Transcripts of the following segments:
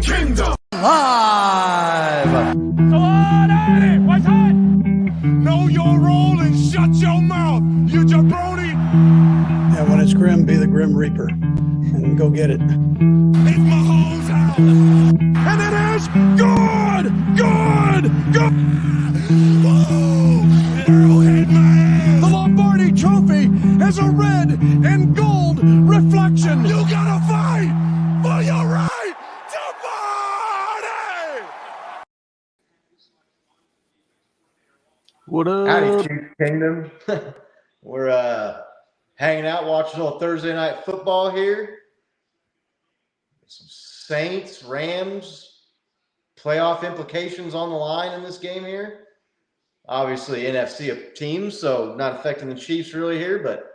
Kingdom. Live. Know your role and shut your mouth, you jabroni. Yeah, when it's grim, be the Grim Reaper and go get it. It's my home's house. And it is good. Woo! Arrowhead man. The Lombardi Trophy has a red and gold reflection. You gotta fight for your right to party. What up? Howdy, Chiefs Kingdom. We're hanging out, watching a little Thursday night football here. Some Saints, Rams, playoff implications on the line in this game here. Obviously, NFC teams, so not affecting the Chiefs really here, but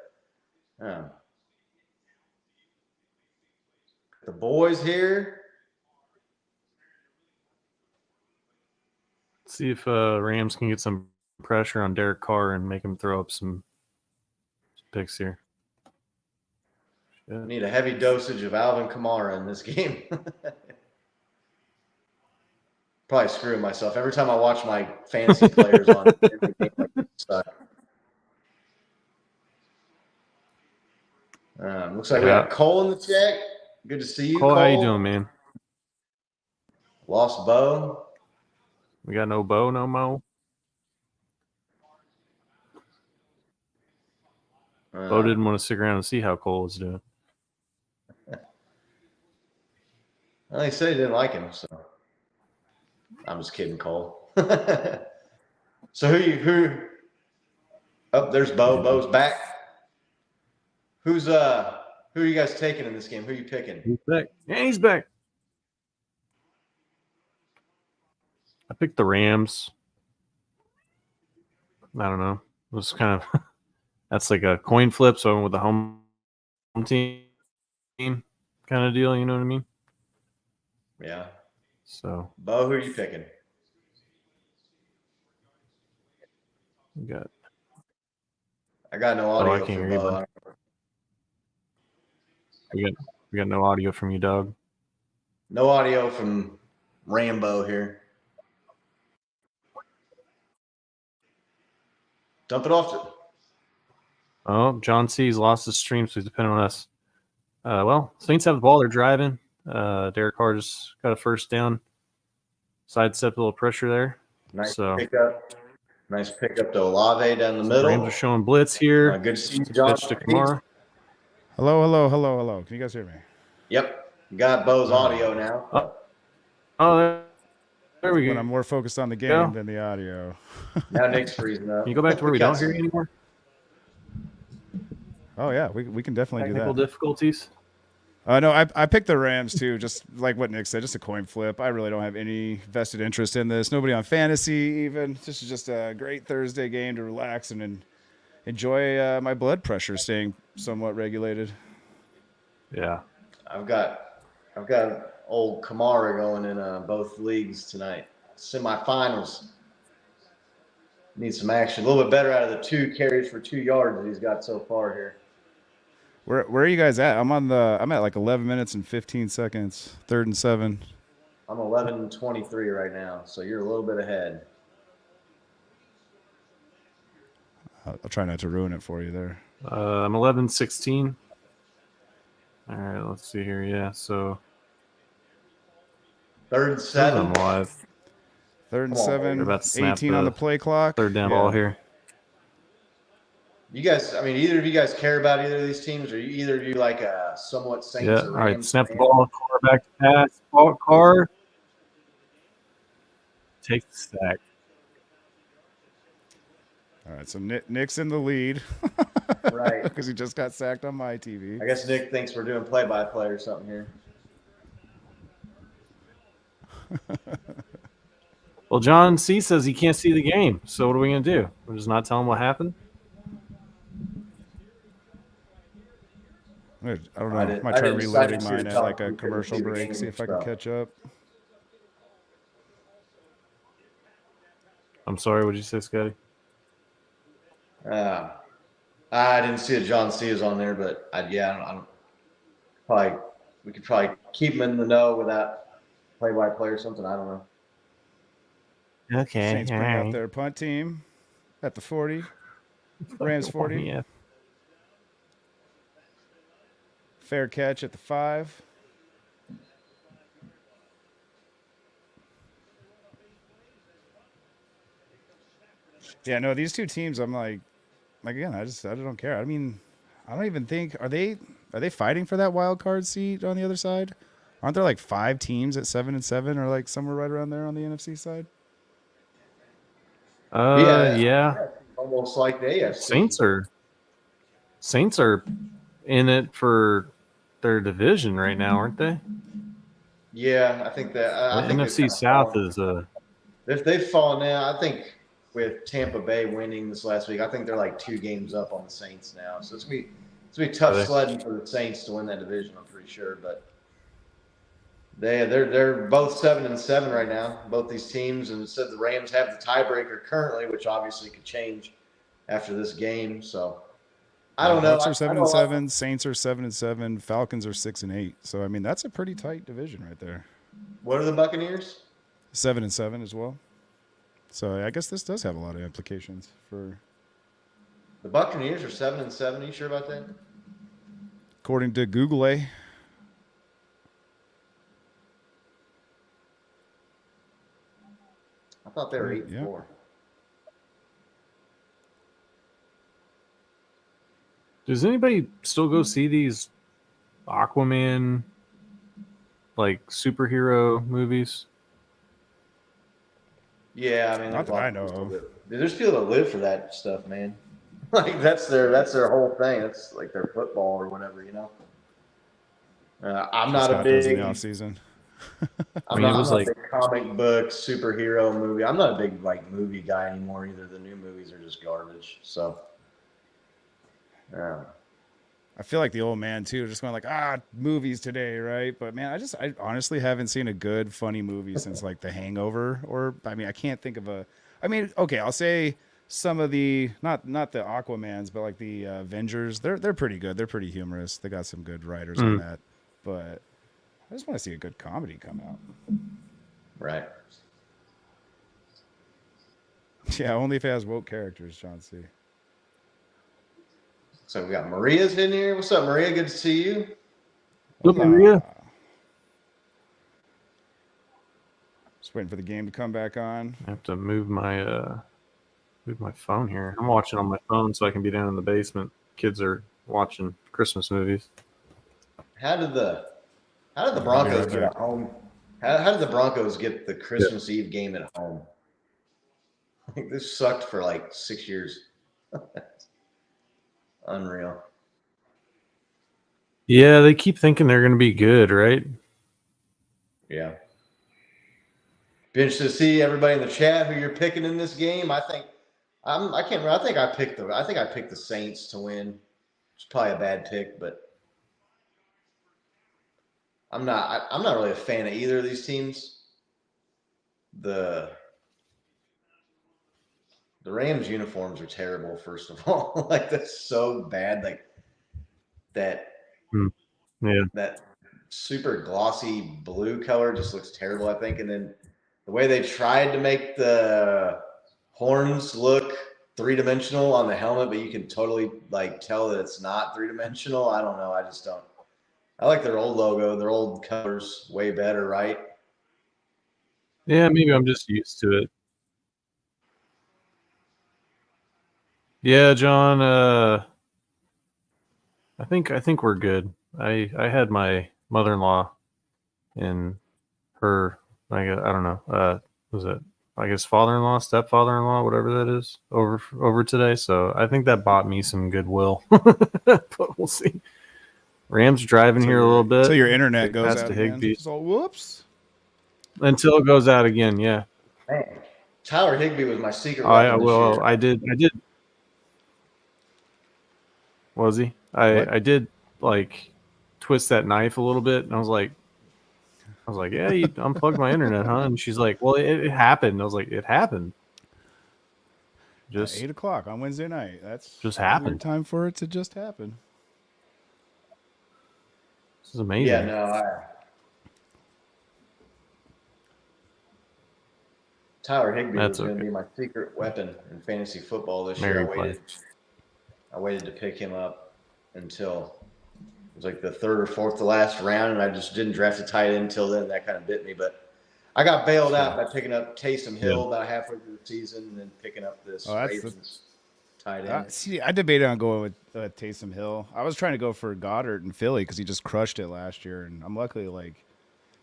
the boys here. See if Rams can get some pressure on Derek Carr and make him throw up some picks here. We need a heavy dosage of Alvin Kamara in this game. Probably screwing myself every time I watch my fantasy players on every game like this. Looks like we got Cole in the chat. Good to see you, Cole. How you doing, man? Lost Bo. We got no Bo, no Mo. Bo didn't want to stick around and see how Cole was doing. Well, he said he didn't like him, so I'm just kidding, Cole. So who? Oh, there's Bo. Bo's back. Who are you guys taking in this game? Who are you picking? He's back. Yeah, he's back. I picked the Rams. I don't know. It was kind of that's like a coin flip, so I went with the home team kind of deal, you know what I mean? Yeah. So Bo, who are you picking? I got no audio for Bo. We got no audio from you, dog. No audio from Rambo here. Dump it off. Oh, John C's lost his stream, so he's depending on us. Well, Saints have the ball. They're driving. Derek Carr just got a first down. Sidestep a little pressure there. Nice pickup. Nice pickup to Olave down the middle. Rams are showing blitz here. Good to see you, John. Pitch to Kamara. Hello. Can you guys hear me? Yep. Got Bo's audio now. Oh, there we go. When I'm more focused on the game than the audio. Now Nick's freezing up. Can you go back to where we don't hear you anymore? Oh, yeah. We can definitely do that. Technical difficulties? No, I picked the Rams, too, just like what Nick said, just a coin flip. I really don't have any vested interest in this. Nobody on fantasy even. This is just a great Thursday game to relax and enjoy my blood pressure staying somewhat regulated. Yeah. I've got old Kamara going in both leagues tonight. Semifinals. Needs some action. A little bit better out of the 2 carries for 2 yards that he's got so far here. Where are you guys at? I'm at like 11 minutes and 15 seconds. 3rd and 7. I'm 11:23 right now, so you're a little bit ahead. I'll try not to ruin it for you there. I'm 11:16. All right, let's see here. Yeah, so 3rd and 7. I'm live. 3rd and 7. About to snap 18 on the play clock. 3rd down ball here. You guys, I mean, either of you guys care about either of these teams, or either of you like somewhat Saints? Yeah. Or All right, Rams snap the fan? ball. Carr back to pass. Carr takes the sack. All right, so Nick's in the lead. Right. Because he just got sacked on my TV. I guess Nick thinks we're doing play-by-play or something here. Well, John C says he can't see the game. So what are we going to do? We're just not tell him what happened? I don't know. I might try reloading mine at like a commercial break, see if I can catch up. I'm sorry, what did you say, Scotty? I didn't see that John C is on there, but I don't we could probably keep him in the know without play-by-play or something. I don't know. Okay. Saints bring all out right. their punt team at the 40. Rams 40. Yeah. Fair catch at the 5. Yeah, no, these two teams, I'm like again, I don't care. I mean, I don't even think are they fighting for that wild card seat on the other side? Aren't there like 5 teams at 7-7 or like somewhere right around there on the NFC side? Yeah. Almost like the AFC. Saints are in it for their division right now, aren't they? Yeah, I think that. I The think NFC South is they've fallen now. I think with Tampa Bay winning this last week, I think they're like 2 games up on the Saints now. So it's gonna be tough Are they? sledding for the Saints to win that division. I'm pretty sure, but they're both 7-7 right now. Both these teams, and it said the Rams have the tiebreaker currently, which obviously could change after this game. So I don't know. Bucks are I know 7-7. Saints are 7-7. Falcons are 6-8. So I mean, that's a pretty tight division right there. What are the Buccaneers? 7-7 as well. So I guess this does have a lot of implications for. The Buccaneers are 7-7. Are you sure about that? According to Google, I thought they were 8-4. Does anybody still go see these Aquaman like superhero movies? Yeah, I mean, Not that I know of. Dude, there's people that live for that stuff, man. Like that's their whole thing. That's like their football or whatever, you know. I'm not a does in big the off season. I'm not a big comic book superhero movie. I'm not a big like movie guy anymore either. The new movies are just garbage. So, I feel like the old man too, just going like movies today, right? But man, I honestly haven't seen a good funny movie since like The Hangover, or I mean, I can't think of a. I mean, okay, I'll say some of the not the Aquamans, but like the Avengers. They're pretty good. They're pretty humorous. They got some good writers on that. But I just want to see a good comedy come out. Right. Yeah, only if it has woke characters, John C. So we got Maria's in here. What's up, Maria? Good to see you. Look, Maria. Just waiting for the game to come back on. I have to move my phone here. I'm watching on my phone so I can be down in the basement. Kids are watching Christmas movies. How did the Broncos get at home? How did the Broncos get the Christmas Eve game at home? I think this sucked for like 6 years. Unreal. Yeah, they keep thinking they're going to be good, right? Yeah. Be interested to see everybody in the chat who you're picking in this game. I think I can't remember. I think I picked the Saints to win. It's probably a bad pick, but I'm not really a fan of either of these teams. The Rams uniforms are terrible, first of all. Like that's so bad. Like that that super glossy blue color just looks terrible, I think. And then the way they tried to make the horns look 3-dimensional on the helmet, but you can totally like tell that it's not 3-dimensional. I don't know. I just don't. I like their old logo, their old colors way better, right? Yeah, maybe I'm just used to it. Yeah, John, I think we're good. I had my mother-in-law and her, I don't know, was it, I guess, father-in-law, stepfather-in-law, whatever that is, over today. So I think that bought me some goodwill, but we'll see. Rams driving here a little bit. So your internet goes past out to again. Higbee. So whoops. Until it goes out again, yeah. Man, Tyler Higbee was my secret weapon this year. I did. Was he? I did like twist that knife a little bit, and I was like, yeah, you unplugged my internet, huh? And she's like, well, it happened. I was like, it happened. Just 8:00 on Wednesday night. That's just happened. Time for it to just happen. This is amazing. Yeah, no, Tyler Higbee That's was going to okay. be my secret weapon in fantasy football this Mary year. I waited to pick him up until it was like the third or fourth to last round, and I just didn't draft a tight end until then. That kind of bit me, but I got bailed out by picking up Taysom Hill about halfway through the season, and then picking up this Ravens tight end. See, I debated on going with Taysom Hill. I was trying to go for Goddard in Philly because he just crushed it last year, and I'm luckily like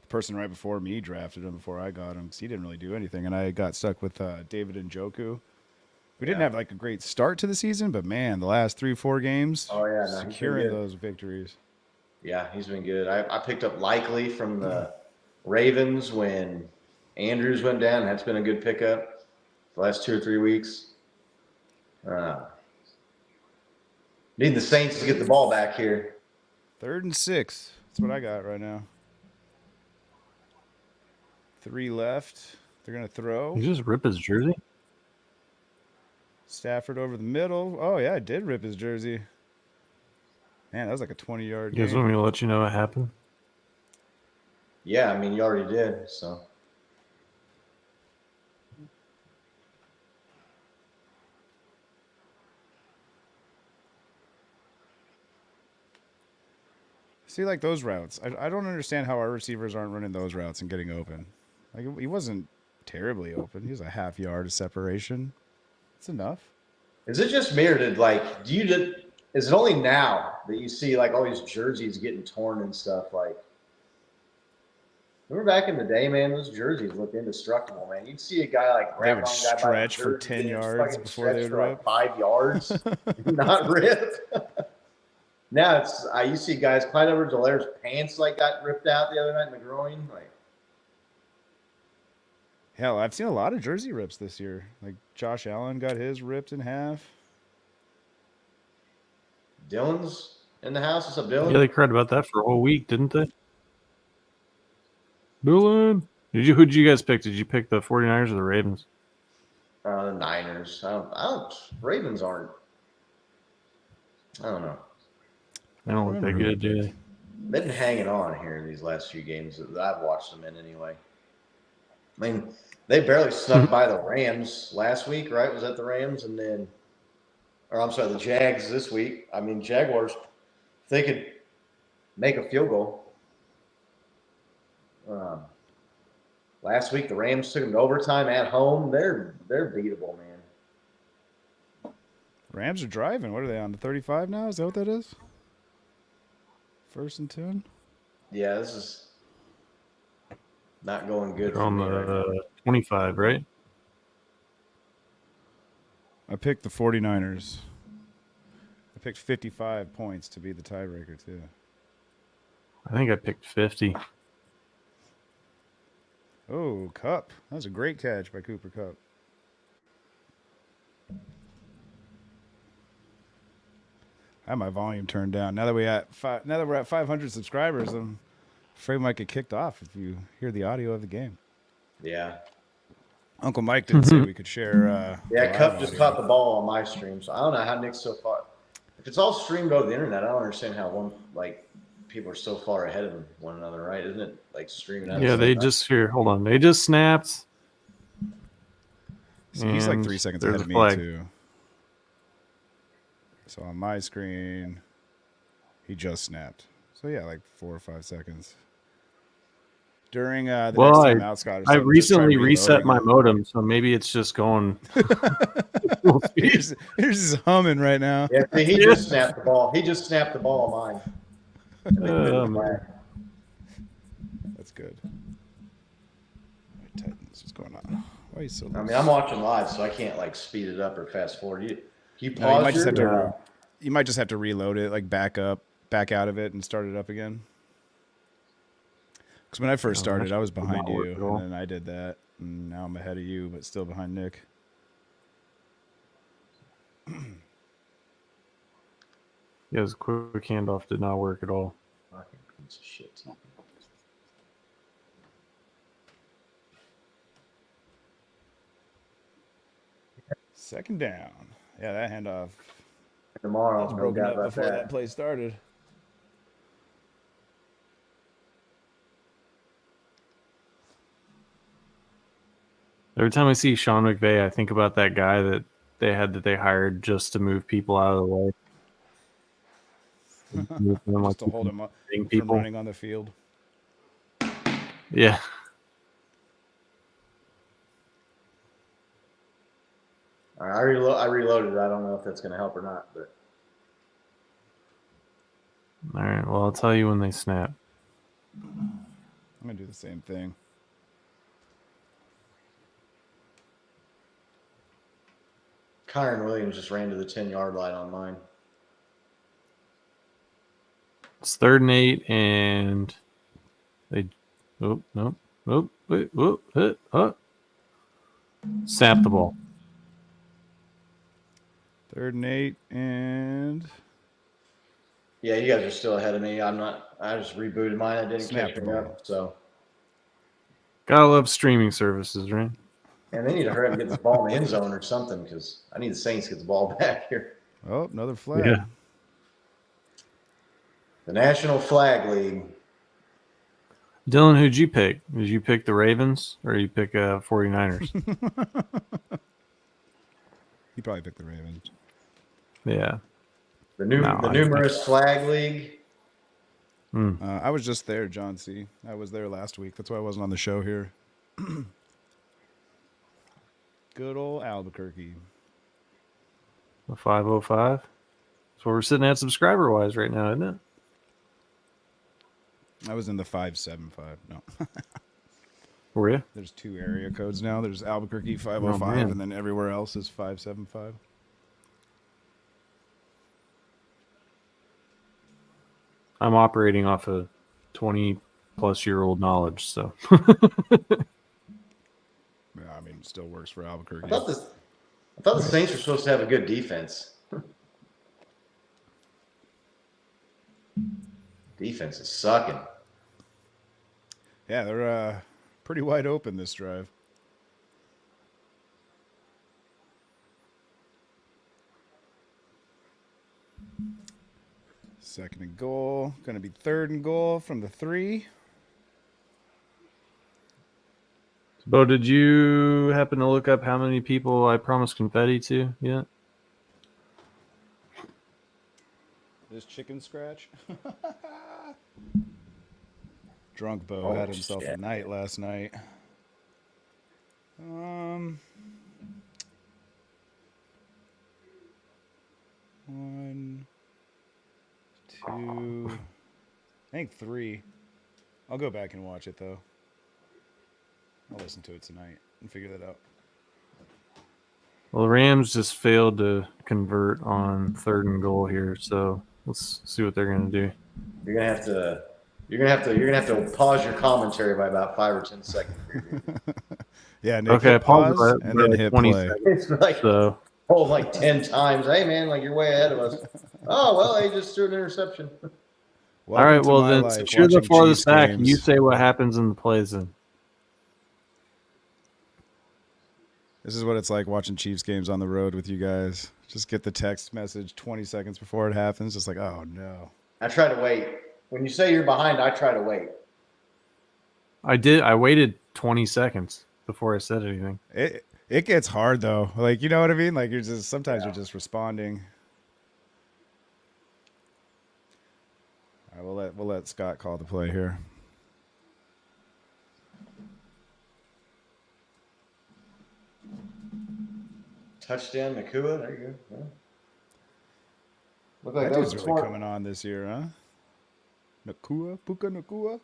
the person right before me drafted him before I got him because he didn't really do anything, and I got stuck with David Njoku. We didn't have like a great start to the season, but man, the last 3-4 games, securing those victories. Yeah, he's been good. I picked up Likely from the Ravens when Andrews went down. That's been a good pickup the last 2 or 3 weeks. Need the Saints to get the ball back here. 3rd and 6. That's what I got right now. 3 left. They're going to throw. Did you just rip his jersey? Stafford over the middle. Oh, yeah, I did rip his jersey. Man, that was like a 20-yard You guys game. want me to let you know what happened? Yeah, I mean, you already did, so. See, like those routes. I don't understand how our receivers aren't running those routes and getting open. Like, he wasn't terribly open. He was a half yard of separation. That's enough. Is it just me, or is it only now that you see like all these jerseys getting torn and stuff? Like, remember back in the day, man, those jerseys looked indestructible, man. You'd see a guy like They would stretch for 10 yards before they would rip. Like 5 yards, not rip. Now you see guys, Clyde Edwards-Helaire's pants like got ripped out the other night in the groin. Like, hell, I've seen a lot of jersey rips this year. Like Josh Allen got his ripped in half. Dylan's in the house. What's up, Dylan? Yeah, they cried about that for a whole week, didn't they? Dylan, who'd you guys pick? Did you pick the 49ers or the Ravens? The Niners. Ravens aren't. I don't know. They don't look that good, do they? They've been hanging on here in these last few games that I've watched them in anyway. I mean, they barely snuck by the Rams last week, right? Was that the Rams? And then, the Jags this week. I mean, Jaguars, if they could make a field goal. Last week, the Rams took them to overtime at home. They're beatable, man. Rams are driving. What are they on, the 35 now? Is that what that is? 1st and 10? Yeah, this is not going good. They're on the 25, right? I picked the 49ers. I picked 55 points to be the tiebreaker, too. I think I picked 50. Oh, Kupp. That was a great catch by Cooper Kupp. I have my volume turned down. Now that we're at 500 subscribers, I'm afraid we might get kicked off if you hear the audio of the game. Yeah. Uncle Mike didn't say we could share. Kupp just caught the ball on my stream, so I don't know how Nick's so far. If it's all streamed over the internet, I don't understand how people are so far ahead of one another, right? Isn't it like streaming out? Yeah, they just hold on. They just snapped. So he's like 3 seconds ahead of me too. So on my screen, he just snapped. So yeah, like 4 or 5 seconds. During the next time out, Scott, I recently reset my modem, so maybe it's just going. Here's just humming right now. Yeah, see, he just snapped the ball. He just snapped the ball on mine. That's good. Titans, what's going on? Why are you so? I mean, I'm watching live, so I can't like speed it up or fast forward. You pause. No, you might just have to reload it, like back out of it, and start it up again. Because when I first started, I was behind you, and then I did that, and now I'm ahead of you, but still behind Nick. Yeah, his quick handoff did not work at all. Fucking piece of shit. Second down. Yeah, that handoff. Tomorrow, That's broken up before that play started. Every time I see Sean McVay, I think about that guy that they hired just to move people out of the way. Move them like Just to hold him up from people. running on the field. Yeah. All right, I reloaded it. I don't know if that's going to help or not, but All right. Well, I'll tell you when they snap. I'm going to do the same thing. Kyron Williams just ran to the 10-yard line on mine. It's 3rd and 8, and they. Oh no! Oh wait! Oh, hit! Snap the ball. 3rd and 8, and Yeah, you guys are still ahead of me. I'm not. I just rebooted mine. I didn't Snap catch the me ball. up. So, Gotta love streaming services, right? and they need to hurry up and get this ball in the end zone or something because I need the Saints to get the ball back here. oh, another flag. Yeah. The National Flag League. Dylan, who'd you pick? Did you pick the Ravens or you pick 49ers? He probably picked the Ravens. Yeah. The numerous Flag League. I was just there, John C. I was there last week. That's why I wasn't on the show here. Good old Albuquerque. The 505. That's where we're sitting at subscriber wise right now, isn't it? I was in the 575. No. Were you? There's 2 area codes now. There's Albuquerque 505, man. and then everywhere else is 575. I'm operating off a 20-plus-year-old knowledge, so. Yeah, I mean, it still works for Albuquerque. I thought the Saints were supposed to have a good defense. Defense is sucking. Yeah, they're pretty wide open this drive. Second and goal. Going to be 3rd and goal from the 3. Bo, did you happen to look up how many people I promised confetti to yet? This chicken scratch. Drunk Bo had himself a night last night. 1, 2, I think 3. I'll go back and watch it though. I'll listen to it tonight and figure that out. Well, the Rams just failed to convert on 3rd and goal here, so let's see what they're going to do. You're gonna have to pause your commentary by about 5 or 10 seconds. Yeah, Nick, Okay, I hit paused pause it and then like hit 20 play. seconds. It's like So, like 10 times. Hey man, like you're way ahead of us. Oh well, they just threw an interception. all right, well then, since you're the farthest back, you games. say what happens in the plays then. This is what it's like watching Chiefs games on the road with you guys. Just get the text message 20 seconds before it happens. Just like, oh no. I try to wait. When you say you're behind, I try to wait. I waited 20 seconds before I said anything. It gets hard though. Like, you know what I mean? Like you're just responding. All right, we'll let Scott call the play here. Touchdown, Nakua. There you go. Yeah. Look like That that was dude's smart. really coming on this year, huh? Puka Nakua.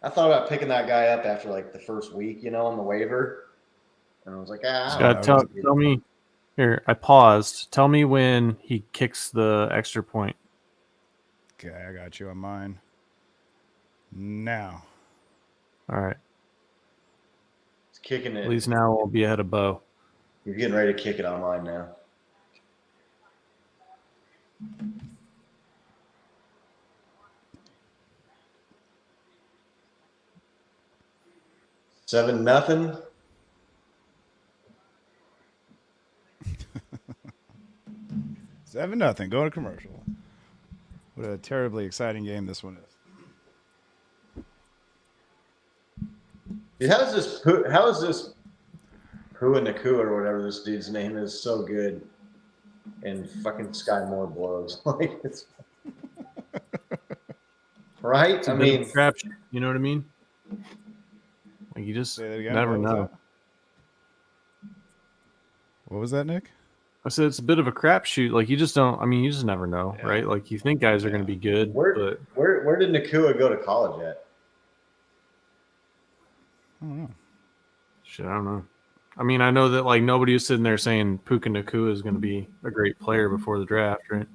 I thought about picking that guy up after like the first week, on the waiver. And I was like, Scott, tell me. Here, I paused. Tell me when he kicks the extra point. Okay, I got you on mine. Now. All right. He's kicking it. At least now we'll be ahead of Bo. He's getting ready to kick it on mine now. Seven nothing. Seven nothing. Going to commercial. What a terribly exciting game this one is. Dude, how is this Pua Nakua or whatever this dude's name is, so good. And fucking Sky Moore blows. Like it's right. It's a I bit of mean, a crapshoot. You know what I mean? Like you just Say that again. never What was know. that? What was that, Nick? I said it's a bit of a crapshoot. Like you just don't. I mean, you just never know, Yeah. right? Like you think guys are going to be good, but where did Nakua go to college at? I don't know. shit, I don't know. I mean, I know that like nobody was sitting there saying Puka Nakua is going to be a great player before the draft, right?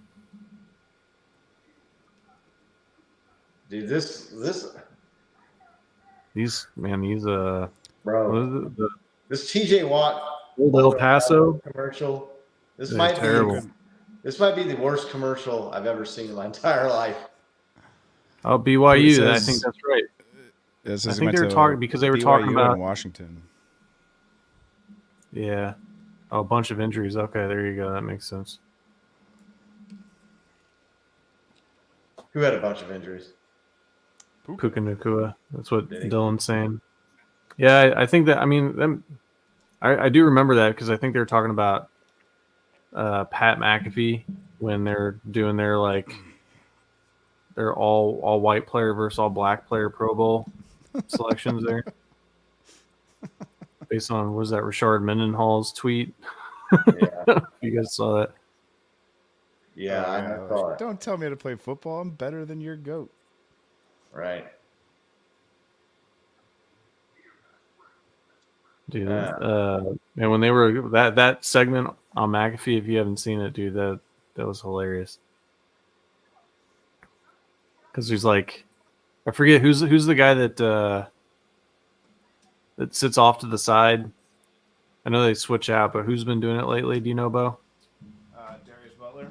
Dude, this He's bro, what is it? The this TJ Watt old El Paso. commercial. This Yeah, might terrible. be the worst commercial I've ever seen in my entire life. Oh, BYU. It I says- think that's right. It says I he think went they were to talking because they were talking BYU about in Washington. yeah, oh, a bunch of injuries. Okay, there you go. That makes sense. Who had a bunch of injuries? Puka Nakua. That's what Did he? Dylan's saying. Yeah, I think that. I mean, them. I do remember that because I think they were talking about Pat McAfee when they're doing their like their all white player versus all black player Pro Bowl selections there, based on was that Rashard Mendenhall's tweet? Yeah, You guys saw that? yeah, Oh, I saw it. Don't tell me how to play football. I'm better than your goat. Right. Dude, Yeah. and when they were that segment on McAfee, if you haven't seen it, dude, that was hilarious. Because he's like, I forget who's the guy that sits off to the side. I know they switch out, but who's been doing it lately? Do you know, Bo? Darius Butler.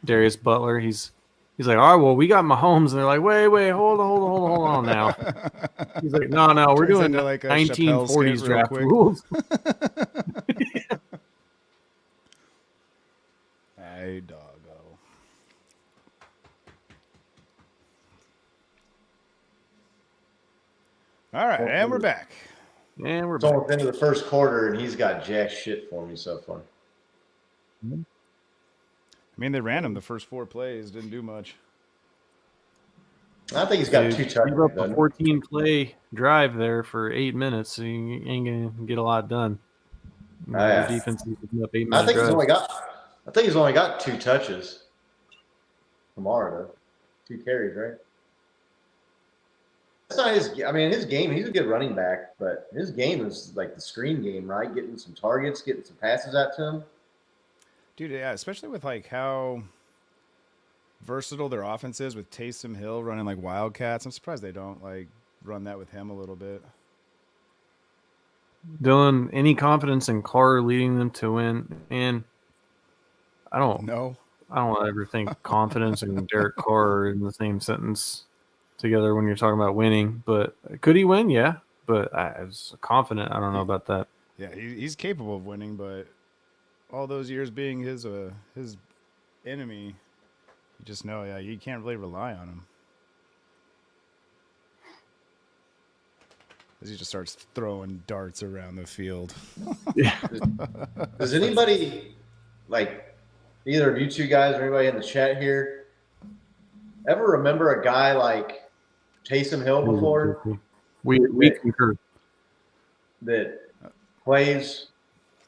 Darius Butler. He's like, all right, well, we got Mahomes, and they're like, wait, hold on now. He's like, no, we're Turns doing into like a 1940s Chappelle skit real draft quick. rules. Hey, doggo. All right, and we're back. And we're It's back. almost into the first quarter, and he's got jack shit for me so far. I mean, they ran him the first 4 plays, didn't do much. I think he's got Dude, 2 give touchdowns. up a doesn't he? 14 play drive there for 8 minutes, so you ain't gonna get a lot done. Yeah. The defense is giving up 8 I minute think drives. he's only got 2 touches. Tomorrow, though. 2 carries, right? That's not his. I mean, his game. He's a good running back, but his game is like the screen game, right? Getting some targets, getting some passes out to him. Dude, yeah, especially with like how versatile their offense is with Taysom Hill running like Wildcats. I'm surprised they don't like run that with him a little bit. Dylan, any confidence in Carr leading them to win? And I don't ever think confidence and Derek Carr are in the same sentence together when you're talking about winning. But could he win? Yeah. But I was confident. I don't know about that. Yeah, he's capable of winning, but all those years being his enemy, you just know, yeah, you can't really rely on him. As he just starts throwing darts around the field. Yeah. Does anybody, like either of you two guys or anybody in the chat here, ever remember a guy like Taysom Hill before We concur. that plays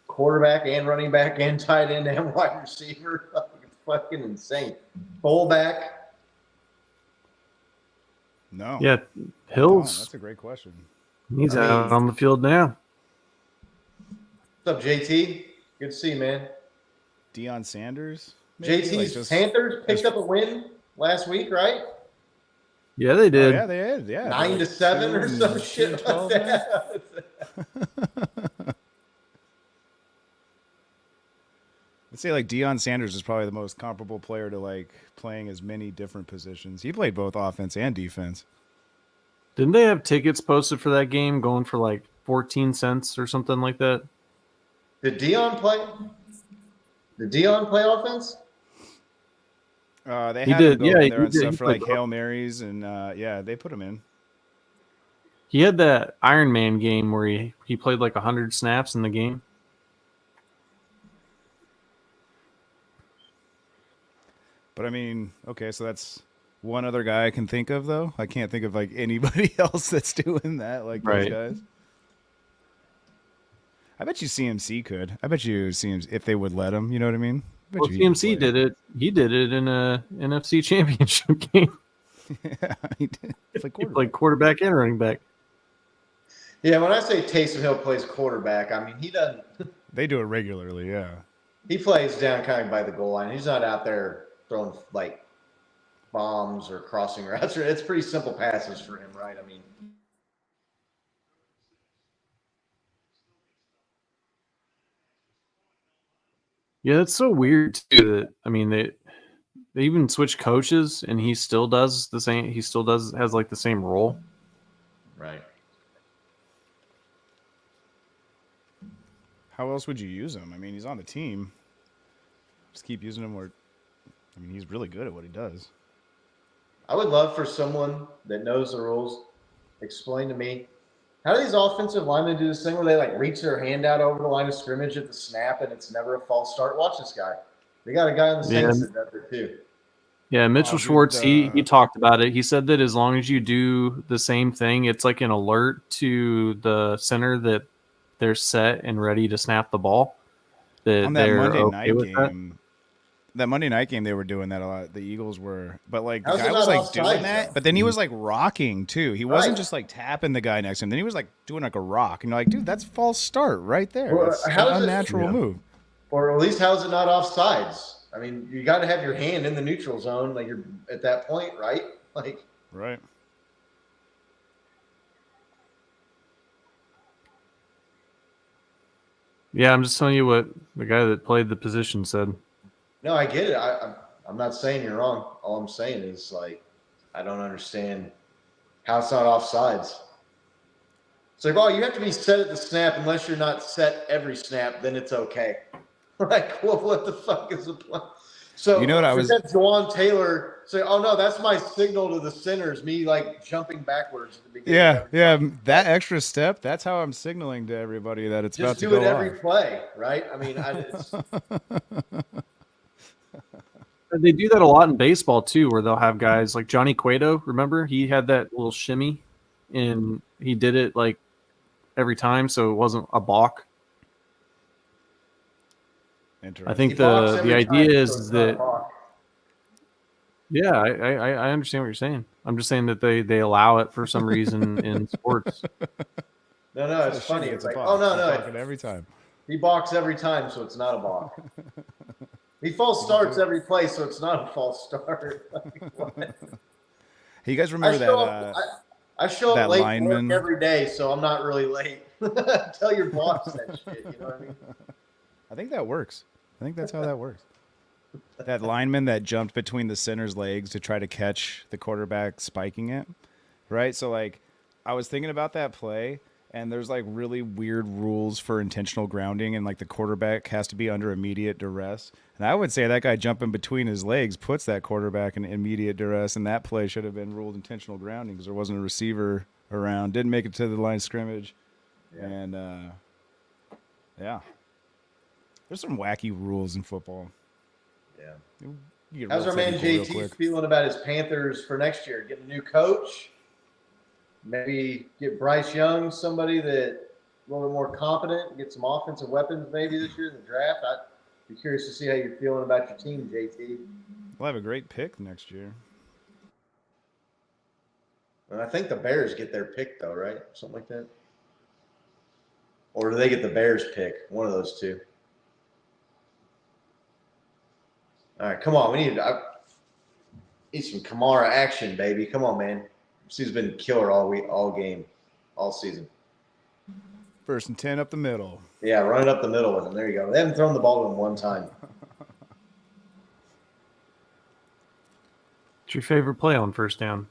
quarterback and running back and tight end and wide receiver? Like, it's fucking insane. Fullback. No. Yeah, No, Hills. that's a great question. He's out on the field now. What's up, JT? Good to see you, man. Deion Sanders? maybe? JT's Like just- Panthers picked up a win last week, right? Yeah, they Oh, did. yeah, they did. Yeah. 9-7 or some shit like that. I'd say like Deion Sanders is probably the most comparable player to like playing as many different positions. He played both offense and defense. Didn't they have tickets posted for that game going for like 14 cents or something like that? Did Dion play? Did Dion play offense? They He had did, him go yeah, in there he and did. stuff He for played like Hail Marys and yeah, they put him in. He had that Iron Man game where he played like 100 snaps in the game. But I mean, okay, so that's one other guy I can think of, though. I can't think of like anybody else that's doing that like those Right. guys. I bet you CMC could. I bet you CMC, if they would let him, you know what I mean? I bet Well, you he could CMC play. did it. He did it in a NFC Championship game. Yeah, he did. Play He played quarterback and running back. Yeah, when I say Taysom Hill plays quarterback, I mean he doesn't. They do it regularly, yeah. He plays down kind of by the goal line. He's not out there throwing like bombs or crossing routes. It's pretty simple passes for him, right? I mean, Yeah, that's so weird too. That I mean, they even switch coaches, and he still does the same. He still has like the same role. right. How else would you use him? I mean, he's on the team. Just keep using him where, I mean, he's really good at what he does. I would love for someone that knows the rules explain to me how do these offensive linemen do this thing where they like reach their hand out over the line of scrimmage at the snap and it's never a false start? Watch this guy. They got a guy on the Saints that does it too. Yeah, Mitchell dude, Schwartz. He talked about it. He said that as long as you do the same thing, it's like an alert to the center that they're set and ready to snap the ball. On that they're Monday okay night with game, that Monday night game, they were doing that a lot. The Eagles were, but like the How's guy it was not like doing offsides, that, though? but then he was like rocking too. He wasn't Right. just like tapping the guy next to him. Then he was like doing like a rock, and you're like, dude, that's false start right there. Well, That's how an is it- unnatural move. Or at least how's it not offsides? I mean, you got to have your hand in the neutral zone, like you're at that point, right? Like, Right. Yeah, I'm just telling you what the guy that played the position said. no, I get it. I'm not saying you're wrong. All I'm saying is like, I don't understand how it's not offsides. It's like, oh, you have to be set at the snap unless you're not set every snap, then it's okay. Like, well, what the fuck is the point? So You know what I was- Jawan Taylor say, oh no, that's my signal to the centers, me like jumping backwards at the beginning. Yeah, of every yeah. time. That extra step, that's how I'm signaling to everybody that it's about Just to do go it every off. play, right? I mean, it's, They do that a lot in baseball too, where they'll have guys like Johnny Cueto. Remember, he had that little shimmy, and he did it like every time, so it wasn't a balk. Interesting. I think he balks the every idea time, is so it's not a that balk. yeah, I understand what you're saying. I'm just saying that they allow it for some reason in sports. No, it's funny. It's a like, balk. oh no, He's no, balking every time. he balks every time, so it's not a balk. He false starts every play, so it's not a false start. Like, what? Hey, you guys I remember show that? up, I show that up late to lineman- work every day, so I'm not really late. Tell your boss that shit. You know what I mean? I think that works. I think that's how that works. That lineman that jumped between the center's legs to try to catch the quarterback spiking it, right? So, like, I was thinking about that play, and there's, like, really weird rules for intentional grounding, and, like, the quarterback has to be under immediate duress. And I would say that guy jumping between his legs puts that quarterback in immediate duress, and that play should have been ruled intentional grounding because there wasn't a receiver around. Didn't make it to the line of scrimmage. Yeah. And, yeah. There's some wacky rules in football. Yeah. You get How's real our man technical real JT quick. feeling about his Panthers for next year? Getting a new coach? Maybe get Bryce Young, somebody that a little bit more competent, get some offensive weapons maybe this year in the draft. I'd be curious to see how you're feeling about your team, JT. We'll have a great pick next year. And I think the Bears get their pick though, right? Something like that. Or do they get the Bears pick? One of those two. All right, come on. We need some Kamara action, baby. Come on, man. He's been killer all week, all game, all season. 1st and 10 up the middle. Yeah, run it up the middle with him. There you go. They haven't thrown the ball to him one time. What's your favorite play on first down?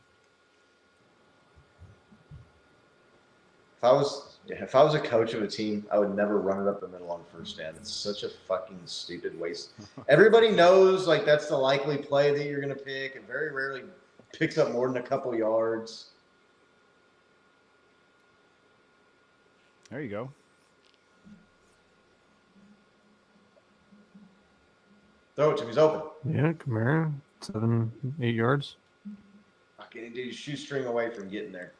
If I was a coach of a team, I would never run it up the middle on first down. It's such a fucking stupid waste. Everybody knows like that's the likely play that you're going to pick, and very rarely picks up more than a couple yards. There you go. Throw it to him. He's open. Yeah, Kamara, 7, 8 yards. Fucking dude, shoestring away from getting there.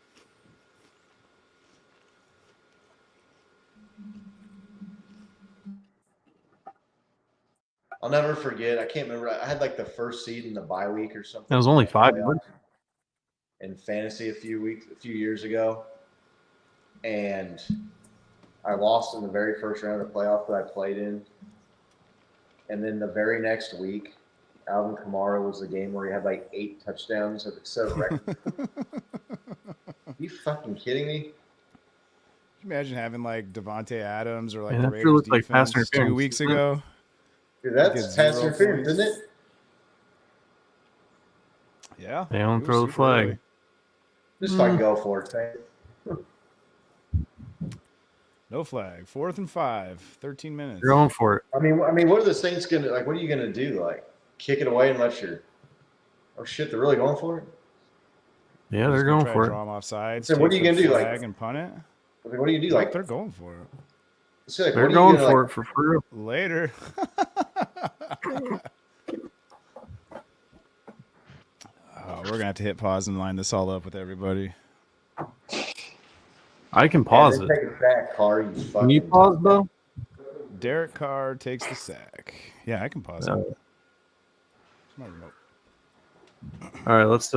I'll never forget. I can't remember. I had like the first seed in the bye week or something. It was only 5 yards. In fantasy a few years ago, and I lost in the very first round of the playoff that I played in. And then the very next week, Alvin Kamara was the game where he had like 8 touchdowns at the set of record. Are you fucking kidding me? Can you imagine having like Devontae Adams or like Yeah, the that Raiders sure looked like defense pass interference, 2 weeks didn't it? ago? Dude, that's Get pass 0 interference, points. isn't it? Yeah. They don't It was throw the super flag. early. Just fucking go for it, man. No flag. 4th and 5. 13 minutes. You're going for it. I mean, what are the Saints gonna like? What are you gonna do? Like, kick it away and let your? Oh shit, they're really going for it. Yeah, Just they're gonna going try for to it. draw them off sides. So what take are you the gonna do, like- flag and punt it? I mean, what do you do? Like Like, they're going for it. see, like, They're what are you going gonna, for like, it for real. Later. Oh, we're gonna have to hit pause and line this all up with everybody. I can Man, pause they it. Take it back, car. You fucking. Can you pause, Bo? Derek Carr takes the sack. Yeah, I can pause it. No. It's my remote. All right, let's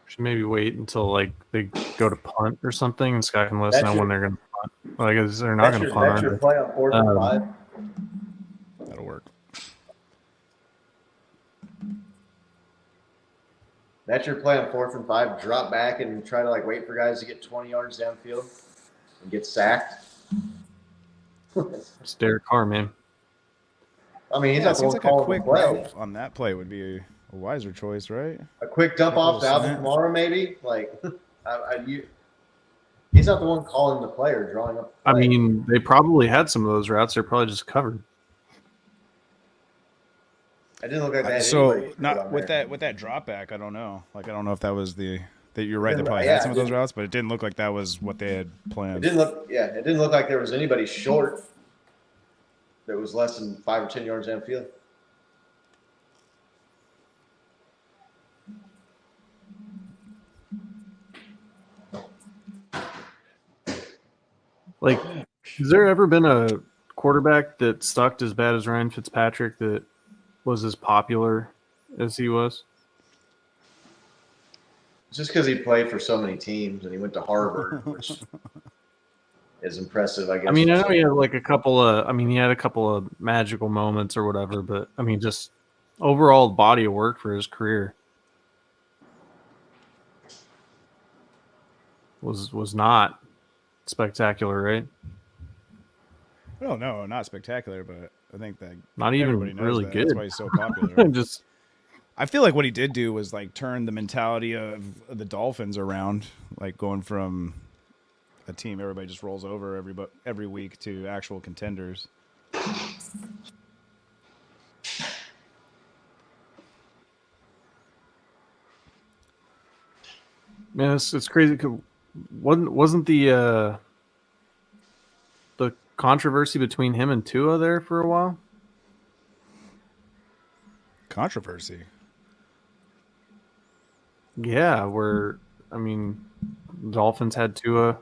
should maybe wait until like they go to punt or something, and Scott can let us That's know your- when they're going to punt. Well, I guess they're not going to punt. That's Are your they? play on 4th and 5. That'll work. That's your play on 4th and 5. Drop back and try to like wait for guys to get 20 yards downfield and get sacked. It's Derek Carr, man. I mean, he's Yeah, not it the seems one like a calling quick the play. route on that play would be a wiser choice, right? A quick dump Quick off to little Alvin slant. Kamara, maybe. Like, he's not the one calling the play or drawing up. The I play. mean, they probably had some of those routes. They're probably just covered. it didn't look like that. So not with that drop back, I don't know. Like I don't know if that was that you're right. They probably Yeah, had some of it those didn't- routes, but it didn't look like that was what they had It planned. didn't look like there was anybody short that was less than 5 or 10 yards downfield. Like, has there ever been a quarterback that sucked as bad as Ryan Fitzpatrick that was as popular as he was? It's just because he played for so many teams and he went to Harvard, which is impressive, I guess. I mean, I know he had like a couple of. I mean, he had a couple of magical moments or whatever, but I mean, just overall body of work for his career was not spectacular, right? Well, no, not spectacular, but I think that Not even everybody knows really that. good. That's why he's so popular. Just I feel like what he did do was like turn the mentality of the Dolphins around, like going from a team everybody just rolls over every week to actual contenders. man, it's crazy. 'Cause wasn't the controversy between him and Tua there for a while? Controversy. Yeah, where I mean, Dolphins had Tua,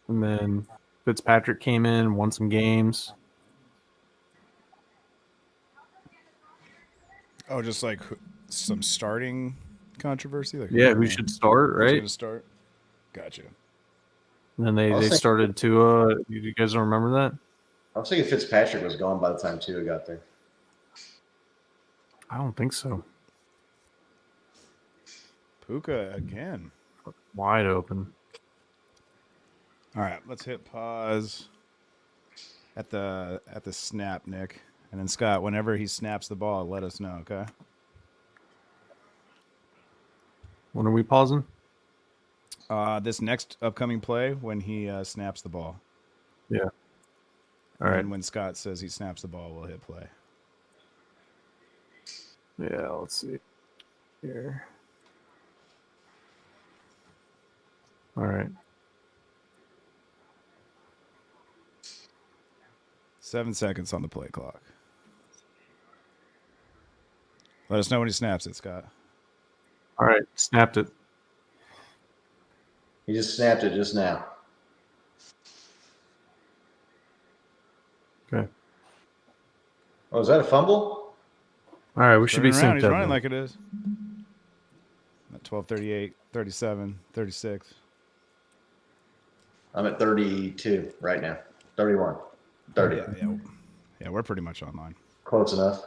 and then Fitzpatrick came in, won some games. Oh, just like some starting controversy. Like Yeah, who should start, who's right? gonna start? Gotcha. And then they I'll say- started Tua. You guys don't remember that? I was thinking Fitzpatrick was gone by the time Tua got there. I don't think so. Puka again. Wide open. All right, let's hit pause at the snap, Nick, and then Scott. Whenever he snaps the ball, let us know. Okay. When are we pausing? This next upcoming play when he snaps the ball. Yeah. All right. And when Scott says he snaps the ball, we'll hit play. Yeah, let's see here. All right. 7 seconds on the play clock. Let us know when he snaps it, Scott. All right. Snapped it. He just snapped it just now. Okay. Oh, is that a fumble? All right. We should be Turning around. synced He's up. running now. like it is. At 12:38, 37, 36. I'm at 32 right now. 31. 30. Yeah, we're pretty much online. Close enough.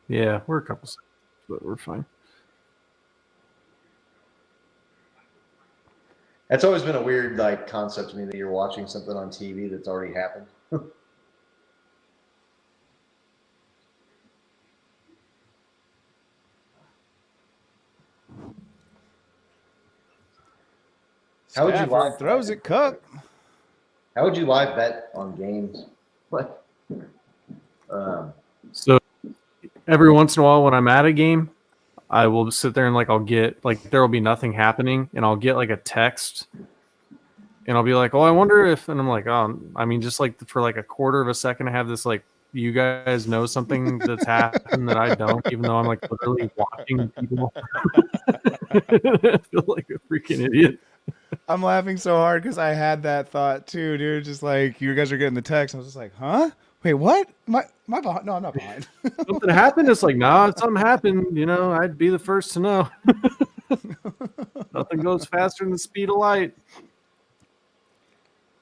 Yeah, we're a couple seconds, but we're fine. That's always been a weird like concept to me that you're watching something on TV that's already happened. How would you Stafford live throws it, Cup. How would you live bet on games? What? So every once in a while when I'm at a game, I will sit there and like I'll get like there will be nothing happening and I'll get like a text and I'll be like, oh, I wonder if, and I'm like, oh, I mean, just like for like a quarter of a second, I have this like, you guys know something that's happened that I don't, even though I'm like literally watching people. I feel like a freaking idiot. I'm laughing so hard because I had that thought too, dude. Just like you guys are getting the text. I was just like, huh? Wait, what? My behind? No, I'm not behind. Something happened. It's like, nah, something happened. You know, I'd be the first to know. Nothing goes faster than the speed of light.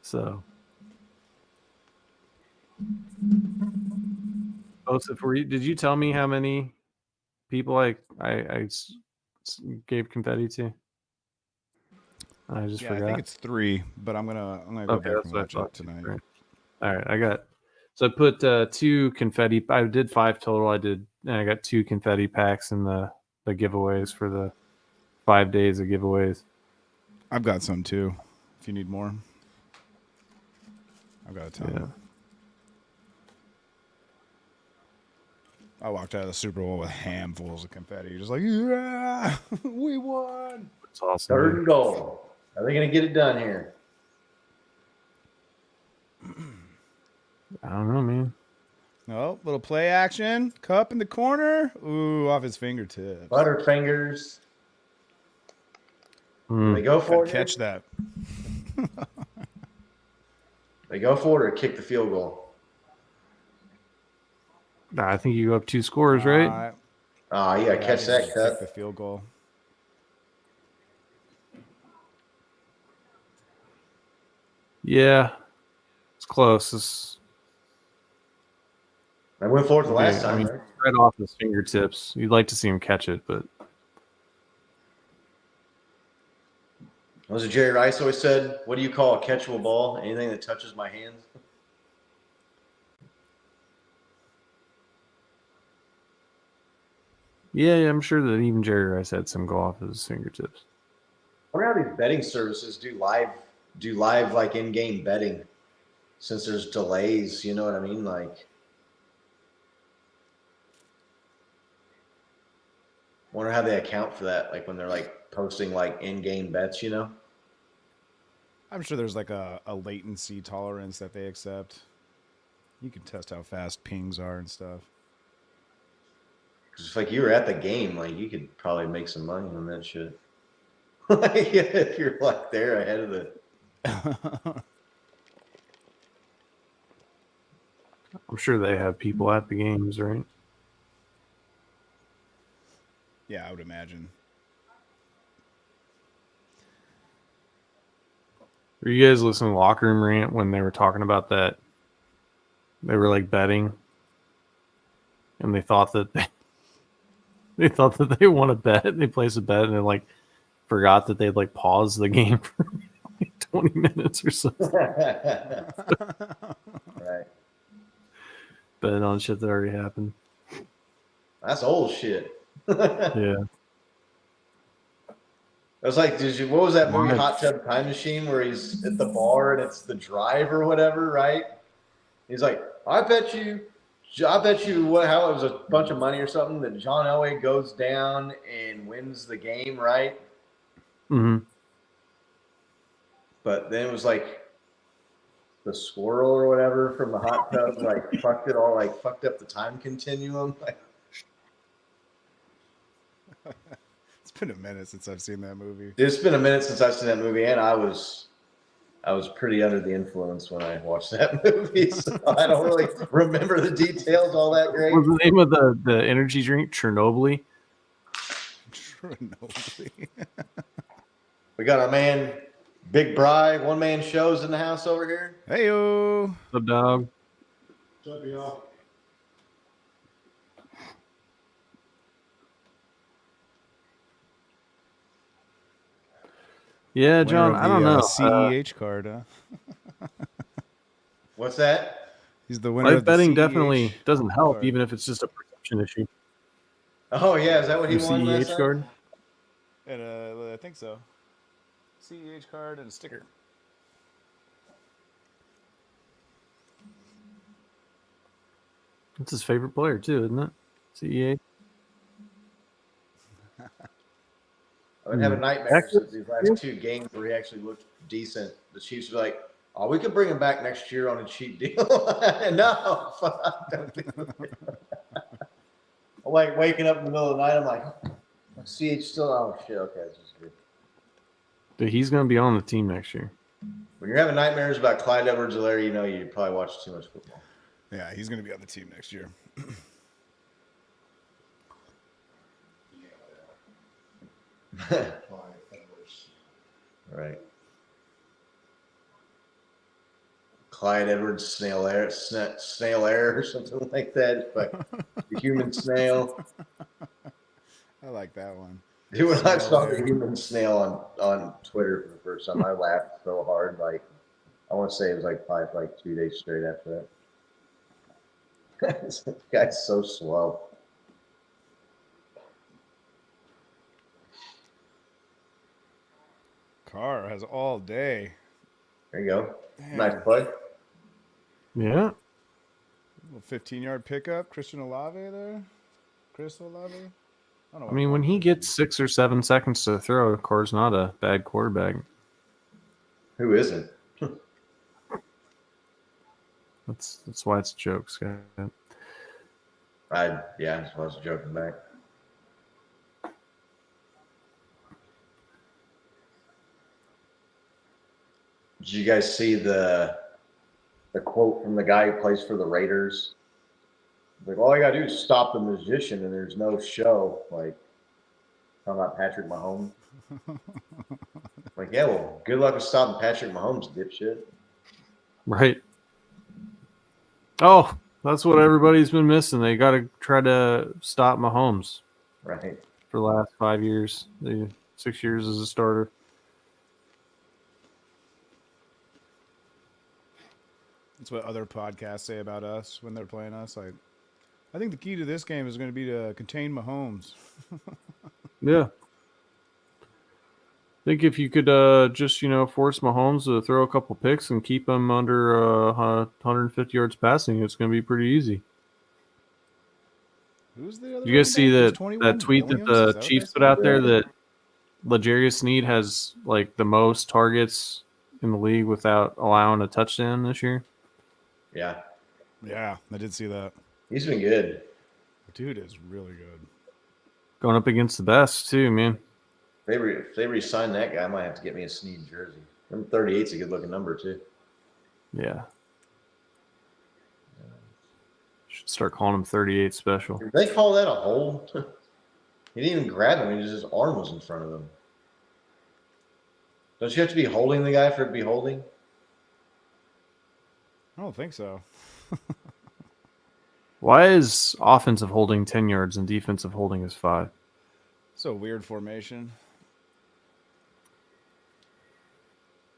So, Joseph, did you tell me how many people I gave confetti to? I just forgot. I think it's 3, but I'm gonna go back and watch it tonight. Right. All right, I put 2 confetti. I did 5 total. I got 2 confetti packs in the giveaways for the 5 days of giveaways. I've got some too. If you need more, I've got a ton. Yeah. I walked out of the Super Bowl with handfuls of confetti, just like, yeah, we won. It's awesome. Third and goal. Are they going to get it done here? I don't know, man. Oh, little play action. Cup in the corner. Ooh, off his fingertips. Butterfingers. They go for it. Catch that. They go for it or kick the field goal. I think you go up 2 scores, right? Yeah, catch that, Kick the field goal. Yeah, it's close. I went for it the last time, I mean, right? right off his fingertips. You'd like to see him catch it, but Was it Jerry Rice always said, what do you call a catchable ball? Anything that touches my hands? yeah, I'm sure that even Jerry Rice had some go off his fingertips. I wonder how these betting services do live like in-game betting, since there's delays. You know what I mean? Like, wonder how they account for that. Like when they're like posting like in-game bets. You know? I'm sure there's like a latency tolerance that they accept. You can test how fast pings are and stuff. Because if like you were at the game, like you could probably make some money on that shit. Like if you're like there ahead of the. I'm sure they have people at the games, right? Yeah, I would imagine. Were you guys listening to Locker Room Rant when they were talking about that? They were like betting, and they thought that they won a bet. They placed a bet, and they like forgot that they'd like pause the game for like 20 minutes or something. Right. Betting on shit that already happened. That's old shit. Yeah. I was like, what was that movie, Hot Tub Time Machine, where he's at the bar and it's the drive or whatever, right? He's like, I bet you how it was a bunch of money or something that John Elway goes down and wins the game, right? Mm-hmm. but then it was like the squirrel or whatever from the hot tub like fucked up the time continuum. Like, It's been a minute since I've seen that movie. it's been a minute since I've seen that movie, and I was pretty under the influence when I watched that movie, so I don't really remember the details all that great. What's the name of the energy drink? Chernobyl. We got our man Big Bry, one man shows in the house over here. Hey-o. What's up, dog? What's up, y'all? Yeah, Winner John. of I don't the, know. CEH card, huh? What's that? He's the winner Live of the betting CEH definitely doesn't help, card. even if it's just a perception issue. Oh yeah, is that what he The won last CEH time? card. And I think so. CEH card and a sticker. It's his favorite player too, isn't it? CEH. I've been having nightmares Texas? these last two games where he actually looked decent. The Chiefs were like, "Oh, we could bring him back next year on a cheap deal." No, fuck, don't do it. I'm like waking up in the middle of the night. I'm like, CH still. Oh shit. Okay, this is good. But he's going to be on the team next year. When you're having nightmares about Clyde Edwards-Helaire, you know you probably watch too much football. Yeah, he's going to be on the team next year. Right. Clyde Edwards snail air or something like that. Like the human snail. I like that one. Dude, when I Snail saw air. the human snail on Twitter for the first time, I laughed so hard. Like I want to say it was probably 2 days straight after that. This guy's so slow. Carr has all day. There you go. Damn. Nice play. Yeah. Little 15-yard pickup. Christian Olave there. Chris Olave. I mean, when he gets 6 or 7 seconds to throw, Carr's not a bad quarterback. Who isn't? That's why it's a joke, Scott. I was joking back. Did you guys see the quote from the guy who plays for the Raiders? Like, all you gotta do is stop the magician, and there's no show. Like, talking about Patrick Mahomes. Like, yeah, well, good luck with stopping Patrick Mahomes, dipshit. Right. Oh, that's what everybody's been missing. They got to try to stop Mahomes. Right. For the last 5 years, 6 years as a starter. That's what other podcasts say about us when they're playing us. I think the key to this game is going to be to contain Mahomes. Yeah. I think if you could just, force Mahomes to throw a couple picks and keep him under 150 yards passing, it's going to be pretty easy. Who's the other? You guys see that tweet Williams? that the Chiefs put out there that L'Jarius Sneed has like the most targets in the league without allowing a touchdown this year? Yeah. Yeah, I did see that. He's been good. Dude is really good. Going up against the best, too, man. If they re-sign that guy, I might have to get me a Snead jersey. Number 38's a good-looking number, too. Yeah. Should start calling him 38 special. Did they call that a hold? He didn't even grab him. His arm was in front of him. Don't you have to be holding the guy for it to be holding? I don't think so. Why is offensive holding 10 yards and defensive holding is 5? It's a weird formation.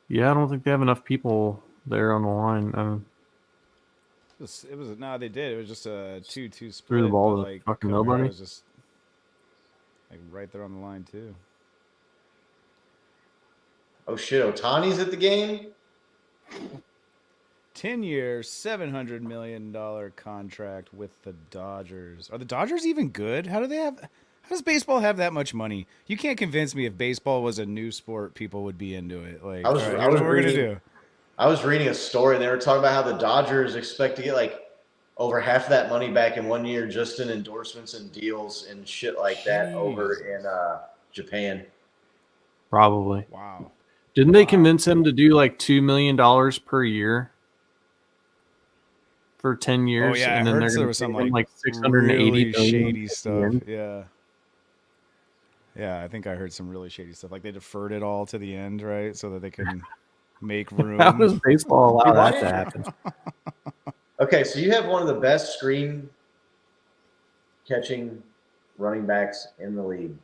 Yeah, I don't think they have enough people there on the line. No, they did. It was just a 2-2 split. Threw the ball but, to fucking nobody. Was just right there on the line too. Oh shit! Otani's at the game. 10 years, $700 million contract with the Dodgers. Are the Dodgers even good? How How does baseball have that much money? You can't convince me if baseball was a new sport, people would be into it. Like, I was all right, I here's was what we're gonna reading do. I was reading a story and they were talking about how the Dodgers expect to get like over half of that money back in 1 year just in endorsements and deals and shit like that over in Japan. Probably. Wow. Didn't they convince him to do like $2 million per year for 10 years? Oh yeah, I and then heard they're there going was to pay some him like like 680 really million shady at the stuff. end. Yeah. Yeah, I think I heard some really shady stuff. Like they deferred it all to the end, right? So that they can make How room. does baseball allow Dude, why that to did you- happen? Okay, so you have one of the best screen catching running backs in the league.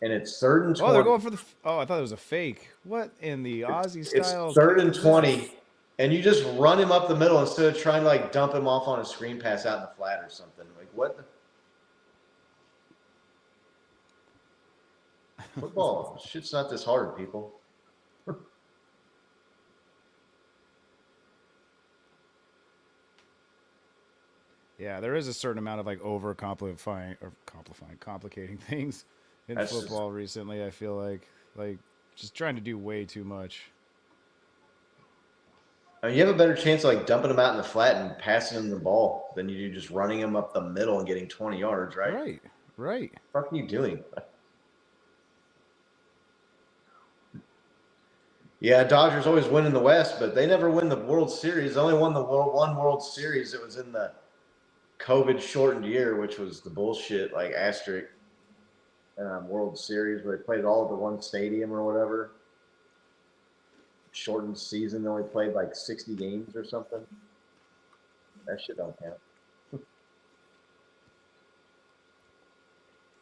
And it's 3rd and 20. Oh, they're going for the. Oh, I thought it was a fake. What in the Aussie It's style? 3rd kick and is 20, this? and you just run him up the middle instead of trying to like dump him off on a screen pass out in the flat or something. Like what? Football shit's not this hard, people. Yeah, there is a certain amount of like complicating things in That's just- football recently. I feel like just trying to do way too much. I mean, you have a better chance of like dumping him out in the flat and passing him the ball than you do just running him up the middle and getting 20 yards, right? Right, right. What the fuck are you doing? Yeah, Dodgers always win in the West, but they never win the World Series. They only won the one World Series. It was in the COVID shortened year, which was the bullshit like asterisk World Series where they played all at the one stadium or whatever. Shortened season, they only played like 60 games or something. That shit don't count.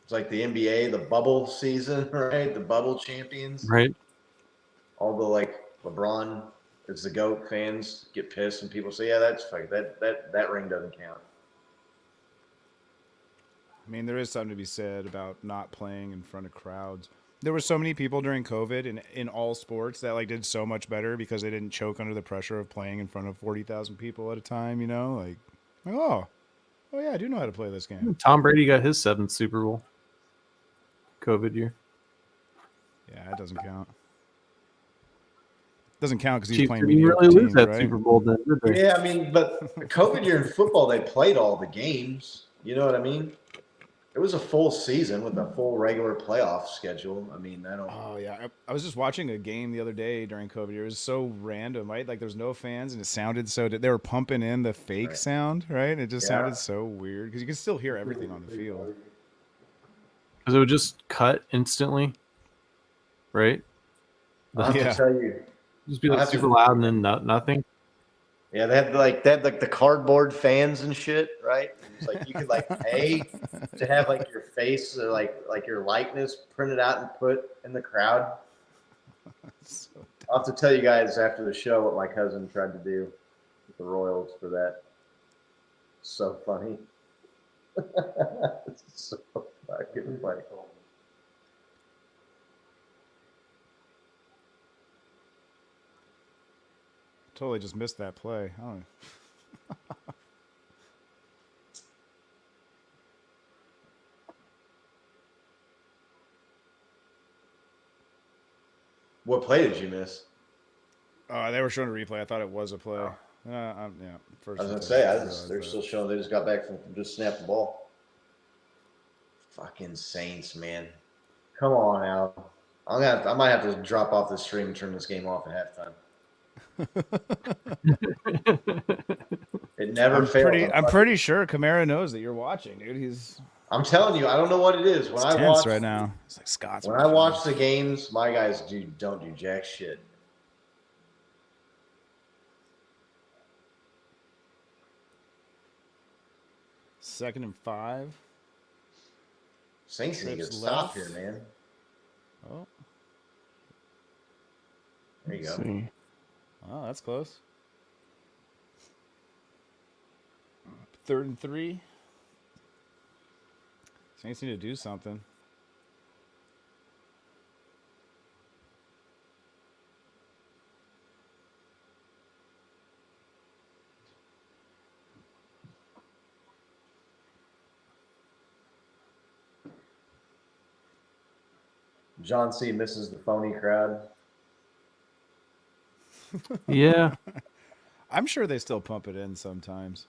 It's like the NBA, the bubble season, right? The bubble champions. Right. All the like LeBron is the GOAT fans get pissed and people say, yeah, that's like that ring doesn't count. I mean, there is something to be said about not playing in front of crowds. There were so many people during COVID in all sports that like did so much better because they didn't choke under the pressure of playing in front of 40,000 people at a time. You know, like oh yeah, I do know how to play this game. Tom Brady got his 7th Super Bowl. COVID year. Yeah, it doesn't count. Doesn't count because he's Chiefs playing didn't mediocre really lose teams, that right? Super Bowl then, did they? Yeah, I mean, but the COVID year in football, they played all the games. You know what I mean? It was a full season with a full regular playoff schedule. I mean, I don't. Oh yeah, I was just watching a game the other day during COVID. It was so random, right? Like there was no fans, and it sounded so. They were pumping in the fake Right. sound, right? It just Yeah. sounded so weird because you could still hear everything on the field. Because it would just cut instantly, right? I'll have Yeah. to tell you. Just be I'll like have to- super loud and then nothing. Yeah, they had like the cardboard fans and shit, right? It's like you could like pay to have like your face or like your likeness printed out and put in the crowd. So I'll have to tell you guys after the show what my cousin tried to do with the Royals for that. So funny. It's so fucking funny. totally just missed that play. I don't know. What play did you miss? They were showing a replay. I thought it was a play. Yeah. First. I was gonna and say, second, they're still showing they just got back from just snapped the ball. Fucking Saints, man. Come on, Al. I might have to drop off the stream and turn this game off at halftime. It never fails. I'm pretty sure Kamara knows that you're watching, dude. I'm telling you, I don't know what it is. When It's I tense watch right now. It's like Scott's. when I watch the games, my guys don't do jack shit. Second and 5. Saints need to get a Trips stop left. here, man. Oh, There you go. Let's see. oh, that's close. 3rd and 3. Saints need to do something. John C. misses the phony crowd. Yeah, I'm sure they still pump it in sometimes.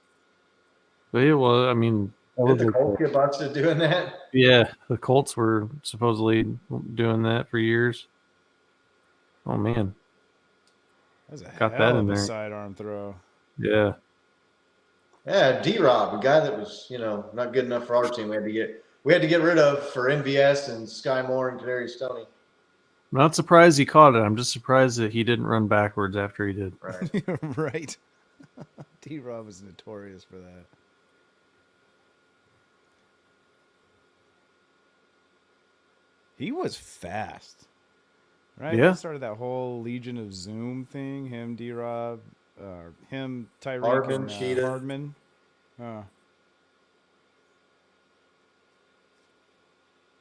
but it was. I mean, that Did was the like Colts get busted doing that? yeah, the Colts were supposedly doing that for years. Oh man, That was a got hell that in of a there. sidearm throw. Yeah, Yeah, D-Rob, a guy that was, not good enough for our team. We had to get rid of for MVS and Sky Moore and Kadarius Stoney. I'm not surprised he caught it. I'm just surprised that he didn't run backwards after he did. Right. Right. D-Rob was notorious for that. He was fast. Right? Yeah. He started that whole Legion of Zoom thing. Him, D-Rob, him, Tyreek, Hardman, and Cheetah. Hardman.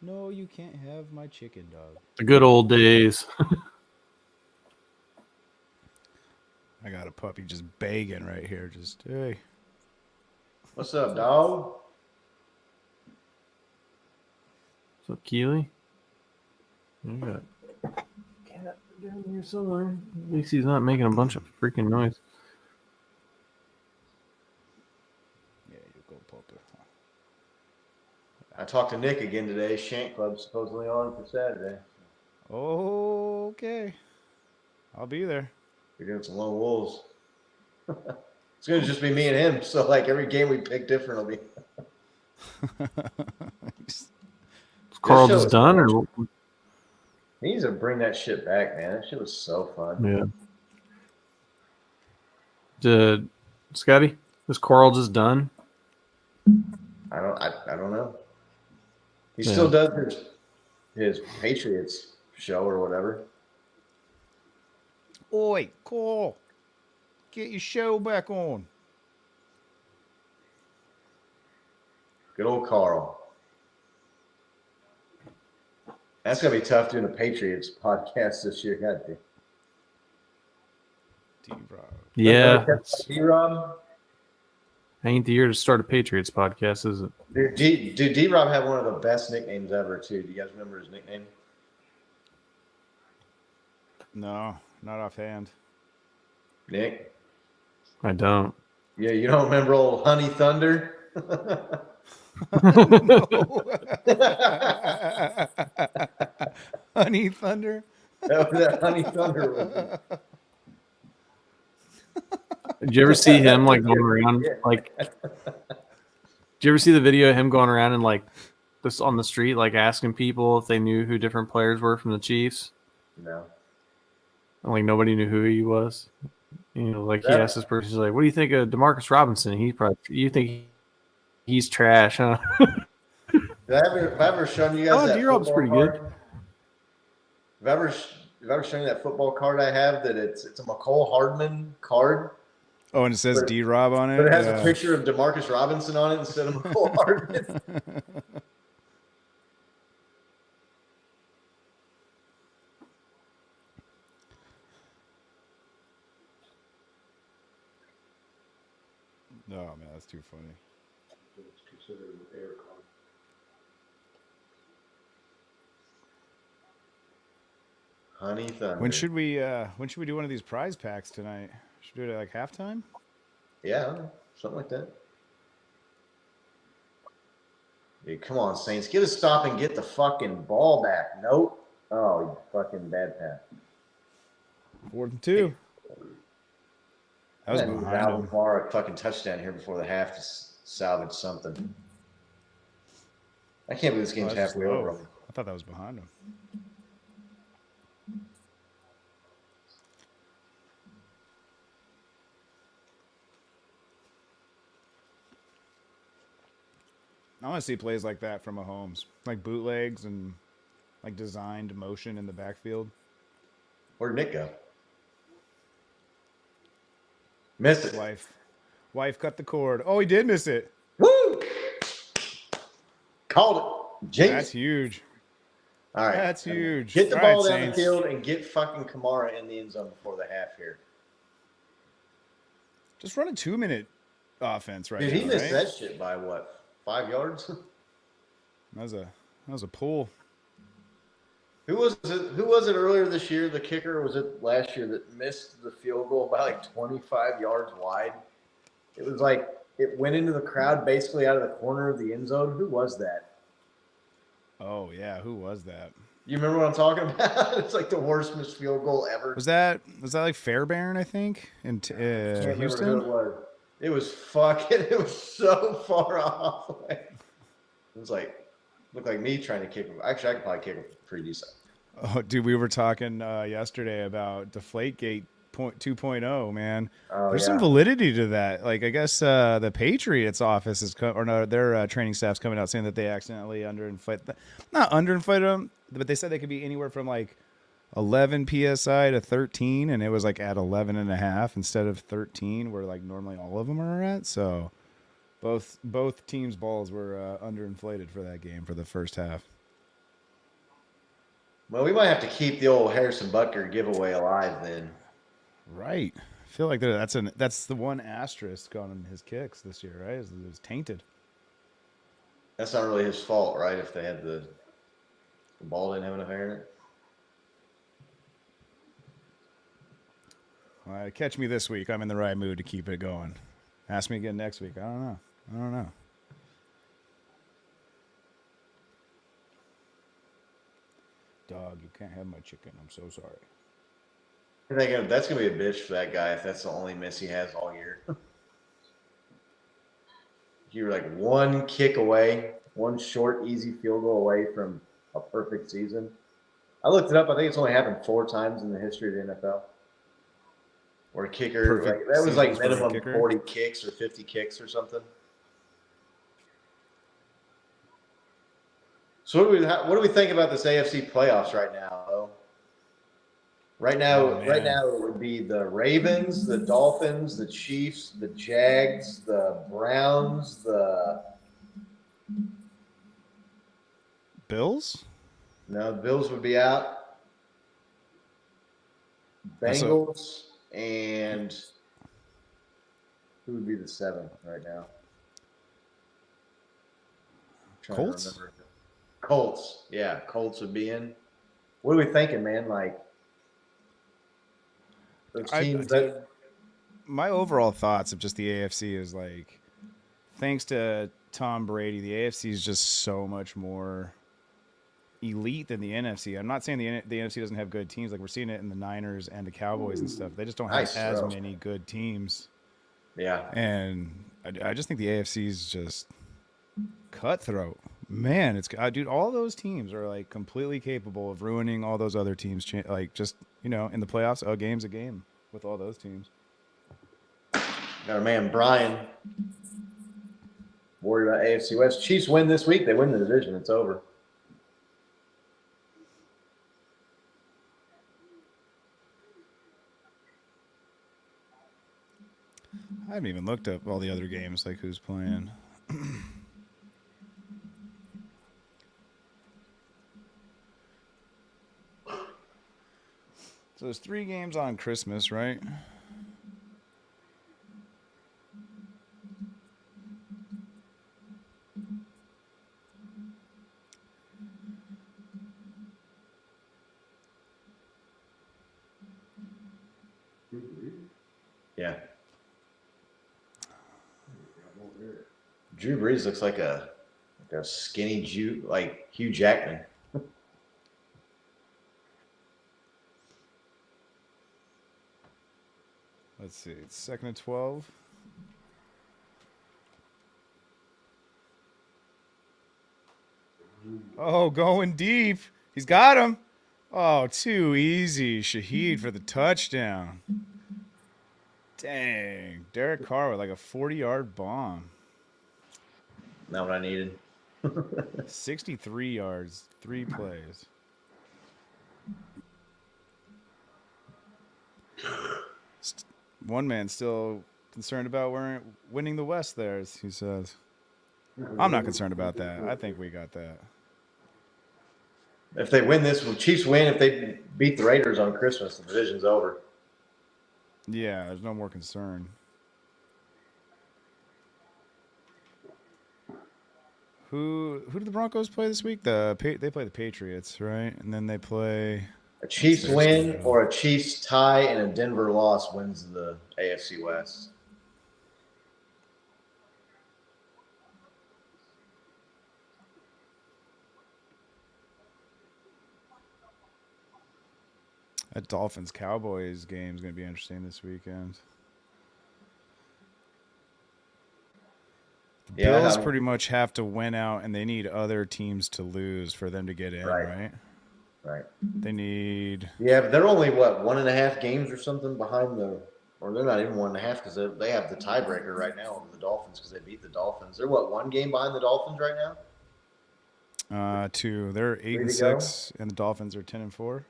No, you can't have my chicken, dog. The good old days. I got a puppy just begging right here. Just, hey. What's up, dog? What's up, Keely? You got a cat down here somewhere. At least he's not making a bunch of freaking noise. Yeah, you go, puppy. I talked to Nick again today. Shank Club's supposedly on for Saturday. Okay. I'll be there. We're doing some lone wolves. It's going to just be me and him. So, every game we pick different will be. Is Carl just done? Or He needs to bring that shit back, man. That shit was so fun. yeah. Scotty, is Carl just done? I don't know. He still does his Patriots show or whatever. Oi, Carl. Get your show back on. Good old Carl. That's gonna be tough doing a Patriots podcast this year, God damn. D-Rob. Yeah. D-Rob? Ain't the year to start a Patriots podcast, is it? Dude, D-Rob had one of the best nicknames ever, too. Do you guys remember his nickname? No, not offhand. Nick? I don't. Yeah, you don't remember old Honey Thunder? Honey Thunder? That was that Honey Thunder one. Did you ever see him going around did you ever see the video of him going around and this on the street asking people if they knew who different players were from the Chiefs? No. And nobody knew who he was. He asked this person, he's like, "What do you think of Demarcus Robinson?" You think he's trash, huh? Have I ever shown you guys that D-Rob's football pretty card? good. Have I ever shown you that football card I have that it's a McCole Hardman card? Oh, and it says D-Rob on it? But it has a picture of Demarcus Robinson on it instead of McCole Hardman. Oh, man, that's too funny. It's considered an air card. Honey Thunder. When should we do one of these prize packs tonight? Should we do it at halftime? Yeah, something like that. Dude, come on, Saints. Get a stop and get the fucking ball back. Nope. Oh, you fucking bad pass. 4th and 2. That was Alvin behind him. Kamara a fucking touchdown here before the half to salvage something. I can't believe this game's That's halfway low. over. I thought that was behind him. I want to see plays like that from Mahomes, like bootlegs and designed motion in the backfield. Where'd Nick go? Missed it. Wife cut the cord. Oh, he did miss it. Woo! Called it. Jinx. That's huge. All right. That's huge. Get the All ball right, down Saints. the field and get fucking Kamara in the end zone before the half here. Just run a 2-minute offense right now. Dude, he missed right? that shit by what? 5 yards? That was a pull. Who was it? Who was it earlier this year? The kicker, or was it last year that missed the field goal by like 25 yards wide? It was like it went into the crowd basically out of the corner of the end zone. Who was that? Oh yeah, who was that? You remember what I'm talking about? It's like the worst missed field goal ever. Was that like Fairbairn? I think in I can't remember who Houston. it was. It was fucking. It was so far off. Like, it was like looked like me trying to kick him. Actually, I could probably kick him pretty decent. Oh, dude, we were talking yesterday about Deflategate 2.0, man. Oh, There's yeah. some validity to that. Like, I guess the Patriots office is, or no, their training staff's coming out saying that they accidentally not underinflated them, but they said they could be anywhere from like 11 psi to 13, and it was like at 11 and a half instead of 13, where like normally all of them are at. So both teams' balls were underinflated for that game for the first half. Well, we might have to keep the old Harrison Butker giveaway alive then. Right. I feel like that's the one asterisk on his kicks this year, right? It was tainted. That's not really his fault, right? If they had the ball didn't have enough air in it. Catch me this week. I'm in the right mood to keep it going. Ask me again next week. I don't know. Dog, you can't have my chicken. I'm so sorry. I'm thinking that's gonna be a bitch for that guy if that's the only miss he has all year. You were like one kick away, one short, easy field goal away from a perfect season. I looked it up. I think it's only happened 4 times in the history of the NFL. Where a kicker, Perfect that was like seasons for a minimum kicker? 40 kicks or 50 kicks or something. So what do we think about this AFC playoffs right now, though? Right now it would be the Ravens, the Dolphins, the Chiefs, the Jags, the Browns, the Bills? the Bills would be out. Bengals and who would be the 7th right now? I'm trying to Colts? remember. Colts. Yeah, Colts would be in. What are we thinking, man? Like those teams that my overall thoughts of just the AFC is like, thanks to Tom Brady, the AFC is just so much more elite than the NFC. I'm not saying the NFC doesn't have good teams. Like we're seeing it in the Niners and the Cowboys and stuff. They just don't have as many good teams. Yeah. And I just think the AFC is just cutthroat. Man, it's dude. All those teams are like completely capable of ruining all those other teams. Like just in the playoffs, a game's a game with all those teams. Got our man Brian worried about AFC West. Chiefs win this week. They win the division. It's over. I haven't even looked up all the other games, like who's playing. So there's 3 games on Christmas, right? Yeah. Drew Brees looks like a skinny Jew, like Hugh Jackman. Let's see. It's 2nd and 12. Oh, going deep. He's got him. Oh, too easy. Shaheed for the touchdown. Dang. Derek Carr with like a 40-yard bomb. Not what I needed. 63 yards, 3 plays. One man still concerned about winning the West there, as he says. I'm not concerned about that. I think we got that. If they win this, Chiefs win. If they beat the Raiders on Christmas, the division's over. Yeah, there's no more concern. Who do the Broncos play this week? They play the Patriots, right? And then they play a Chiefs win or a Chiefs tie and a Denver loss wins the AFC West. That Dolphins-Cowboys game is going to be interesting this weekend. The Bills pretty much have to win out, and they need other teams to lose for them to get in, right? Right. They need... Yeah, but they're only, 1.5 games or something behind or they're not even 1.5 because they have the tiebreaker right now over the Dolphins because they beat the Dolphins. They're, 1 game behind the Dolphins right now? 2. They're 8-6, and the Dolphins are 10-4.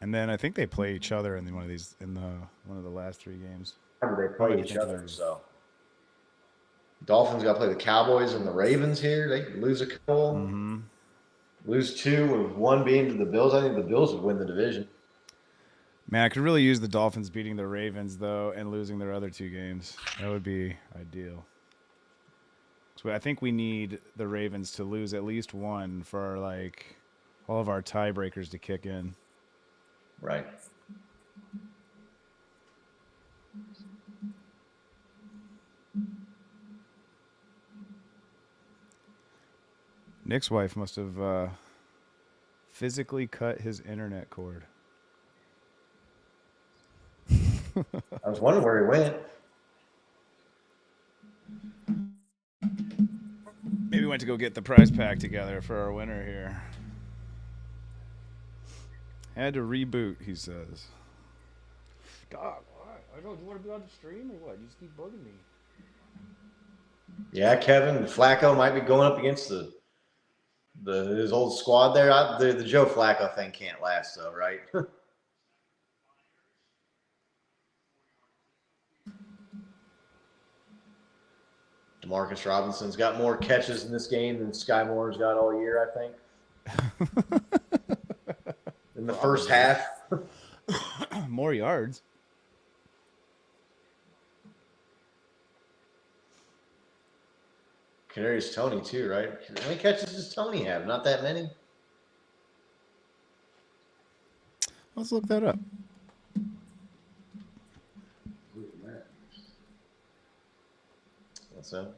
And then I think they play each other in one of the last 3 games. They play each other, so Dolphins got to play the Cowboys and the Ravens here. They could lose a couple, lose 2, with 1 being to the Bills. I think the Bills would win the division. Man, I could really use the Dolphins beating the Ravens though and losing their other 2 games. That would be ideal. So I think we need the Ravens to lose at least 1 for all of our tiebreakers to kick in. Right. Nick's wife must have physically cut his internet cord. I was wondering where he went. Maybe we went to go get the prize pack together for our winner here. Had to reboot, he says. Dog, what? I don't. You want to be on the stream or what? You just keep bugging me. Yeah, Kevin Flacco might be going up against his old squad there. The Joe Flacco thing can't last though, right? Demarcus Robinson's got more catches in this game than Sky Moore's got all year, I think. In the first half. More yards. Kadarius Toney too, right? How many catches does Toney have? Not that many. Let's look that up. What's that?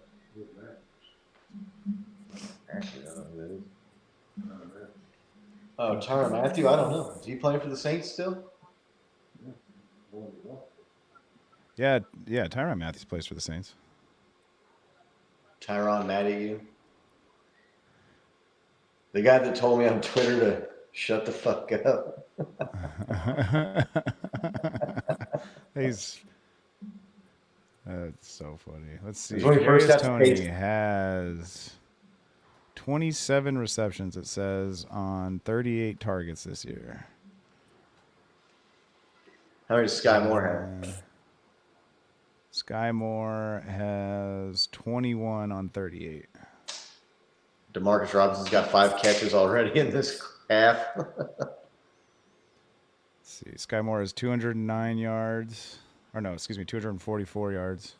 Actually, I don't know who that is. Oh, Tyrann Mathieu? I don't know. Is he playing for the Saints still? Yeah, Tyrann Mathieu plays for the Saints. Tyrann Mathieu. The guy that told me on Twitter to shut the fuck up. That's so funny. Let's see. Kadarius Toney has 27 receptions, it says, on 38 targets this year. How many does Sky Moore have? Sky Moore has 21 on 38. Demarcus Robinson's got 5 catches already in this half. Let's see. Sky Moore has 209 yards. Or no, excuse me, 244 yards.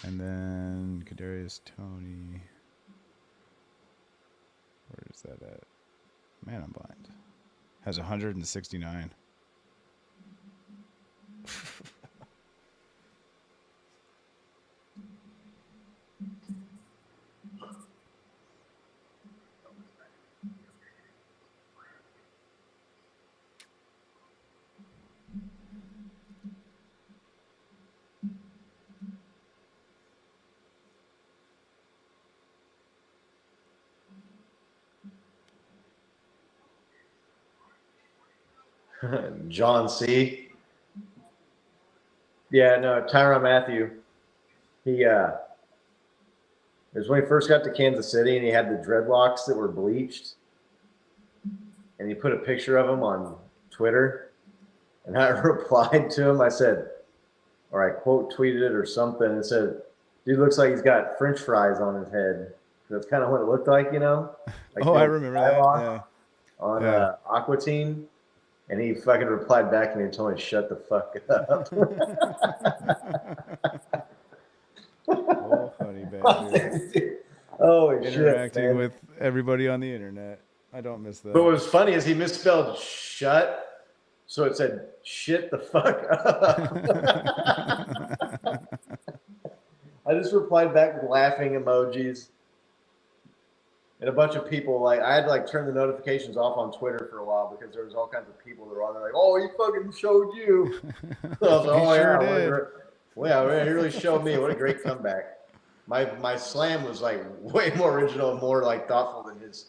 And then Kadarius Toney. Where is that at? Man, I'm blind. Has 169. John C. Yeah, no, Tyrann Mathieu. It was when he first got to Kansas City and he had the dreadlocks that were bleached. And he put a picture of him on Twitter. And I replied to him. I said, or I quote tweeted it or something. And said, dude looks like he's got French fries on his head. That's kind of what it looked like, you know? Like I remember that. Yeah. On Aqua Team. And he fucking replied back to me and told me to shut the fuck up. Oh, honey badger. Oh, shit, Interacting man. with everybody on the internet. I don't miss that. But what was funny is he misspelled shut, so it said shit the fuck up. I just replied back with laughing emojis. And a bunch of people, like, I had to, like, turn the notifications off on Twitter for a while because there was all kinds of people that were on there like, oh, he fucking showed you. So I was like, oh, Sure yeah. did. Well, yeah, he really showed me. What a great comeback. My slam was, like, way more original and more, like, thoughtful than his.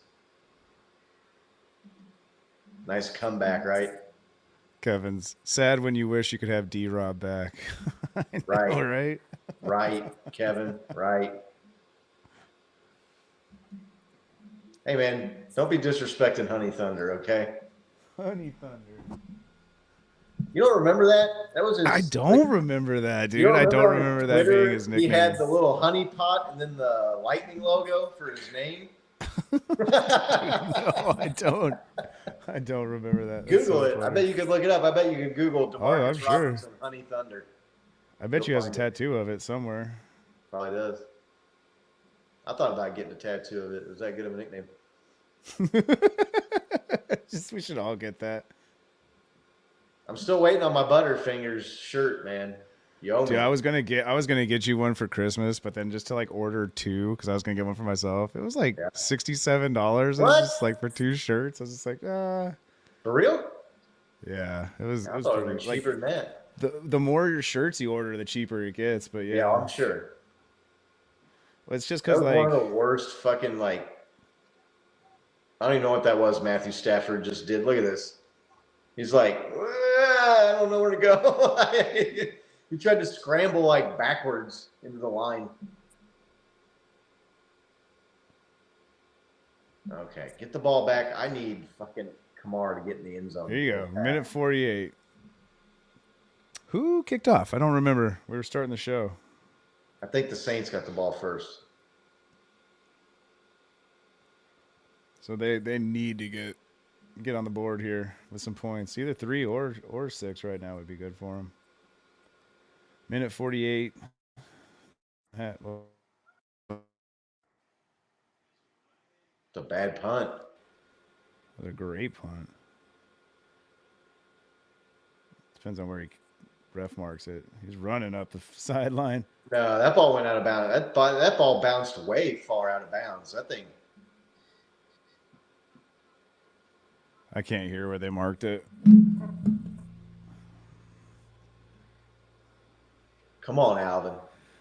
Nice comeback, right? Kevin's sad when you wish you could have D-Rob back. I know, Right. right? Right, Kevin, right. Hey, man, don't be disrespecting Honey Thunder, okay? Honey Thunder. You don't remember that? That was his. I don't remember that, dude. You I don't on remember that Twitter, being his nickname. He had the little honey pot and then the lightning logo for his name. No, I don't. I don't remember that. That's Google so it. funny. I bet you could look it up. I bet you could Google DeMarcus I'm sure. Robinson Honey Thunder. I bet You'll you has a find it. tattoo of it somewhere. Probably does. I thought about getting a tattoo of it. It was that good of a nickname. We should all get that. I'm still waiting on my Butterfingers shirt, man. You owe me. Dude, I was gonna get you one for Christmas, but then just to like order two because I was gonna get one for myself. It was like $67. I was What? just like for two shirts. I was just like, For real? yeah. It was. I It was thought it pretty, was like, cheaper than that. the more your shirts you order, the cheaper it gets. But Yeah, I'm sure. well, it's just That because was like one of the worst fucking, like, I don't even know what that was Matthew Stafford just did. Look at this. He's like, I don't know where to go. He tried to scramble like backwards into the line. Okay, get the ball back. I need fucking Kamara to get in the end zone. here you go, minute 48. Who kicked off? I don't remember. We were starting the show. I think the Saints got the ball first. So they need to get on the board here with some points. Either 3 or 6 right now would be good for them. Minute 48. It's a bad punt. What a great punt. Depends on where he ref marks it. He's running up the sideline. No, that ball went out of bounds. That ball bounced way far out of bounds. That thing. I can't hear where they marked it. Come on, Alvin.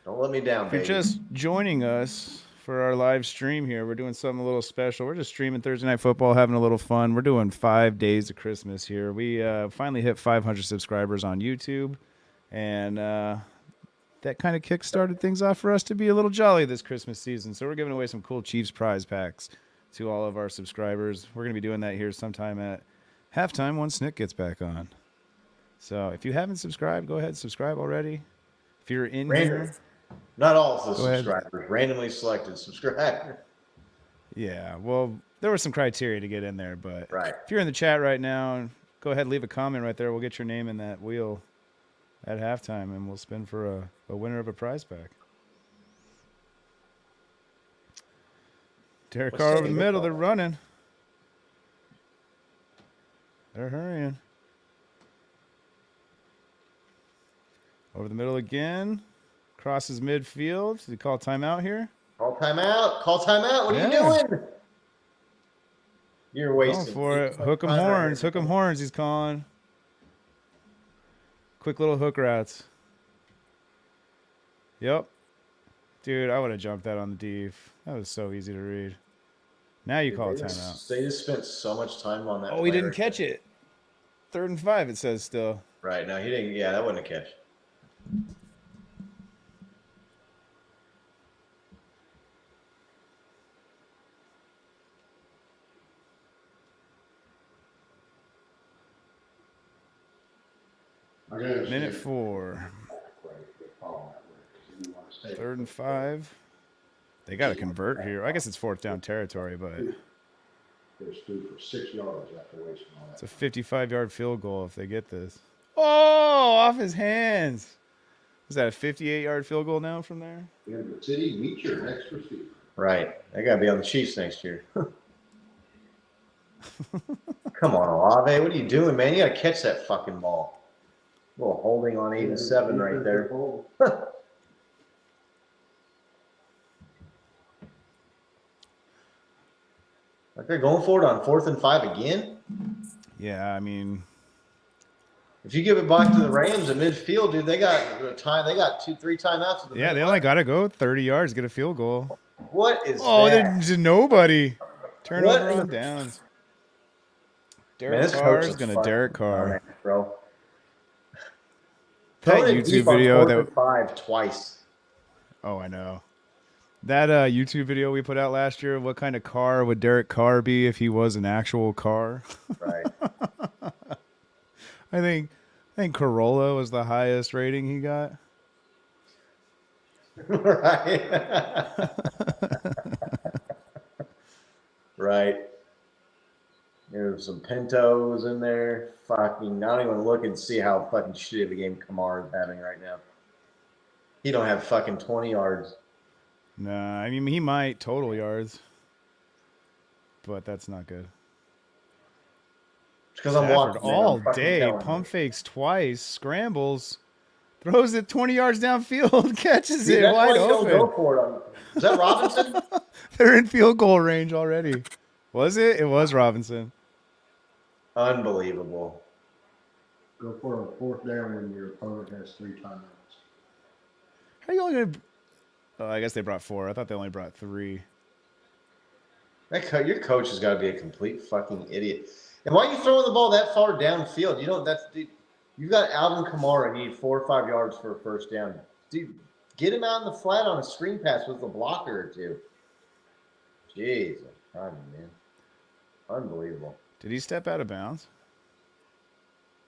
Don't let me down, If you're baby. just joining us for our live stream here, we're doing something a little special. We're just streaming Thursday Night Football, having a little fun. We're doing 5 days of Christmas here. We finally hit 500 subscribers on YouTube, and that kind of kick-started things off for us to be a little jolly this Christmas season. So we're giving away some cool Chiefs prize packs to all of our subscribers. We're going to be doing that here sometime at halftime once Nick gets back on. So if you haven't subscribed, go ahead and subscribe already. If you're in here, Not all of the Go ahead. subscribers, randomly selected subscribers. yeah, well, there was some criteria to get in there, but Right. if you're in the chat right now, go ahead and leave a comment right there. We'll get your name in that wheel at halftime, and we'll spin for a winner of a prize pack. Derek What's Carr that over the look middle. like? They're running. They're hurrying. Over the middle again. Crosses midfield. Did he call timeout here? Call timeout. Call timeout. What are you Yeah. doing? You're Going wasting. for it. Hook 'em time right horns. here. Hook 'em horns. He's calling. Quick little hook routes. Yep. Dude, I would have jumped that on the deef. That was so easy to read. Now you call a timeout. They just spent so much time on that. Oh, he play didn't right catch it. 3rd and 5, it says still. there. Right. No, he didn't. Yeah, that wasn't a catch. Minute 4. 3rd and 5. They got to convert here. I guess it's 4th down territory, but It's due for 6 yards after wasting all it's a 55-yard field goal if they get this. Oh, off his hands. Is that a 58-yard field goal now from there? Kansas City, meet your next receiver. Right. They got to be on the Chiefs next year. Come on, Olave. What are you doing, man? You got to catch that fucking ball. A little holding on 8 and 7 right there. Like they're going for it on 4th and 5 again? Yeah, I mean, if you give it back to the Rams in midfield, dude, they got time. They got 2-3 timeouts. Yeah, they only got to go 30 yards, get a field goal. What is that? There's Nobody. Turnover on downs. Derek Carr is going to Derek Carr. Bro. That YouTube video that 5 twice. Oh, I know. That YouTube video we put out last year, what kind of car would Derek Carr be if he was an actual car? Right. I think Corolla was the highest rating he got. Right. Right. There's some Pintos in there. Fucking, I don't even look and see how fucking shitty of a game Kamara is having right now. He don't have fucking 20 yards. Nah, I mean, he might total yards, but that's not good. Because I'm walking all day, pump fakes twice, scrambles, throws it 20 yards downfield, catches it wide open. Don't go for it. Is that Robinson? They're in field goal range already. Was it? It was Robinson. Unbelievable. Go for a 4th down when your opponent has 3 timeouts. How are you only going to... Oh, I guess they brought 4. I thought they only brought 3. Your coach has got to be a complete fucking idiot. And why are you throwing the ball that far downfield? You know, you've got Alvin Kamara, and you need 4 or 5 yards for a first down. Dude, get him out in the flat on a screen pass with a blocker or two. Jeez, man. Unbelievable. Did he step out of bounds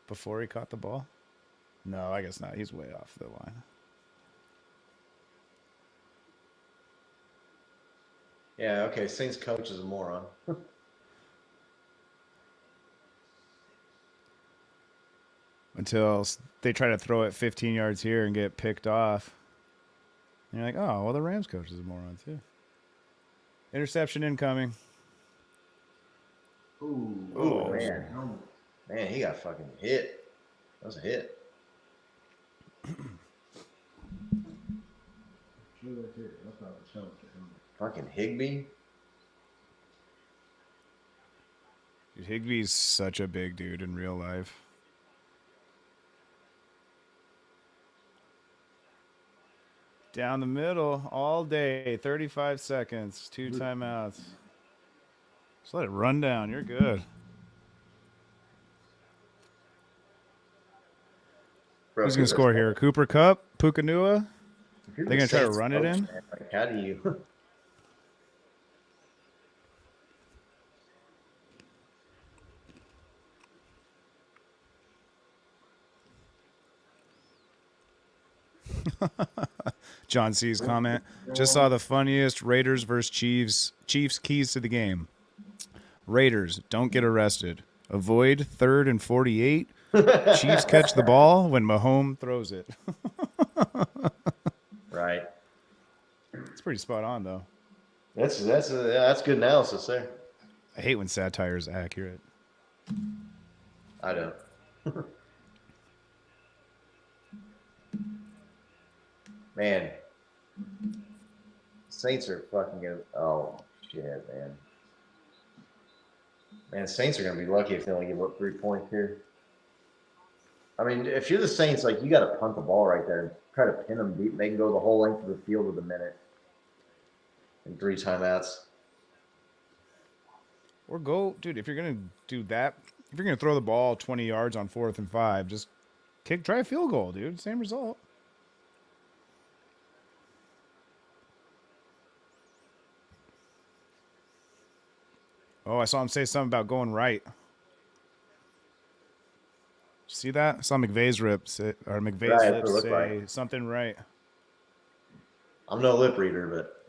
before he caught the ball? No, I guess not. He's way off the line. Yeah, okay. Saints coach is a moron. Until they try to throw it 15 yards here and get picked off. And you're like, oh, well, the Rams coach is a moron too. Interception incoming. Ooh, man. Man, he got fucking hit. That was a hit. Fucking Higbee. Dude, Higbee's such a big dude in real life. Down the middle all day, 35 seconds, 2 timeouts. Just let it run down. You're good. Who's going to score here? Cooper Kupp? Pukanua? They're going to try to run it in? Man, like, how do you... John C's comment. Just saw the funniest Raiders versus Chiefs keys to the game. Raiders, don't get arrested. Avoid 3rd and 48. Chiefs catch the ball when Mahomes throws it. Right. It's pretty spot on, though. That's good analysis there. I hate when satire is accurate. I don't. Man, Saints are fucking good. Oh, shit, man. Man, Saints are going to be lucky if they only give up 3 points here. I mean, if you're the Saints, like, you got to punt the ball right there and try to pin them deep. They can go the whole length of the field with a minute and 3 timeouts. Or go, dude, if you're going to do that, if you're going to throw the ball 20 yards on 4th and 5, just try a field goal, dude. Same result. Oh, I saw him say something about going right. Did you see that? I saw McVay's lips say something right. I'm no lip reader, but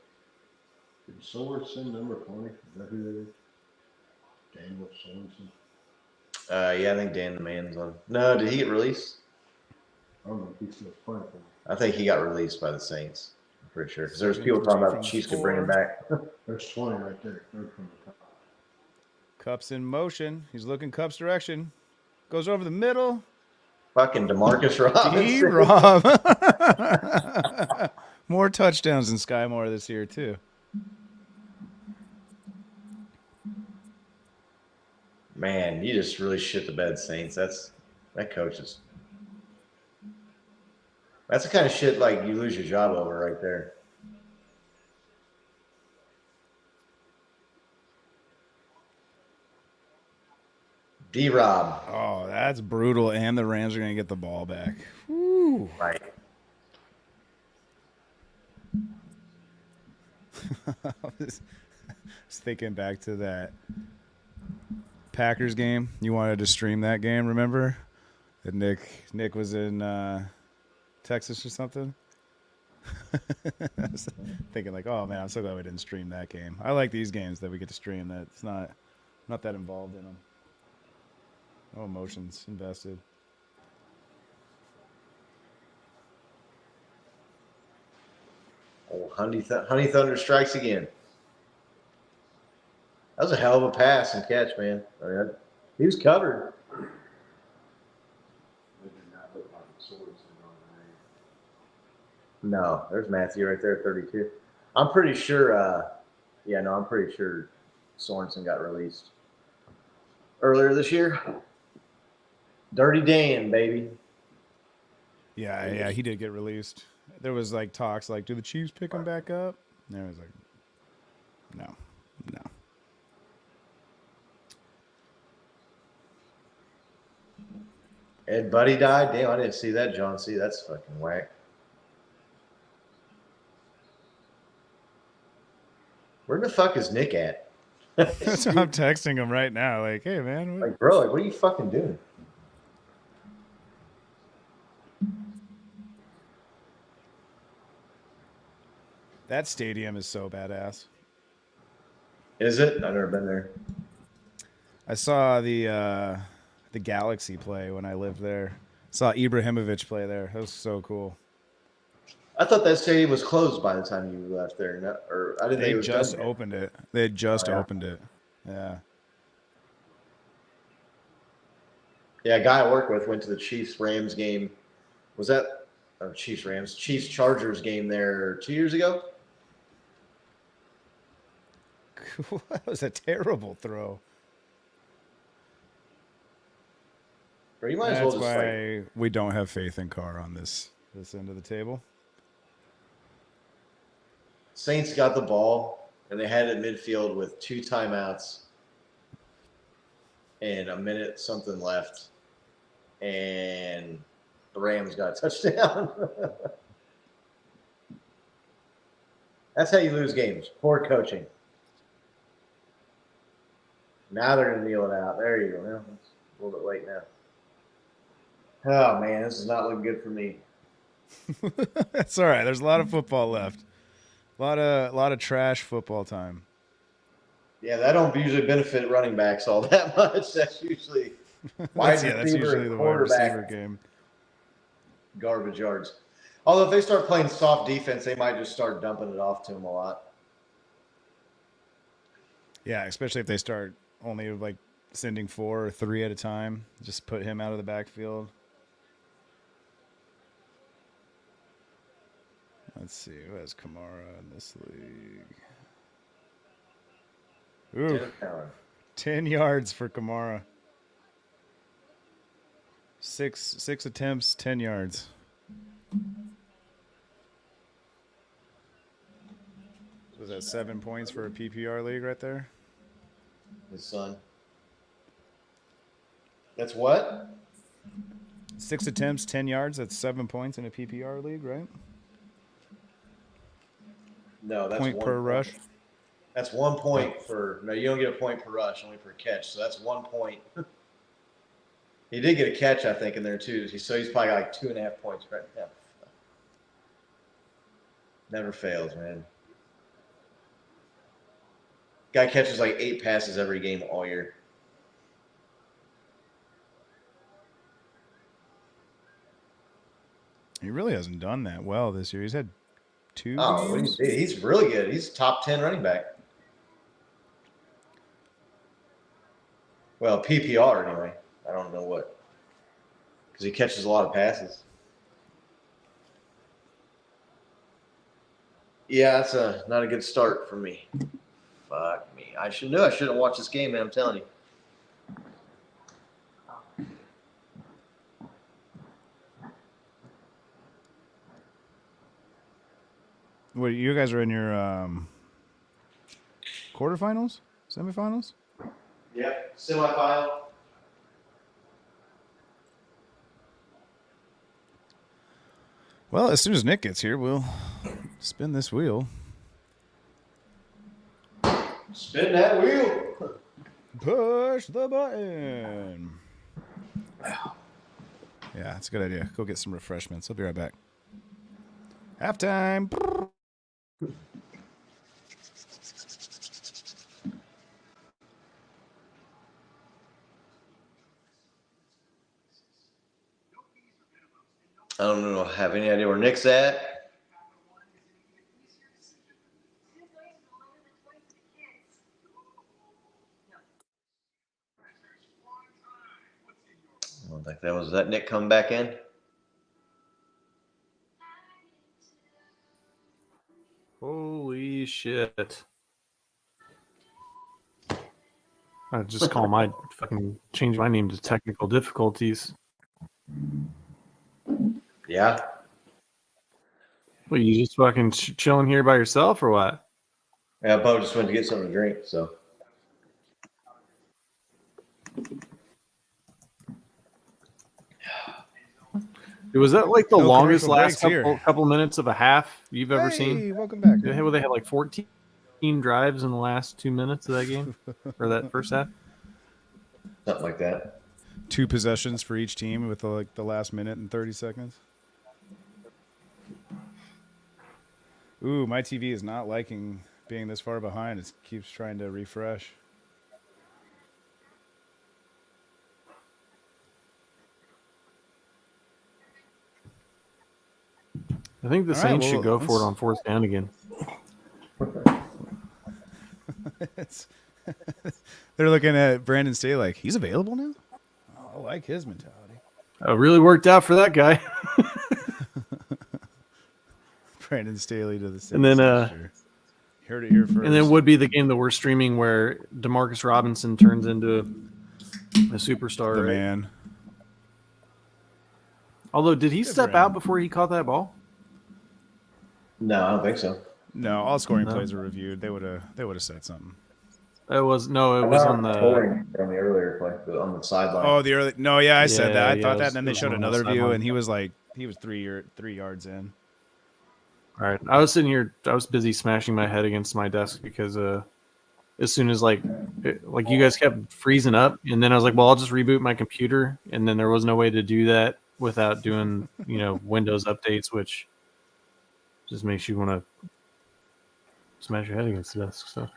Did Sorensen number 20? Is that who that is? Daniel Sorensen. yeah, I think Dan the Man's on. No, did he get released? don't know if he's still playing for them. I think he got released by the Saints. I'm pretty sure because there's people talking about the Chiefs could bring him back. There's 20 right there, third from the top. Cups in motion. He's looking Cups direction. Goes over the middle. Fucking Demarcus Robinson. D-Rob. More touchdowns than Sky Moore this year, too. Man, you just really shit the bed, Saints. That coach is. That's the kind of shit like you lose your job over right there. D-Rob. Oh, that's brutal. And the Rams are going to get the ball back. Woo. Right. I was thinking back to that Packers game. You wanted to stream that game, remember? That Nick was in Texas or something. I was thinking like, oh man, I'm so glad we didn't stream that game. I like these games that we get to stream. That it's not that involved in them. No emotions invested. Oh, Honey Thunder strikes again. That was a hell of a pass and catch, man. I mean, he was covered. They did not look like the swords on the No, there's Matthew right there at 32. I'm pretty sure. I'm pretty sure Sorensen got released earlier this year. Dirty Dan, baby. Yeah, he did get released. There was like talks like, do the Chiefs pick him back up? And there was like, no. Ed Buddy died. Damn, I didn't see that, John C. That's fucking whack. Where the fuck is Nick at? That's why I'm texting him right now. Like, hey man, Like, bro, like, what are you fucking doing? that stadium is so badass. Is it? I've never been there. I saw the Galaxy play when I lived there. Saw Ibrahimovic play there. That was so cool. I thought that stadium was closed by the time you left there. Or I didn't think it They was just done yet. opened it. They had just Oh, yeah. opened it. Yeah. Yeah, a guy I work with went to the Chiefs-Rams game. Was that Chiefs-Rams? Chiefs-Chargers game there 2 years ago? That was a terrible throw. Bro, you might as That's well just why we don't have faith in Carr on this end of the table. Saints got the ball, and they had it at midfield with 2 timeouts and a minute something left, and the Rams got a touchdown. That's how you lose games. Poor coaching. Now they're going to kneel it out. There you go. Well, it's a little bit late now. Oh, man, this is not looking good for me. That's all right. There's a lot of football left. A lot of trash football time. Yeah, that don't usually benefit running backs all that much. That's usually wide receiver that's usually and the wide quarterback receiver game. garbage yards. Although if they start playing soft defense, they might just start dumping it off to him a lot. Yeah, especially if they start only like sending 4 or 3 at a time. Just put him out of the backfield. Let's see, who has Kamara in this league? Ooh, 10 yards for Kamara. 6 attempts, 10 yards. Was that 7 points for a PPR league right there? His son. That's what? 6 attempts, 10 yards. That's 7 points in a PPR league, right? No, that's Point one per point. rush. That's 1 point for no. You don't get a point per rush, only per catch. So that's 1 point. He did get a catch, I think, in there too. So he's probably got like 2.5 points right now. Never fails, man. Guy catches like 8 passes every game all year. He really hasn't done that well this year. He's had 2 Oh, games. he's really good. He's top 10 running back. Well, PPR anyway. I don't know what. Because he catches a lot of passes. Yeah, that's not a good start for me. Fuck me. I shouldn't watch this game, man. I'm telling you. What, you guys are in your quarterfinals? Semifinals? Yep. Semifinal. Well, as soon as Nick gets here, we'll spin this wheel. Spin that wheel. Push the button. Yeah, that's a good idea. Go get some refreshments. I'll be right back. Halftime. I don't have any idea where Nick's at. I don't think was that Nick coming back in. Holy shit. I just change my name to technical difficulties. Yeah. What, you just fucking chilling here by yourself or what? Yeah, Bo just went to get something to drink, so. Was that like the No longest commercial breaks last couple minutes of a half you've ever seen? Hey, welcome back. They had like 14 drives in the last 2 minutes of that game or that first half. Something like that. 2 possessions for each team with the last minute and 30 seconds. Ooh, my TV is not liking being this far behind. It keeps trying to refresh. I think the Saints should go for it on fourth down again. They're looking at Brandon Staley like, he's available now? Oh, I like his mentality. It really worked out for that guy. Brandon Staley to the Saints. And then heard it here first. And then would be the game that we're streaming where Demarcus Robinson turns into a superstar. The right? man. Although, did he step out before he caught that ball? No, I don't think so. No, all scoring plays are reviewed. They would have said something. It was on the earlier play, on the sideline. Oh, the early. No, yeah, I said that. I thought it that, was- and then it they was showed on the another view, sideline. and he was 3 yards in. All right. I was sitting here. I was busy smashing my head against my desk because as soon as like you guys kept freezing up, and then I was like, well, I'll just reboot my computer, and then there was no way to do that without doing Windows updates, which just makes you want to smash your head against the desk. So.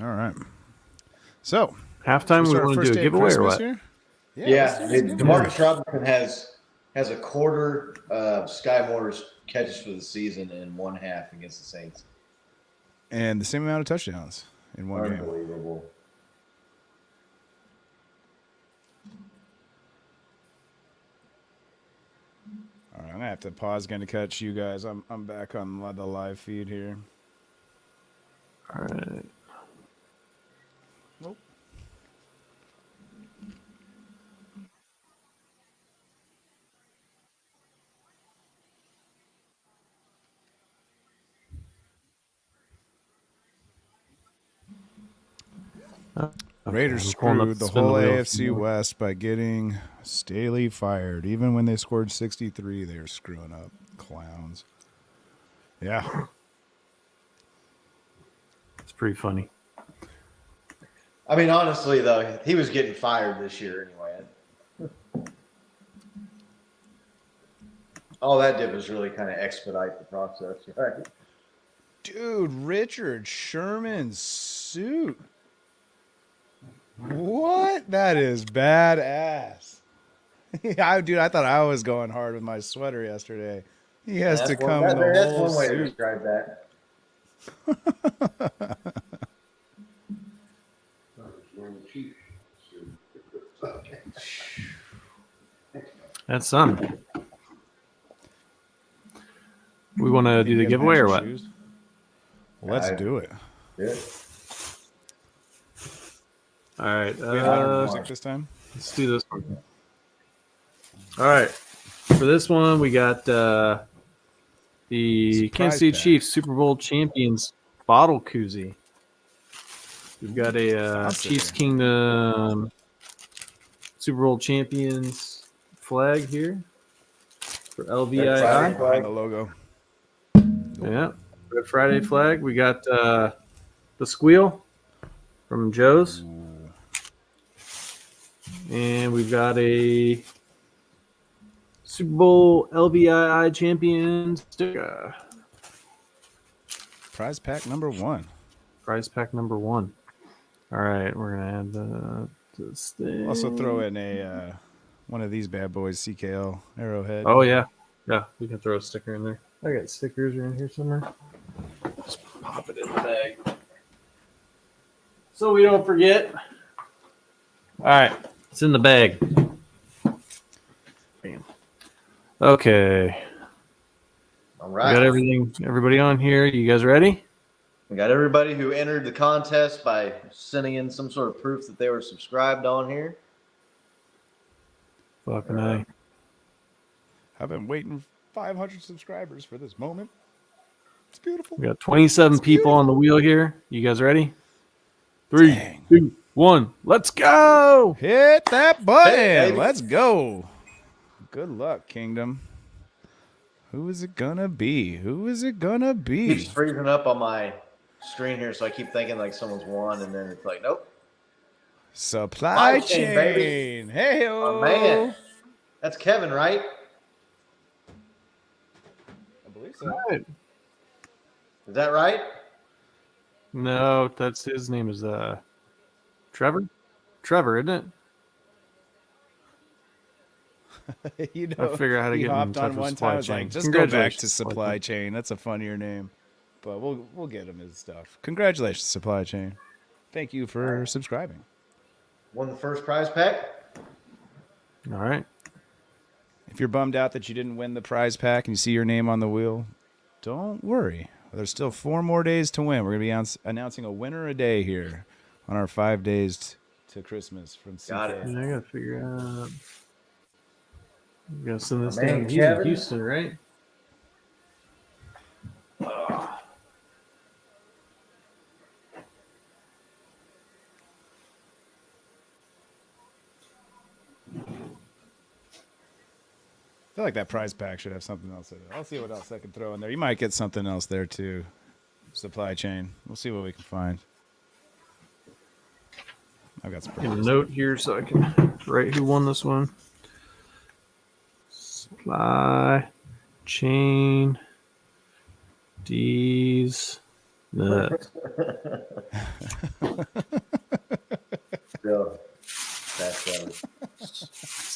All right. So Halftime, we want to do a giveaway or what? Yeah, Demarcus Robinson has a quarter of Sky Moore's catches for the season in one half against the Saints. And the same amount of touchdowns in one game. Unbelievable. All right, I'm gonna have to pause again to catch you guys. I'm back on the live feed here. All right. Nope. Raiders screwed the whole AFC West by getting Staley fired. Even when they scored 63, they were screwing up. Clowns. Yeah. It's pretty funny. I mean, honestly, though, he was getting fired this year anyway. All that did was really kind of expedite the process, right? Dude, Richard Sherman's suit. What? That is badass. Dude, I thought I was going hard with my sweater yesterday. He has to come in the That's whole one way to suit. describe that. That's some. We want to do the He has giveaway or what? matching shoes. Let's do it. Yeah. All right. We have music this time. Let's do this one. All right. For this one, we got the Surprise Kansas City pack. Chiefs Super Bowl champions bottle koozie. We've got a Sponsor. Chiefs Kingdom Super Bowl champions flag here for LVII. Behind the logo. Yeah. Red Friday flag. We got the squeal from Joe's. And we've got a Super Bowl LVII champions sticker. Prize pack number 1. Prize pack number 1. All right, we're gonna add this thing. Also throw in a one of these bad boys, CKL Arrowhead. Oh yeah, we can throw a sticker in there. I got stickers around here somewhere. Just pop it in the bag so we don't forget. All right, it's in the bag. Bam. Okay, All we right. got everybody on here. You guys ready? We got everybody who entered the contest by sending in some sort of proof that they were subscribed on here. Fucking A. I've been waiting 500 subscribers for this moment. It's beautiful. We got 27 people on the wheel here. You guys ready? 3, Dang. 2, 1, let's go! Hit that button. Hey, baby. Let's go. Good luck, Kingdom. Who is it gonna be? Who is it gonna be? Keeps freezing up on my screen here, so I keep thinking like someone's won, and then it's like, nope. Supply Chain, chain. baby. Hey, Oh man, that's Kevin, right? I believe so. Is that right? No, that's his name is Trevor? Trevor, isn't it? You I figure out how to he get in hopped touch on with one supply time. I was chain. like, just go back to Congratulations, supply chain. That's a funnier name, but we'll get him his stuff. Congratulations, supply chain. Thank you for subscribing. Won the first prize pack. All right. If you're bummed out that you didn't win the prize pack and you see your name on the wheel, don't worry. There's still 4 more days to win. We're going to be announcing a winner a day here on our 5 days to Christmas from CK. Got it. Yeah, I gotta figure out. You gotta send this My man down. He's in Kevin. Houston, right? I feel like that prize pack should have something else in it. I'll see what else I can throw in there. You might get something else there too. Supply chain. We'll see what we can find. I've got some. Get a note here so I can write who won this one. Supply chain D's nuts. So, that's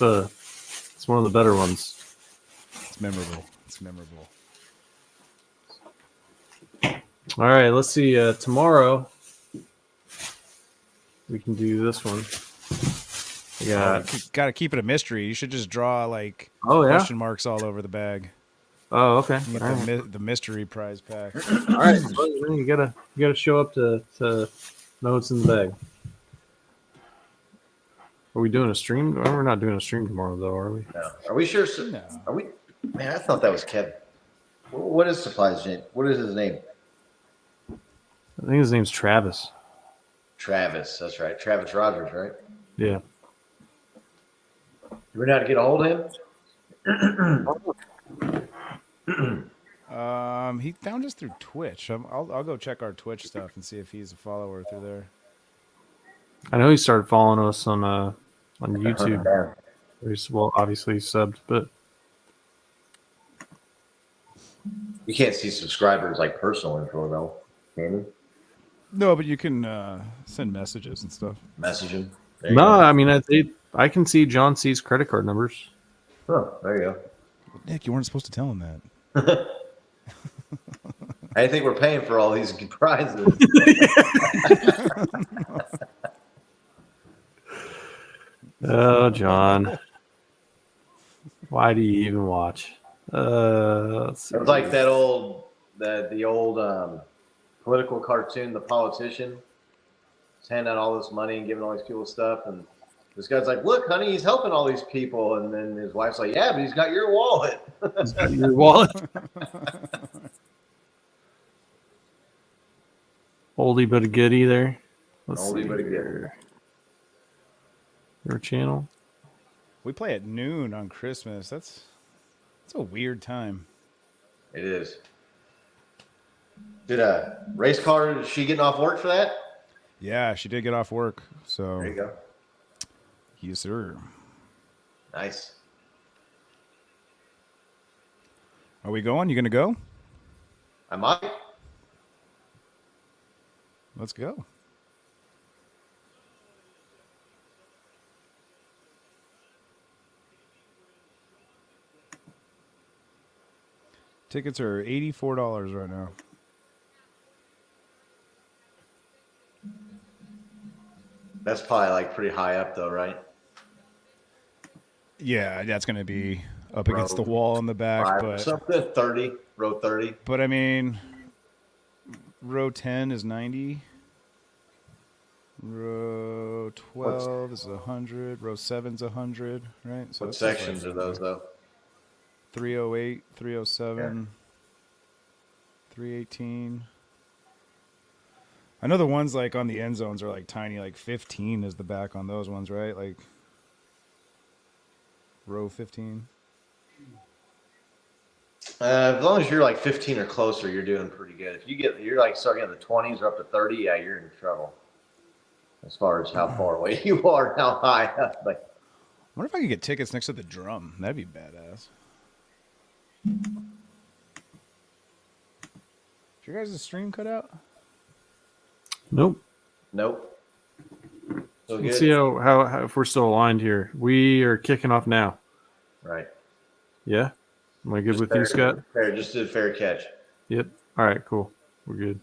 It's one of the better ones. It's memorable. It's memorable. All right, let's see. Tomorrow we can do this one. We Got to keep it a mystery. You should just draw like Oh yeah. question marks all over the bag. Oh okay. You get All right. the mystery prize pack. All right. Well, you gotta show up to know what's in the bag. Are we doing a stream? Oh, we're not doing a stream tomorrow, though, are we? No. Are we sure? No. Are we? Man, I thought that was Kevin. What is Supply's name? What is his name? I think his name's Travis. Travis. That's right. Travis Rogers, right? Yeah. Do we know how to get a hold of him? He found us through Twitch. I'll go check our Twitch stuff and see if he's a follower through there. I know he started following us on YouTube. Yeah. Well, obviously he's subbed, but You can't see subscribers like personal info though, can you? No, but you can send messages and stuff. Message him. There you No, go. I mean I can see John C's credit card numbers. Oh, there you Nick, you weren't supposed to tell him that. go. I think we're paying for all these prizes. Oh, John. Why do you even watch? Let's see. It was like that old, the old political cartoon, The Politician. He's handing out all this money and giving all these people stuff, and this guy's like, "Look, honey, he's helping all these people," and then his wife's like, "Yeah, but he's got your wallet." Your wallet. Oldie but a goodie there. Let's Oldie see but a goodie. here. Your channel. We play at noon on Christmas. That's a weird time. It is. Did a race car? Is she getting off work for that? Yeah, she did get off work. So There you go. yes, sir. Nice. Are we going? You gonna go? I might. Let's go. Tickets are $84 right now. That's probably like pretty high up though, right? Yeah, that's gonna be up against the wall in the back, 5 or but something. 30, row 30. I mean, row 10 is 90. Row 12 is 100. Row 7's 100, right? So What it's just sections like are those though? 308, 307, 318. I know the ones like on the end zones are like tiny, like 15 is the back on those ones, right? Like row 15. As long as you're like 15 or closer, you're doing pretty good. If you're like starting in the 20s or up to 30, yeah, you're in trouble. As far as how far away you are, how high up. Like, I wonder if I could get tickets next to the drum. That'd be badass. Did your guys' stream cut out? Nope. nope. So Let's good. see how if we're still aligned here. We are kicking off now. Right. Yeah? Am I good Just with you, Scott? Fair, just did fair catch. Yep. All right, cool. We're good.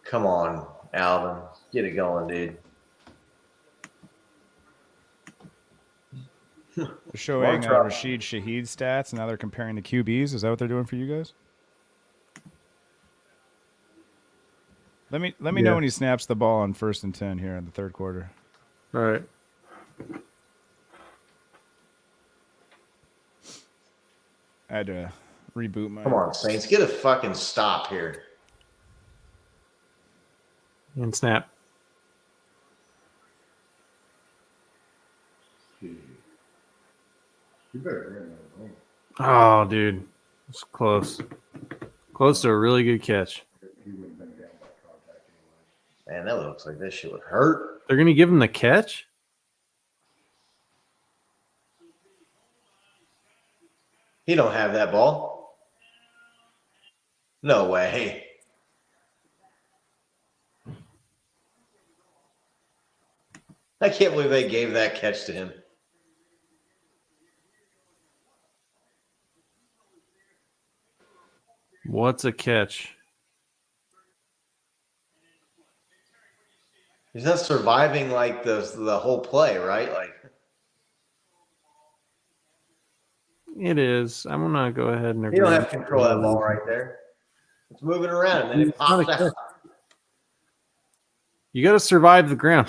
Come on, Alvin. Get it going, dude. They're showing Rashid Shaheed stats, and now they're comparing the QBs. Is that what they're doing for you guys? Let me know when he snaps the ball on 1st and 10 here in the third quarter. All right. I had to reboot my. Come on, Saints. Get a fucking stop here. And snap. You better run that home. Oh, dude. It's close. Close to a really good catch. He wouldn't have been down by contact anyway. Man, that looks like this shit would hurt. They're going to give him the catch? He don't have that ball. No way. I can't believe they gave that catch to him. What's a catch? He's not surviving like the whole play, right? Like, It is. I'm going to go ahead and agree. you don't have to control that ball right there. It's moving around and then it It's not pops a out. You got to survive the ground,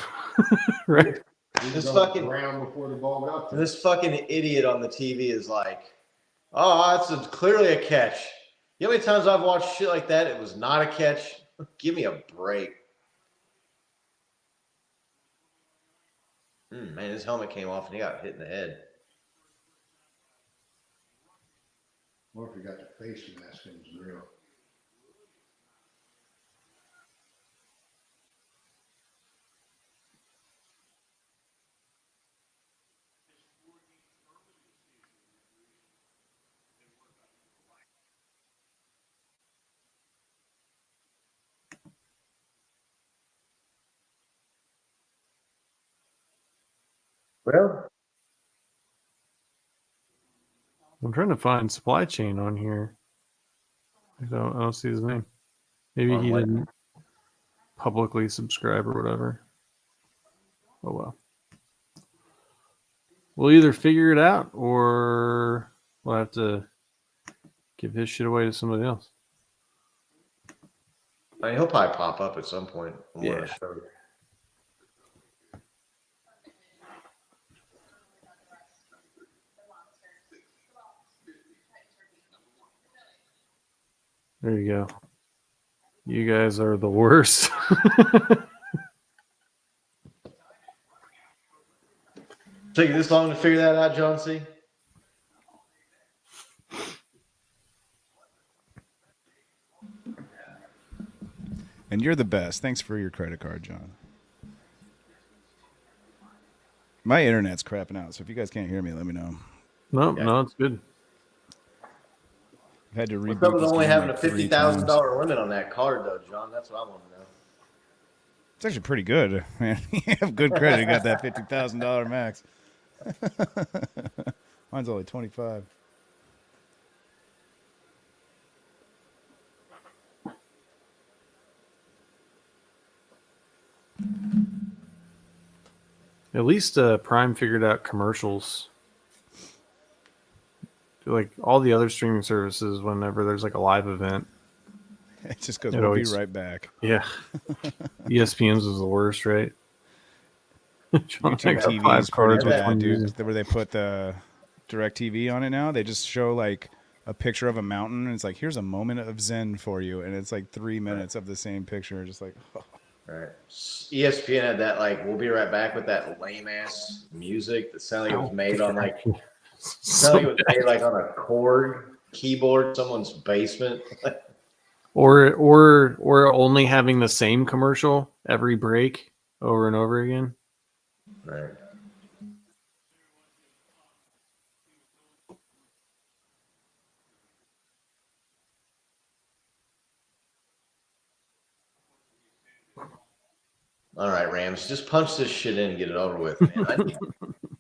right? He This was on the fucking- ground before the ball got there. This fucking idiot on the TV is like, oh, it's clearly a catch. You know how many times I've watched shit like that? It was not a catch. Give me a break. Man, his helmet came off and he got hit in the head. What if he got the face mask in his grill? Well, I'm trying to find supply chain on here. I don't see his name. Maybe On he what? didn't publicly subscribe or whatever. Oh well. We'll either figure it out or we'll have to give his shit away to somebody else. I mean, he'll probably pop up at some point on one of the Yeah. shows. There you go. You guys are the worst. Took you this long to figure that out, John C? And you're the best. Thanks for your credit card, John. My internet's crapping out, so if you guys can't hear me, let me know. No, it's good. I've had to What's reboot up with this only game having like a 3 times. $50,000 limit on that card, though, John? That's what I want to know. It's actually pretty good, man. You have good credit. You got that $50,000 max. Mine's only 25. At least Prime figured out commercials. Like all the other streaming services, whenever there's like a live event, It just goes, It we'll always- be right back. yeah. ESPN's was the worst, right? John, I YouTube got TV 5 is pretty cards with bad, one dude. user. Where they put the direct TV on it now, they just show like a picture of a mountain, and it's like, here's a moment of zen for you, and it's like 3 minutes of the same picture, just like, oh. Right. ESPN had that, like, we'll be right back with that lame ass music that sounded like it was made on, like, sounded like it was made, like, on a chord keyboard, someone's basement. or only having the same commercial every break over and over again. Right. All right, Rams, just punch this shit in and get it over with, man. I need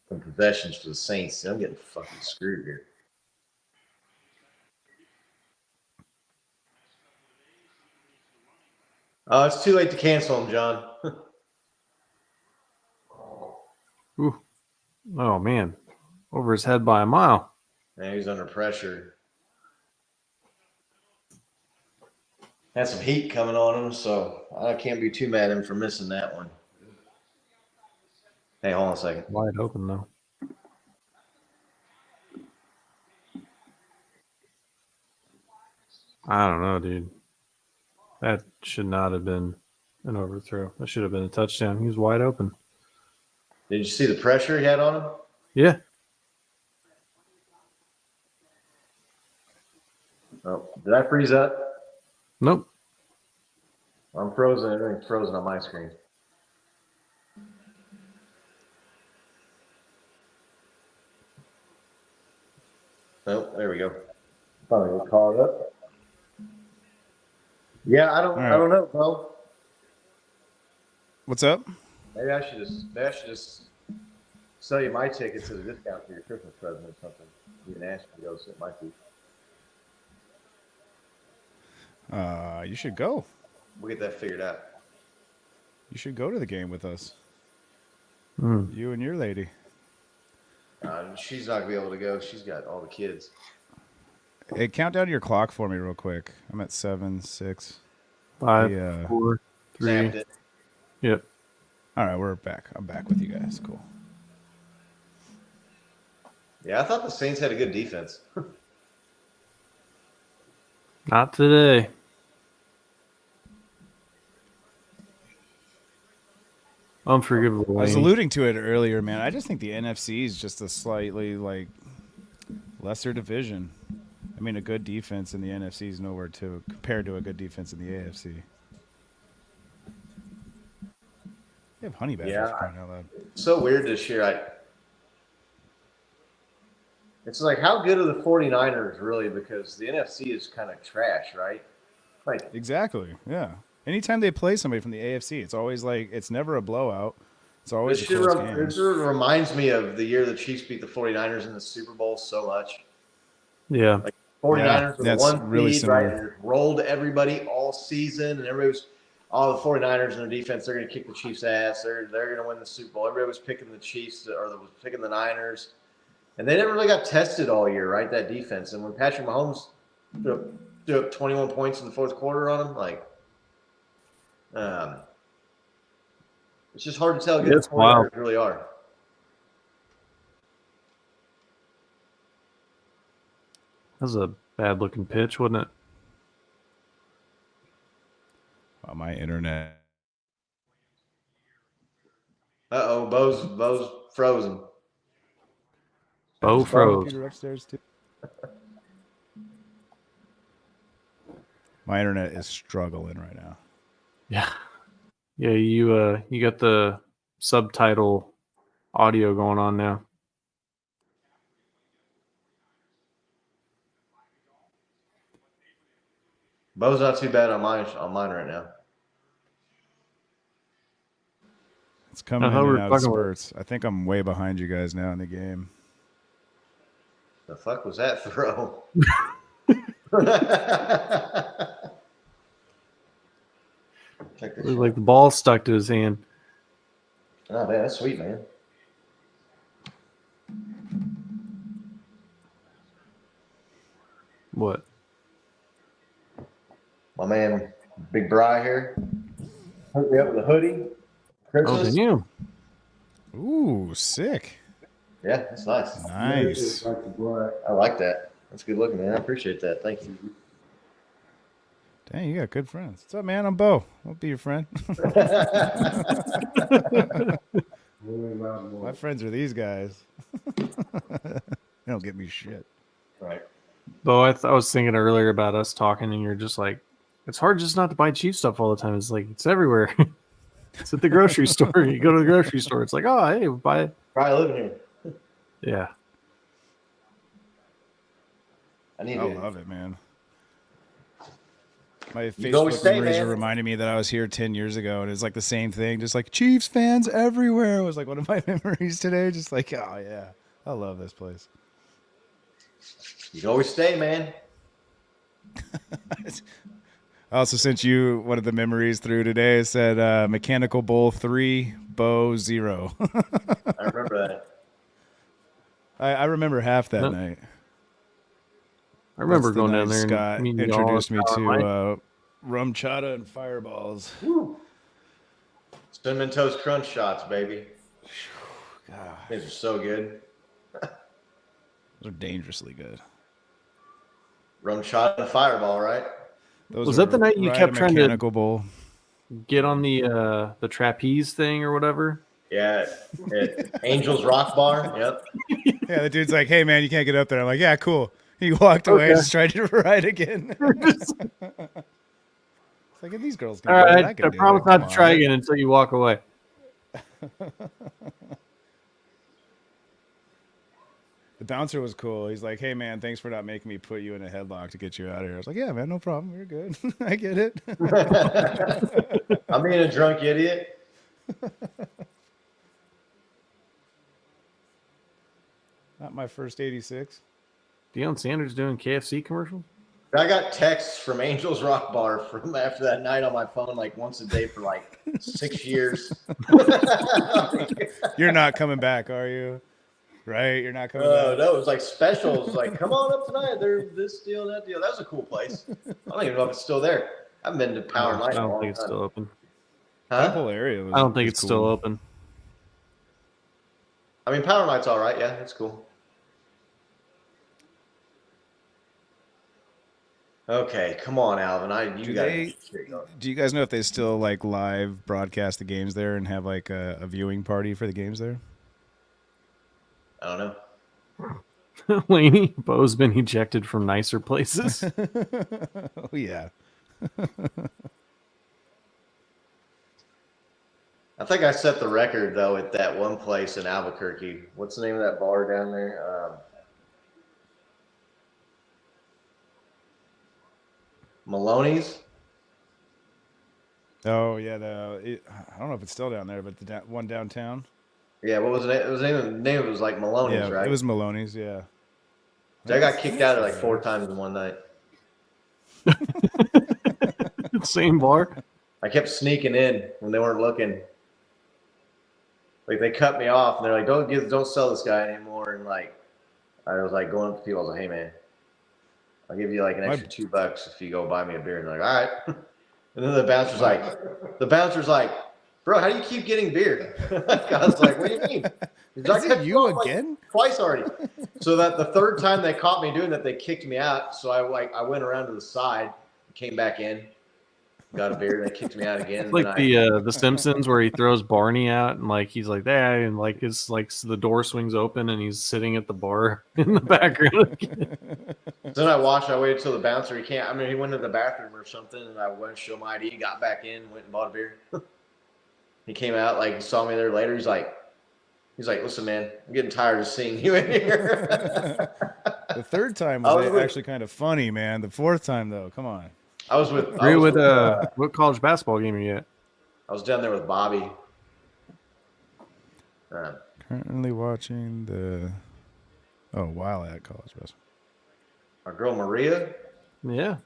some possessions for the Saints. I'm getting fucking screwed here. Oh, it's too late to cancel them, John. Ooh. Oh man, over his head by a mile. Man, he's under pressure. Had some heat coming on him, so I can't be too mad at him for missing that one. Hey, hold on a second. Wide open though. I don't know, dude. That should not have been an overthrow. That should have been a touchdown. He was wide open. Did you see the pressure he had on him? Yeah. Oh, did I freeze up? Nope. I'm frozen. Everything's frozen on my screen. Oh, there we go. Finally got caught up. Yeah, I don't know, bro. What's up? Maybe I should just sell you my tickets at a discount for your Christmas present or something. You can ask me to go, so it might be. You should go. We'll get that figured out. You should go to the game with us. Mm. You and your lady. She's not gonna be able to go. She's got all the kids. Hey, count down your clock for me real quick. I'm at 7, 6. 5, Yeah. 4, 3. Zapped it. Yep. All right, we're back. I'm back with you guys. Cool. Yeah, I thought the Saints had a good defense. Not today. Unforgivable. I was Wayne. alluding to it earlier, man. I just think the NFC is just a slightly like lesser division. I mean, a good defense in the NFC is nowhere to compared to a good defense in the AFC. They have honey badgers Yeah. crying out loud. So weird this year. It's like, how good are the 49ers really? Because the NFC is kind of trash, right? Like, Exactly. Yeah. Anytime they play somebody from the AFC, it's always like it's never a blowout. It's always This a shit close game. this reminds me of the year the Chiefs beat the 49ers in the Super Bowl so much. Yeah. 49ers were the that's one really seed, similar. right? And it rolled everybody all season, and everybody was, the 49ers and their defense, they're going to kick the Chiefs' ass. They're going to win the Super Bowl. Everybody was picking the Chiefs or was picking the Niners. And they never really got tested all year, right, that defense. And when Patrick Mahomes threw up 21 points in the fourth quarter on them, it's just hard to tell how good the 49ers really are. That was a bad looking pitch, wasn't it? Oh, my internet. Uh-oh, Bo's frozen. Bo froze. Computer upstairs too. My internet is struggling right now. Yeah. Yeah, you got the subtitle audio going on now. Bo's not too bad on mine right now. It's coming in thought we and were out of talking spurts. I think I'm way behind you guys now in the game. The fuck was that throw? Check this It was shit like out. the ball stuck to his hand. Oh, man, that's sweet, man. What? My man, Big Bri here. Hooked me up with a hoodie. Christmas. Oh, did you? Ooh, sick. Yeah, that's nice. Nice. Like the black. I like that. That's good looking, man. I appreciate that. Thank you. Dang, you got good friends. What's up, man? I'm Bo. I'll be your friend. My friends are these guys. They don't get me shit. Right. Bo, I was thinking earlier about us talking, and you're just like, it's hard just not to buy cheap stuff all the time. It's like, it's everywhere. It's at the grocery store. You go to the grocery store. It's like, oh, hey, buy it. Probably living here. Yeah. I love it, man. My always Facebook stay, memories man. are reminding me that I was here 10 years ago, and it's like the same thing. Just like Chiefs fans everywhere was like one of my memories today. Just like, oh, yeah. I love this place. You can always stay, man. I also sent you one of the memories through today. It said Mechanical Bull 3, Bo 0. I remember that. I remember half that Yep. night. I remember That's the going down night there Scott and meeting y'all introduced me at Power Line. to rum chata and fireballs. Cinnamon Toast Crunch shots, baby. God, These are so good. those are dangerously good. Rum shot and fireball, right? Those Was are that the night you right kept a trying to- Mechanical Bull. Get on the trapeze thing or whatever. Yeah, at Angels Rock Bar. Yep. Yeah, the dude's like, "Hey, man, you can't get up there." I'm like, "Yeah, cool." He walked away and Okay. just tried to ride again. It's like, if these girls can All do it, right, I I can do promise it. not Come to try on. again until you walk away. The bouncer was cool. He's like, "Hey, man, thanks for not making me put you in a headlock to get you out of here." I was like, "Yeah, man, no problem. You're good. I get it." I'm being a drunk idiot. Not my first 86. Deion Sanders doing KFC commercials? I got texts from Angels Rock Bar from after that night on my phone like once a day for like 6 years. You're not coming back, are you? Right? You're not coming back. No, it was like specials. Like, come on up tonight. There's this deal, that deal. That was a cool place. I don't even know if it's still there. I haven't been to Power I Night in a don't long think it's time. still open. That Huh? whole area was. I don't think was it's cool. still open. I mean, Power Night's all right. Yeah, it's cool. Okay, come on, Alvin. You got Do you guys know if they still like live broadcast the games there and have like a viewing party for the games there? I don't know. Laney, Bo's been ejected from nicer places. Oh yeah. I think I set the record though at that one place in Albuquerque. What's the name of that bar down there? Maloney's. Oh yeah, I don't know if it's still down there, but the one downtown. Yeah, what was it? It was the name of it was like Maloney's, Yeah, right? it was Maloney's. Yeah. I got kicked out of like 4 times in one night. Same bar. I kept sneaking in when they weren't looking. Like they cut me off and they're like, don't sell this guy anymore. And like, I was like going up to people. I was like, hey man, I'll give you like an extra $2 if you go buy me a beer. And they're like, all right. And then the bouncer's like, bro, how do you keep getting beer? I was like, what do you mean? Is it you again? Like twice already. So that the third time they caught me doing that, they kicked me out. So I went around to the side, came back in, got a beer, and they kicked me out again. It's like the Simpsons where he throws Barney out and like he's like there and like it's like the door swings open and he's sitting at the bar in the background. Then I waited till the bouncer. He went to the bathroom or something, and I went to show my ID, got back in, went and bought a beer. He came out, like he saw me there later. He's like, listen, man, I'm getting tired of seeing you in here. The third time was actually kind of funny, man. The fourth time though, come on. What college basketball game are you at? I was down there with Bobby. Currently watching while at college basketball. Our girl Maria. Yeah.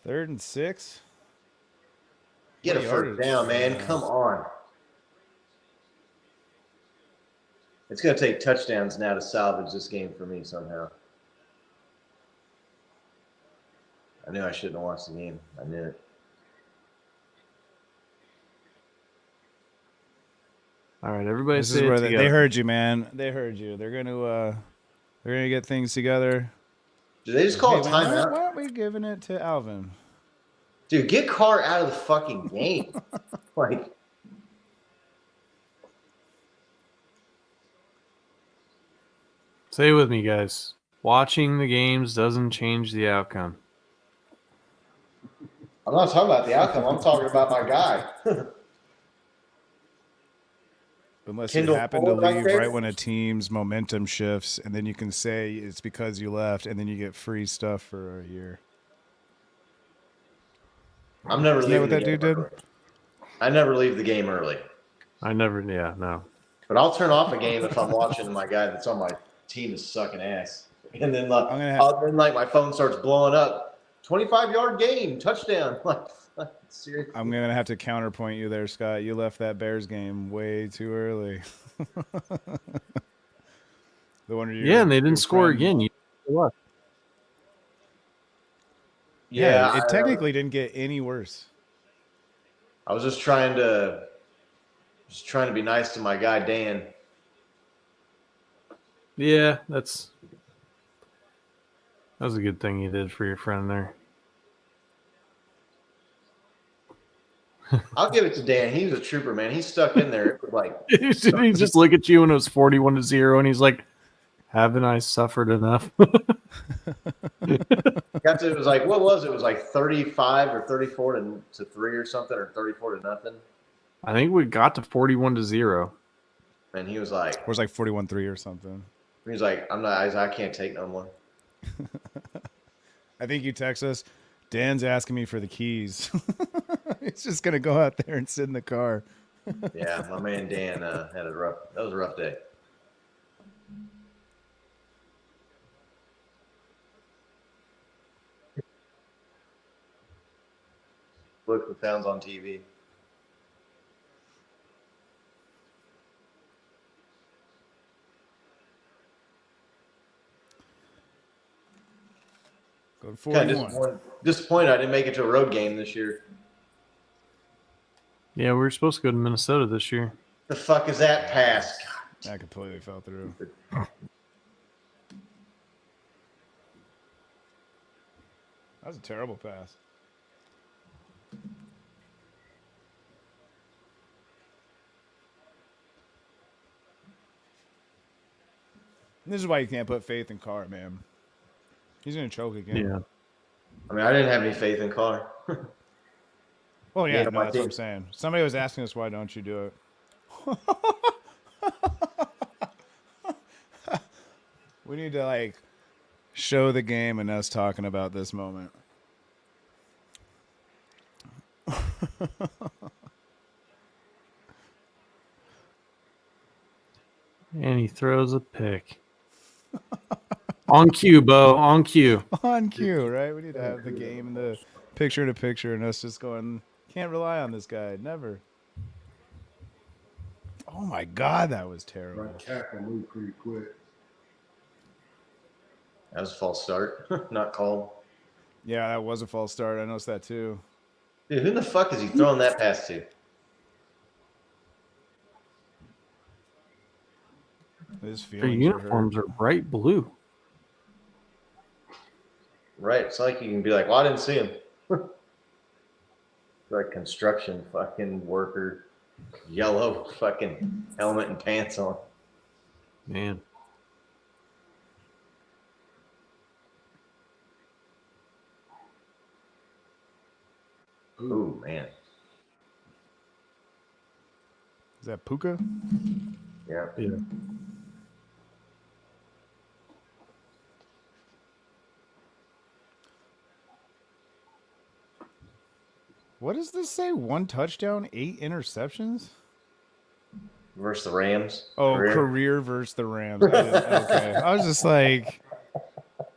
Third and 6. Get a first down, man. Come on. It's going to take touchdowns now to salvage this game for me somehow. I knew I shouldn't have watched the game. I knew it. All right, everybody. This is where they heard you, man. They heard you. They're gonna get things together. Do they just call a timeout? Why aren't we giving it to Alvin? Dude, get Carr out of the fucking game. Like, say it with me, guys. Watching the games doesn't change the outcome. I'm not talking about the outcome. I'm talking about my guy. Unless Kendall you happen to Fuller back leave there? right when a team's momentum shifts, and then you can say it's because you left, and then you get free stuff for a year. I'm never Isn't that leaving what the that game dude early. I never leave the game early. No. But I'll turn off a game if I'm watching my guy that's on my team is sucking ass. And then then my phone starts blowing up. 25-yard gain, touchdown. Like, seriously. I'm gonna have to counterpoint you there, Scott. You left that Bears game way too early. And they didn't score again. You left. Yeah, it technically didn't get any worse. I was just trying to be nice to my guy Dan. Yeah, that was a good thing you did for your friend there. I'll give it to Dan. He was a trooper, man. He stuck in there. It was like He just look at you when it was 41-0, and he's like, "Haven't I suffered enough?" it was like, what was it? It was like 35 or 34 to 3 or something, or 34 to nothing. I think we got to 41-0. And he was like, it was like 41-3 or something. He was like, I can't take no more. I think you text us, Dan's asking me for the keys. He's just gonna go out there and sit in the car. Yeah, my man Dan that was a rough day. Look what sounds on TV. Go to 41. Kind of disappointed I didn't make it to a road game this year. Yeah, we were supposed to go to Minnesota this year. The fuck is that pass? That completely fell through. That was a terrible pass. This is why you can't put faith in Carr, man. He's going to choke again. Yeah. I mean, I didn't have any faith in Carr. Well, yeah, no, that's what I'm saying. Somebody was asking us, why don't you do it? We need to like show the game and us talking about this moment. And he throws a pick. On cue, Bo. On cue. On cue, right? We need to have the game in the picture to picture and us just going, can't rely on this guy. Never. Oh my God, that was terrible. Right tackle moved pretty quick. That was a false start. Not called. Yeah, that was a false start. I noticed that too. Dude, who the fuck is he throwing that pass to? His Their feelings uniforms are bright blue. Right. It's like you can be like, well, I didn't see him. Like construction fucking worker, yellow fucking helmet and pants on. Man. Ooh, man. Is that Puka? Yeah. Yeah. What does this say? 1 touchdown, 8 interceptions? Versus the Rams. Oh, career versus the Rams. Okay. I was just like,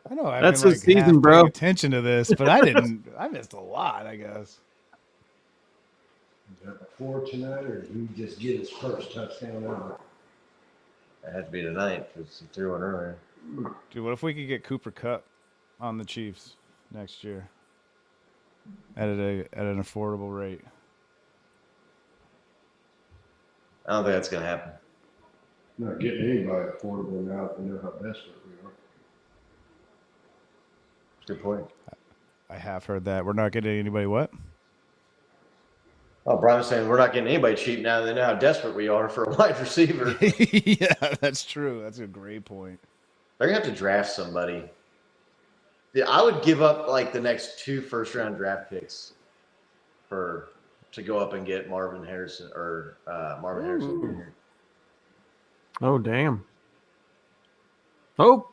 I know I've That's been his like season, half bro. paying attention to this, but I didn't. I missed a lot, I guess. Is that before tonight, or did he just get his first touchdown ever? It had to be tonight because he threw one earlier. Dude, what if we could get Cooper Kupp on the Chiefs next year at an affordable rate? I don't think that's going to happen. Not getting anybody affordable now that we know how desperate we are. Good point. I have heard that. We're not getting anybody what? Oh, Brian was saying we're not getting anybody cheap now that they know how desperate we are for a wide receiver. Yeah, that's true. That's a great point. They're going to have to draft somebody. Yeah, I would give up like the next 2 first-round draft picks to go up and get Marvin Harrison or Marvin Harrison Jr. Oh, damn. Oh.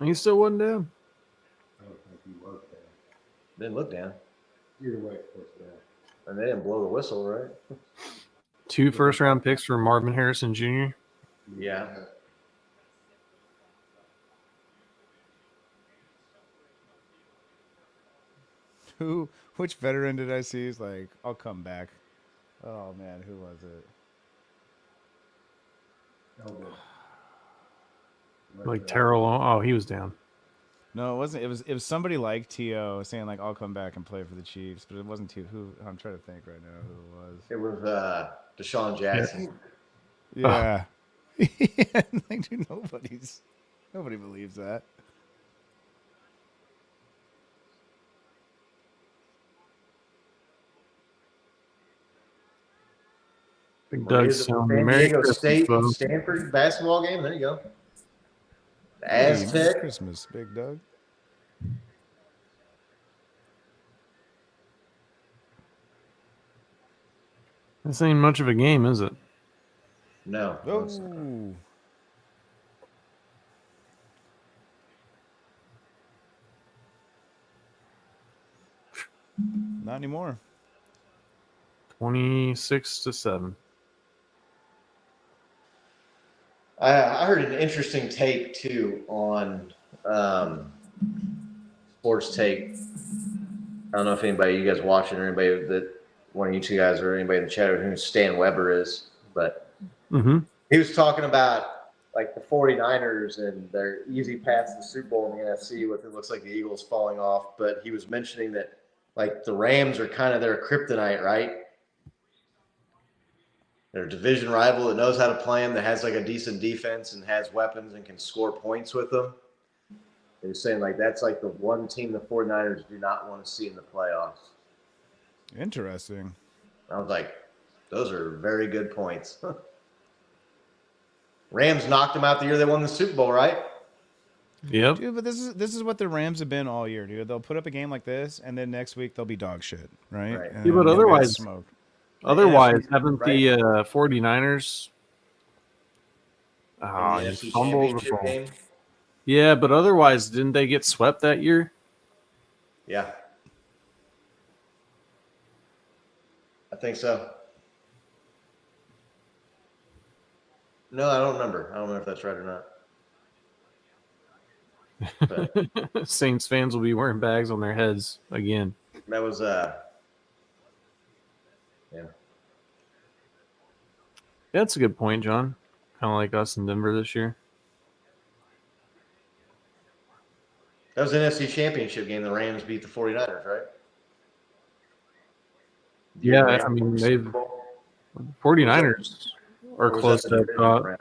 He still wasn't down. I don't think he was down. Didn't look down. Either way, of course, down. And they didn't blow the whistle, right? 2 first-round picks for Marvin Harrison Jr. Yeah. Which veteran did I see? He's like, I'll come back. Oh man, who was it? Like Terrell. Oh, he was down. No, it wasn't. It was somebody like T.O. saying like, I'll come back and play for the Chiefs, but it wasn't T.O. Who I'm trying to think right now who it was. It was Deshaun Jackson. Yeah. Like, dude, nobody believes that. Big Well, Doug's here's the sound. San Merry Diego Christmas, State Bo. Stanford basketball game. There you go. The Hey, Merry Aztec. Christmas, Big Doug. This ain't much of a game, is it? No. Oh. Not anymore. 26-7. I heard an interesting take too on Sports Take. I don't know if anybody you guys watching or anybody that one of you two guys or anybody in the chat who Stan Weber is, but he was talking about like the 49ers and their easy path to the Super Bowl in the NFC with it looks like the Eagles falling off, but he was mentioning that like the Rams are kind of their kryptonite, right? They're a division rival that knows how to play them, that has like a decent defense and has weapons and can score points with them. They were saying like that's like the one team the 49ers do not want to see in the playoffs. Interesting. I was like, those are very good points. Rams knocked them out the year they won the Super Bowl, right? Yep. Dude, but this is what the Rams have been all year, dude. They'll put up a game like this, and then next week they'll be dog shit, right? Right. And Yeah, but they'll get otherwise- smoked. Otherwise, Yeah, haven't right. the 49ers Oh, in the he NFC fumbled the Championship ball. game. Yeah, but otherwise, didn't they get swept that year? Yeah, I think so. No, I don't remember. I don't remember if that's right or not. But Saints fans will be wearing bags on their heads again. that was yeah. Yeah, that's a good point, John. Kind of like us in Denver this year. That was the NFC Championship game. The Rams beat the 49ers, right? The year the Yeah, Rams I won mean, the they've Super Bowl? 49ers are Or was close that to the that. divisional round?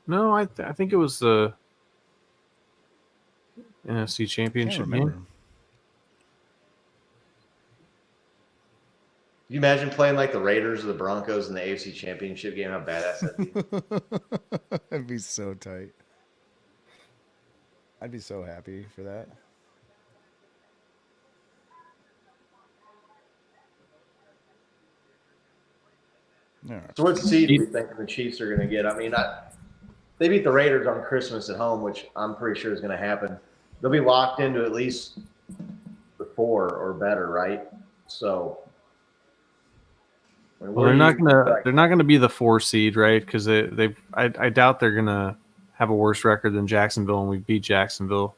No, I think it was the NFC Can't Championship remember. game. Can you imagine playing like the Raiders or the Broncos in the AFC Championship game? How badass that'd be. That'd be so tight. I'd be so happy for that. All right. So what seed do we think the Chiefs are going to get? I mean, they beat the Raiders on Christmas at home, which I'm pretty sure is going to happen. They'll be locked into at least the 4 or better, right? So, I mean, Well, they're not gonna be the 4 seed, right? Because I doubt they're gonna have a worse record than Jacksonville, and we beat Jacksonville.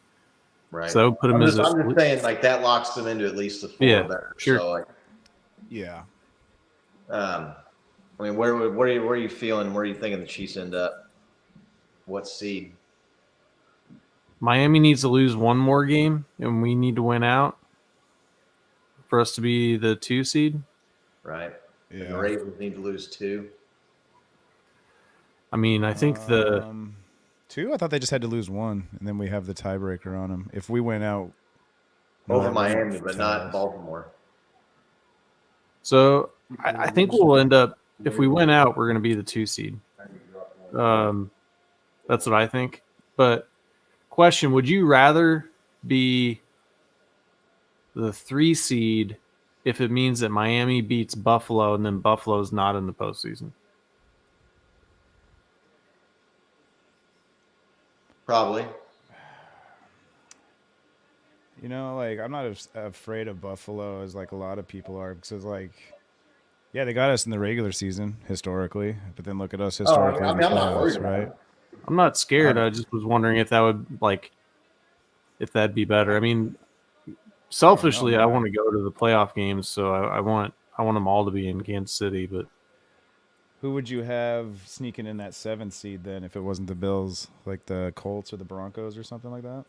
right. So that would put them I'm as just saying, like that locks them into at least the 4 Yeah, or better. sure. So, like, Yeah. I mean, where are you feeling? Where are you thinking the Chiefs end up? What seed? Miami needs to lose one more game, and we need to win out for us to be the 2 seed. Right. And the Yeah. Ravens need to lose 2. I mean, I think the 2. I thought they just had to lose 1, and then we have the tiebreaker on them. If we went out Over that Miami, wouldn't but tell not us. Baltimore. so I think we'll end up, if we win out, we're going to be the 2 seed. That's what I think. But question: would you rather be the 3 seed if it means that Miami beats Buffalo and then Buffalo's not in the postseason? Probably. You know, like I'm not afraid of Buffalo as like a lot of people are, because like, yeah, they got us in the regular season historically, but then look at us historically I in mean, the I'm not worried playoffs, about right? it. I'm not scared. I just was wondering if that would if that'd be better. I mean, selfishly, I want to go to the playoff games, so I want them all to be in Kansas City. But Who would you have sneaking in that 7th seed then if it wasn't the Bills, like the Colts or the Broncos or something like that?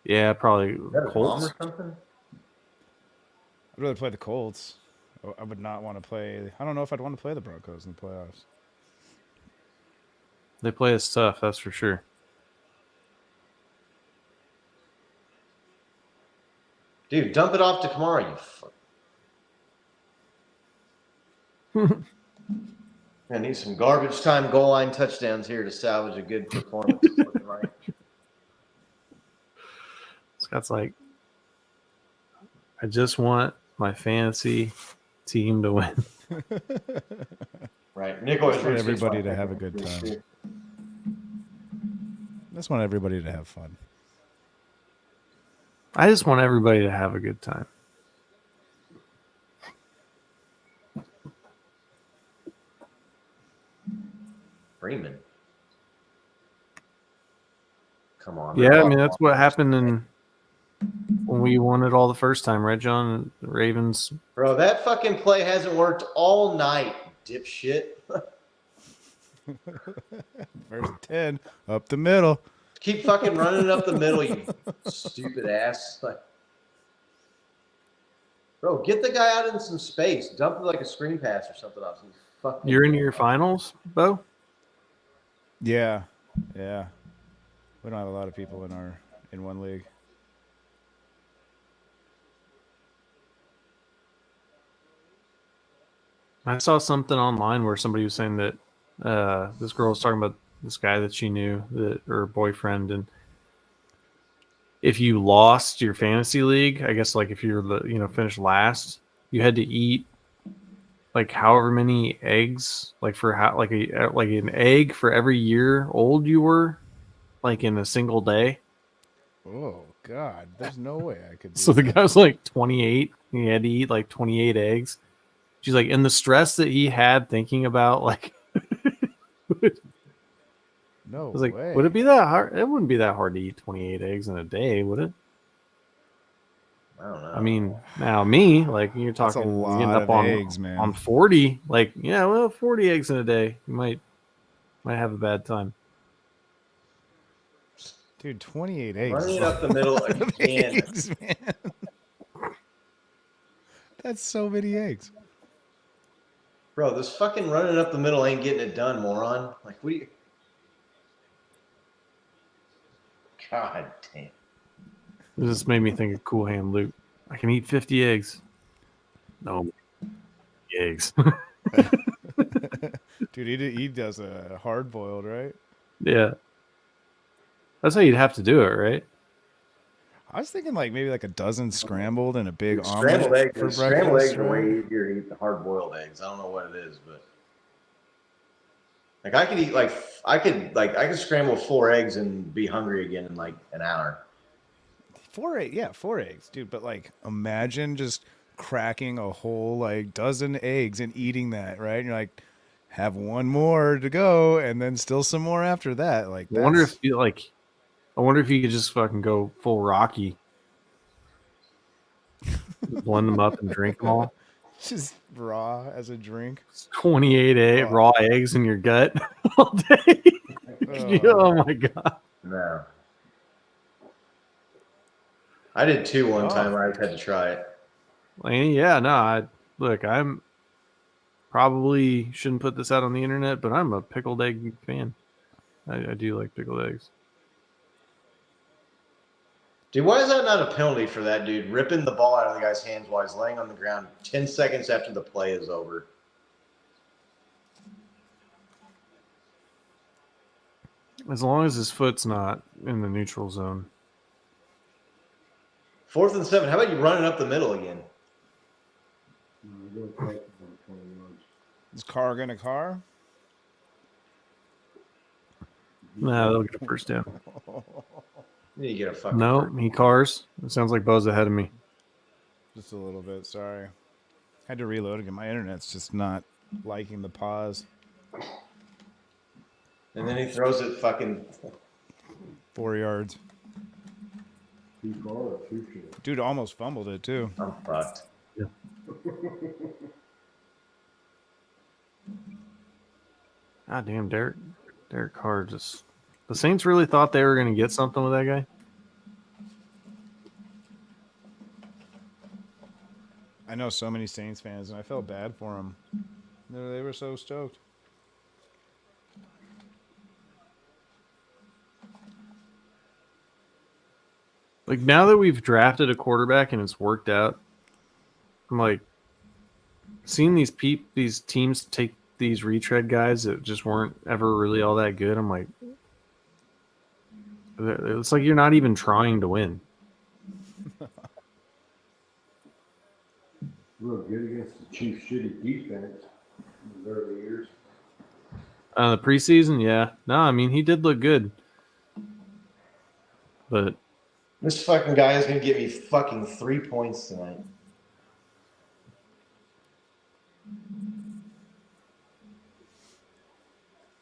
yeah, probably Is that a bomb Colts. or something? I'd rather play the Colts. I would not want to play. I don't know if I'd want to play the Broncos in the playoffs. They play us tough, that's for sure. Dude, dump it off to Kamara, you fuck. I need some garbage time goal line touchdowns here to salvage a good performance. Right? Scott's like, I just want my fantasy team to win. Right. Nick always I want roots against everybody my to have a good time. I just want everybody to have fun. I just want everybody to have a good time. Freeman. Come on. Yeah, I mean that's what happened when we won it all the first time, right, John? The Ravens. Bro, that fucking play hasn't worked all night, dipshit. First 10 up the middle. Keep fucking running it up the middle, you stupid ass. Like, bro, get the guy out in some space. Dump it like a screen pass or something else. You're in your finals, Bo? Yeah. We don't have a lot of people in one league. I saw something online where somebody was saying that this girl was talking about this guy that she knew, that her boyfriend, and if you lost your fantasy league, I guess like if you're finished last, you had to eat like however many eggs, like for how like an egg for every year old you were, like in a single day. Oh God, there's no way I could do So the that. guy was like 28. He had to eat like 28 eggs. She's like, and the stress that he had thinking about like, I No was like, way. would it be that hard? It wouldn't be that hard to eat 28 eggs in a day, would it? I don't know. I mean, now me, like you're That's a talking, lot getting up of on eggs, man. on 40. Like, yeah, well, 40 eggs in a day, you might have a bad time. Dude, 28 eggs. Running is it a up the middle lot of again. eggs, man. That's so many eggs. Bro, this fucking running up the middle ain't getting it done, moron. Like, what do you... God damn. This made me think of Cool Hand Luke. I can eat 50 eggs. No, eggs. Dude, he does a hard boiled, right? Yeah. That's how you'd have to do it, right? I was thinking like maybe like a dozen scrambled and a big Scrambled omelet eggs, for scrambled breakfast. eggs are way Right? easier to eat than hard boiled eggs. I don't know what it is, but like I could eat like I could scramble 4 eggs and be hungry again in like an hour. 4 eggs, dude. But like, imagine just cracking a whole like dozen eggs and eating that, right? And you're like, have one more to go, and then still some more after that. Like, I wonder that's if I wonder if you could just fucking go full Rocky, blend them up and drink them all. just raw as a drink. 28 Oh. raw eggs in your gut all day. Oh my god! No. I did 2 one Oh. time. I just had to try it. Yeah, no. I'm probably shouldn't put this out on the internet, but I'm a pickled egg fan. I do like pickled eggs. Dude, why is that not a penalty for that dude ripping the ball out of the guy's hands while he's laying on the ground 10 seconds after the play is over? As long as his foot's not in the neutral zone. 4th and 7. How about you run it up the middle again? Is Carr gonna car? Nah, they'll get a first down. You get a fucking No, first. he cars. It sounds like Bo's ahead of me. Just a little bit. Sorry, had to reload again. My internet's just not liking the pause. And then he throws it fucking 4 yards. Too far or too short? Dude almost fumbled it too. I'm fucked. Yeah. God damn, Derek Carr just. The Saints really thought they were going to get something with that guy. I know so many Saints fans, and I felt bad for them. They were so stoked. Like now that we've drafted a quarterback and it's worked out, I'm like seeing these teams take these retread guys that just weren't ever really all that good. I'm like, it's like you're not even trying to win. Real good against the Chiefs' shitty defense in the early years. The preseason, yeah. No, I mean he did look good, but This fucking guy is going to give me fucking 3 points tonight.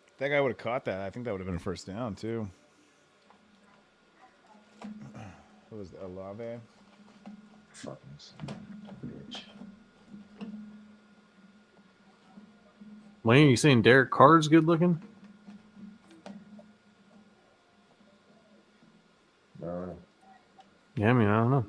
If that guy would have caught that, I think that would have been a first down too. What was that, Olave? Fucking bitch. Wayne, are you saying Derek Carr's good looking? No. Yeah, I mean I don't know.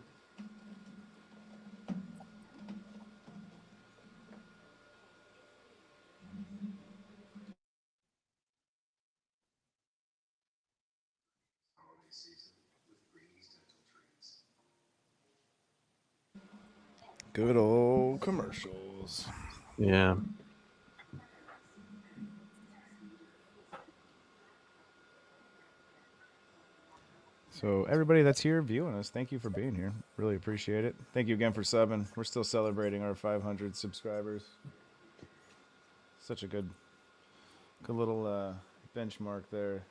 Good old commercials. Yeah. So everybody that's here viewing us, thank you for being here. Really appreciate it. Thank you again for subbing. We're still celebrating our 500 subscribers. such a good little benchmark there.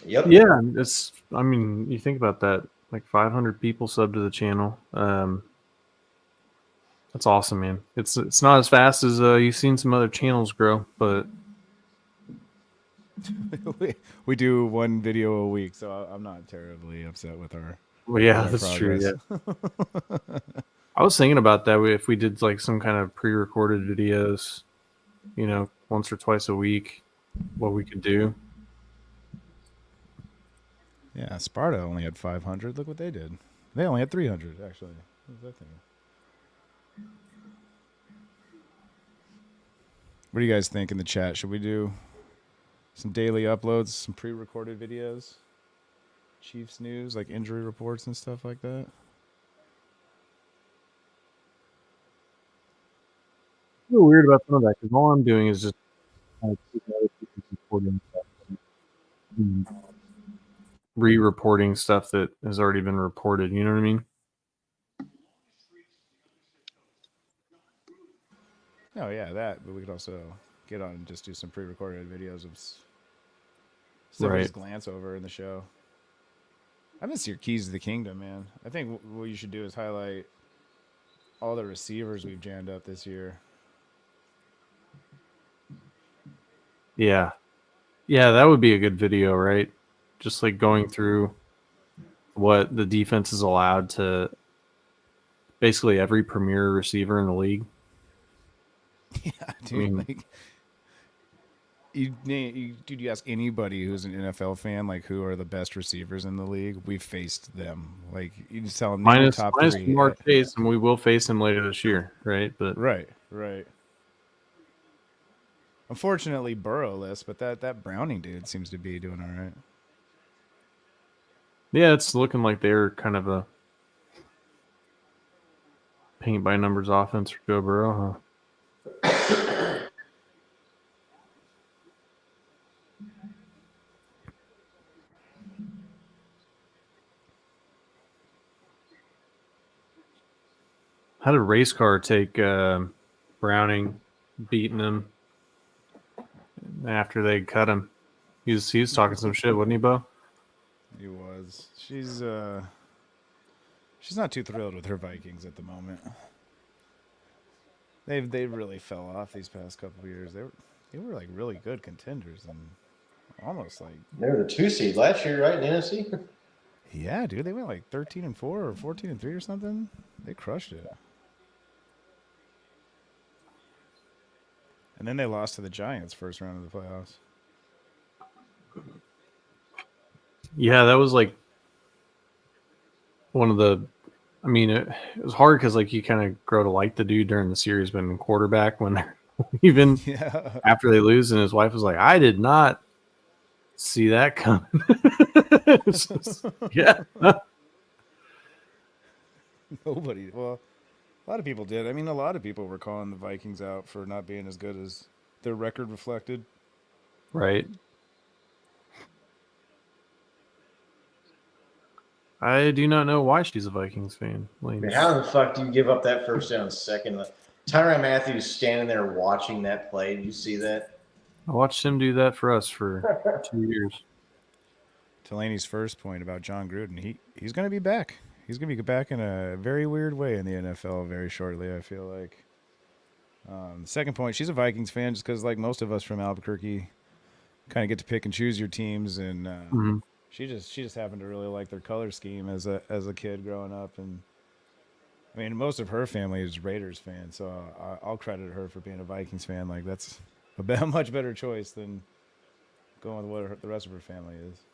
Yep. Yeah, it's. I mean, you think about that. Like 500 people sub to the channel. That's awesome, man. It's not as fast as you've seen some other channels grow, but we do one video a week, so I'm not terribly upset with our. well, yeah, with our that's true. progress. Yeah, I was thinking about that. If we did like some kind of pre-recorded videos, once or twice a week, what we could do. Yeah, Sparta only had 500. Look what they did. They only had 300, actually. What was that thing? What do you guys think in the chat? Should we do some daily uploads, some pre-recorded videos? Chiefs news, like injury reports and stuff like that? I feel weird about some of that because all I'm doing is just keeping other people's reporting stuff and re-reporting stuff that has already been reported. You know what I mean? Oh yeah, that. But we could also get on and just do some pre-recorded videos of stuff we just glance over in the show. I miss your keys to the kingdom, man. I think what you should do is highlight all the receivers we've jammed up this year. Yeah, that would be a good video, right? Just like going through what the defense is allowed to basically every premier receiver in the league. Yeah, dude. I mean, like, you ask anybody who's an NFL fan, like, who are the best receivers in the league? We've faced them. Like, you just tell them minus top three. Mark Chase, and we will face him later this year, right? But right. Unfortunately, Burrow-less, but that Browning dude seems to be doing all right. Yeah, it's looking like they're kind of a paint by numbers offense for Joe Burrow, huh? How did race car take Browning beating him after they cut him? He was talking some shit, wasn't he, Bo? He was. She's not too thrilled with her Vikings at the moment. They really fell off these past couple of years. They were like really good contenders and almost like They were the 2 seed last year, right, in the NFC? Yeah, dude, they went like 13-4 or 14-3 or something. They crushed it. And then they lost to the Giants first round of the playoffs. Yeah, that was like one of the. I mean, it was hard because like you kind of grow to like the dude during the series, but in quarterback when they're even after they lose, and his wife was like, "I did not see that coming." Yeah. Nobody. Well, a lot of people did. I mean, a lot of people were calling the Vikings out for not being as good as their record reflected. Right. I do not know why she's a Vikings fan. I mean, how the fuck do you give up that first down second? Tyrann Mathieu standing there watching that play. Did you see that? I watched him do that for us for 2 years. Delaney's first point about John Gruden, he's going to be back. He's going to be back in a very weird way in the NFL very shortly, I feel like. Second point, she's a Vikings fan just because, like most of us from Albuquerque, kind of get to pick and choose your teams, and she just happened to really like their color scheme as a kid growing up, and I mean most of her family is Raiders fans, so I'll credit her for being a Vikings fan. Like that's a much better choice than going with what the rest of her family is.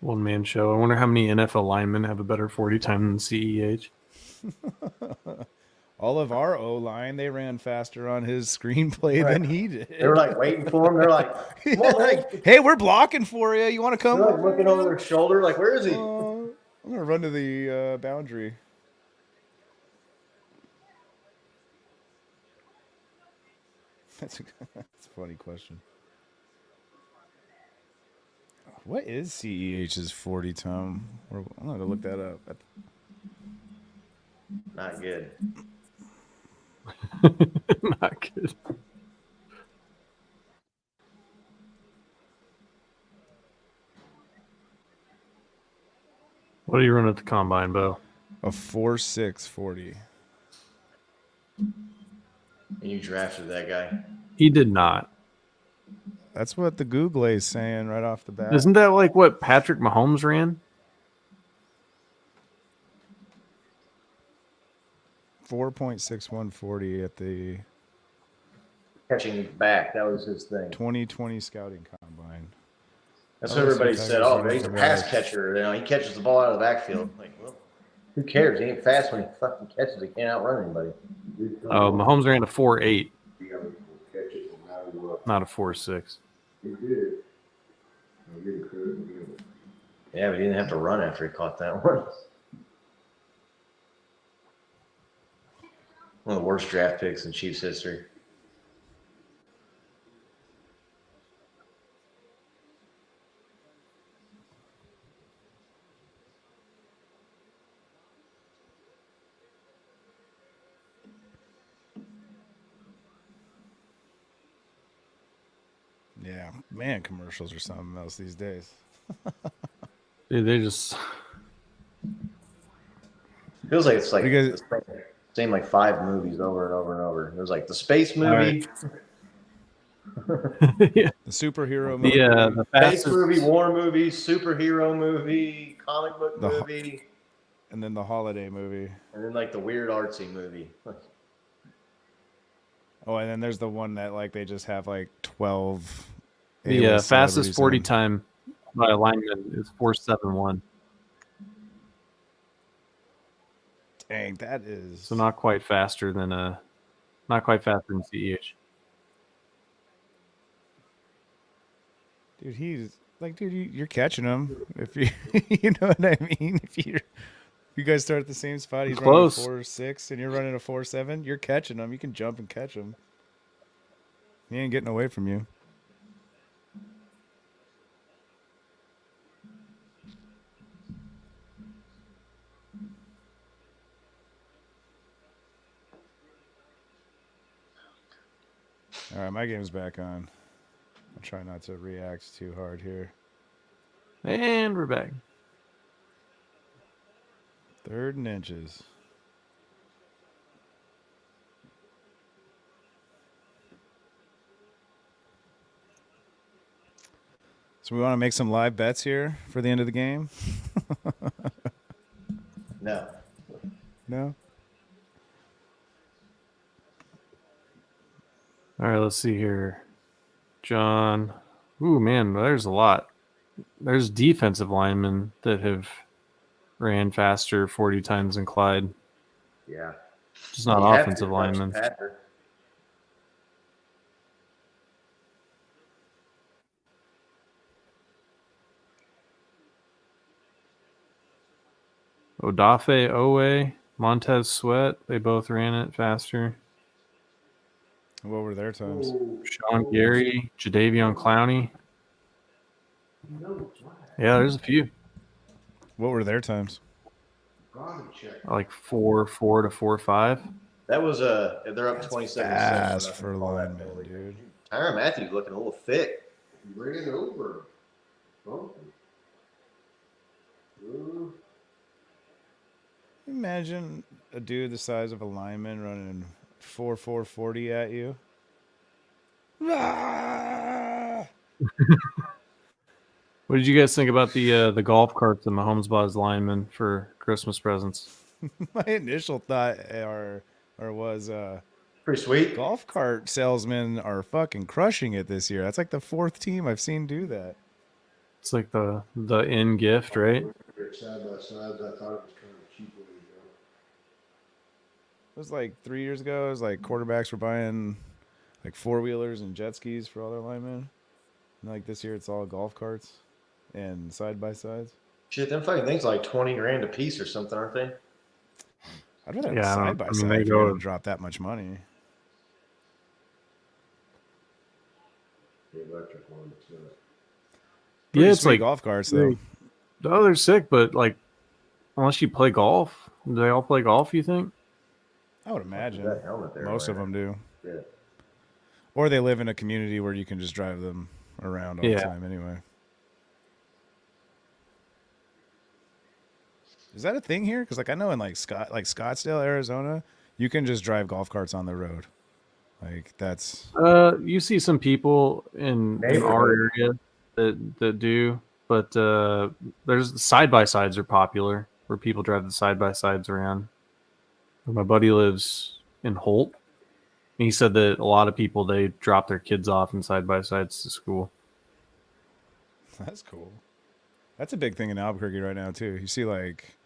One man show. I wonder how many NFL linemen have a better 40 time than CEH. All of our O-line, they ran faster on his screenplay than he did. They were like waiting for him. They're like, come on, like, hey, we're blocking for you. You want to come? They're like looking over their shoulder, like, where is he? I'm gonna run to the boundary. That's a funny question. What is CEH's 40 time? I'm gonna look that up. Not good. Not good. What do you run at the combine, Bo? A 4.640. And you drafted that guy. He did not. That's what the Google is saying right off the bat. Isn't that like what Patrick Mahomes ran? 4.6140 at the Catching back. That was his thing. 2020 scouting combine. That's Oh, what everybody so said. Tigers Oh, are he's a gonna pass go. catcher. You know, he catches the ball out of the backfield. Like, well, who cares? He ain't fast when he fucking catches. He can't outrun anybody. Oh, Mahomes ran a 4.8, You gotta catch it no matter what. not a 4.6. He did. I'll give him credit for doing it. Yeah, but he didn't have to run after he caught that one. One of the worst draft picks in Chiefs history. Yeah, man, commercials are something else these days. Dude, they just Feels like it's like You guys- the same like 5 movies over and over and over. There's like the space movie, yeah, The superhero movie. the space fastest movie, war movie, superhero movie, comic book The- movie, And then the holiday movie. and then like the weird artsy movie. Oh, and then there's the one that like they just have like 12. the A-list fastest celebrities 40 in. time by a lineman is 4.71. Dang, that is. So not quite faster than CEH. Dude, he's like, dude, you're catching him. If you, you know what I mean. If you guys start at the same spot, he's Close. running a 4.6 and you're running a 4.7. You're catching him. You can jump and catch him. He ain't getting away from you. All right, my game's back on. I'll try not to react too hard here. And we're back. 3rd and inches. So we want to make some live bets here for the end of the game? No. No? All right, let's see here. John. Ooh, man, there's a lot. There's defensive linemen that have ran faster 40 times than Clyde. Yeah. Just not You have to offensive watch linemen. Patrick. Odafe Owe, Montez Sweat, they both ran it faster. What were their times? Sean Gary, Jadeveon Clowney. Yeah, there's a few. What were their times? Like 4.4 to 4.5. That was they're up 27 Fast cents for linemen, dude. Tyrann Matthews looking a little thick. Bring it over. Bump it. Imagine a dude the size of a lineman running 4.40 at you. Ah! What did you guys think about the golf carts that Mahomes bought his linemen for Christmas presents? My initial thought was Pretty sweet. golf cart salesmen are fucking crushing it this year. That's like the 4th team I've seen do that. It's like the in gift, right? Side by sides, I thought it was kind of a cheap way to go. It was like 3 years ago. It was like quarterbacks were buying like 4-wheelers and jet skis for all their linemen. And like this year, it's all golf carts and side by sides. Shit, them fucking things are like 20 grand a piece or something, aren't they? I'd rather have Yeah, I don't- side by I mean, side they if you're go- going to drop that much money. The electric one. Pretty Yeah, it's sweet like golf carts though. oh, they're sick, but like unless you play golf, Do they all play golf, you think? I would imagine That helmet there, most of them do. Yeah. Or they live in a community where you can just drive them around all the Yeah. time anyway. Is that a thing here? Because I know in Scottsdale, Arizona, you can just drive golf carts on the road. Like that's You see some people in our area that do, but there's side by sides are popular where people drive the side by sides around. My buddy lives in Holt. And he said that a lot of people they drop their kids off in side by sides to school. that's cool. That's a big thing in Albuquerque right now too. You see like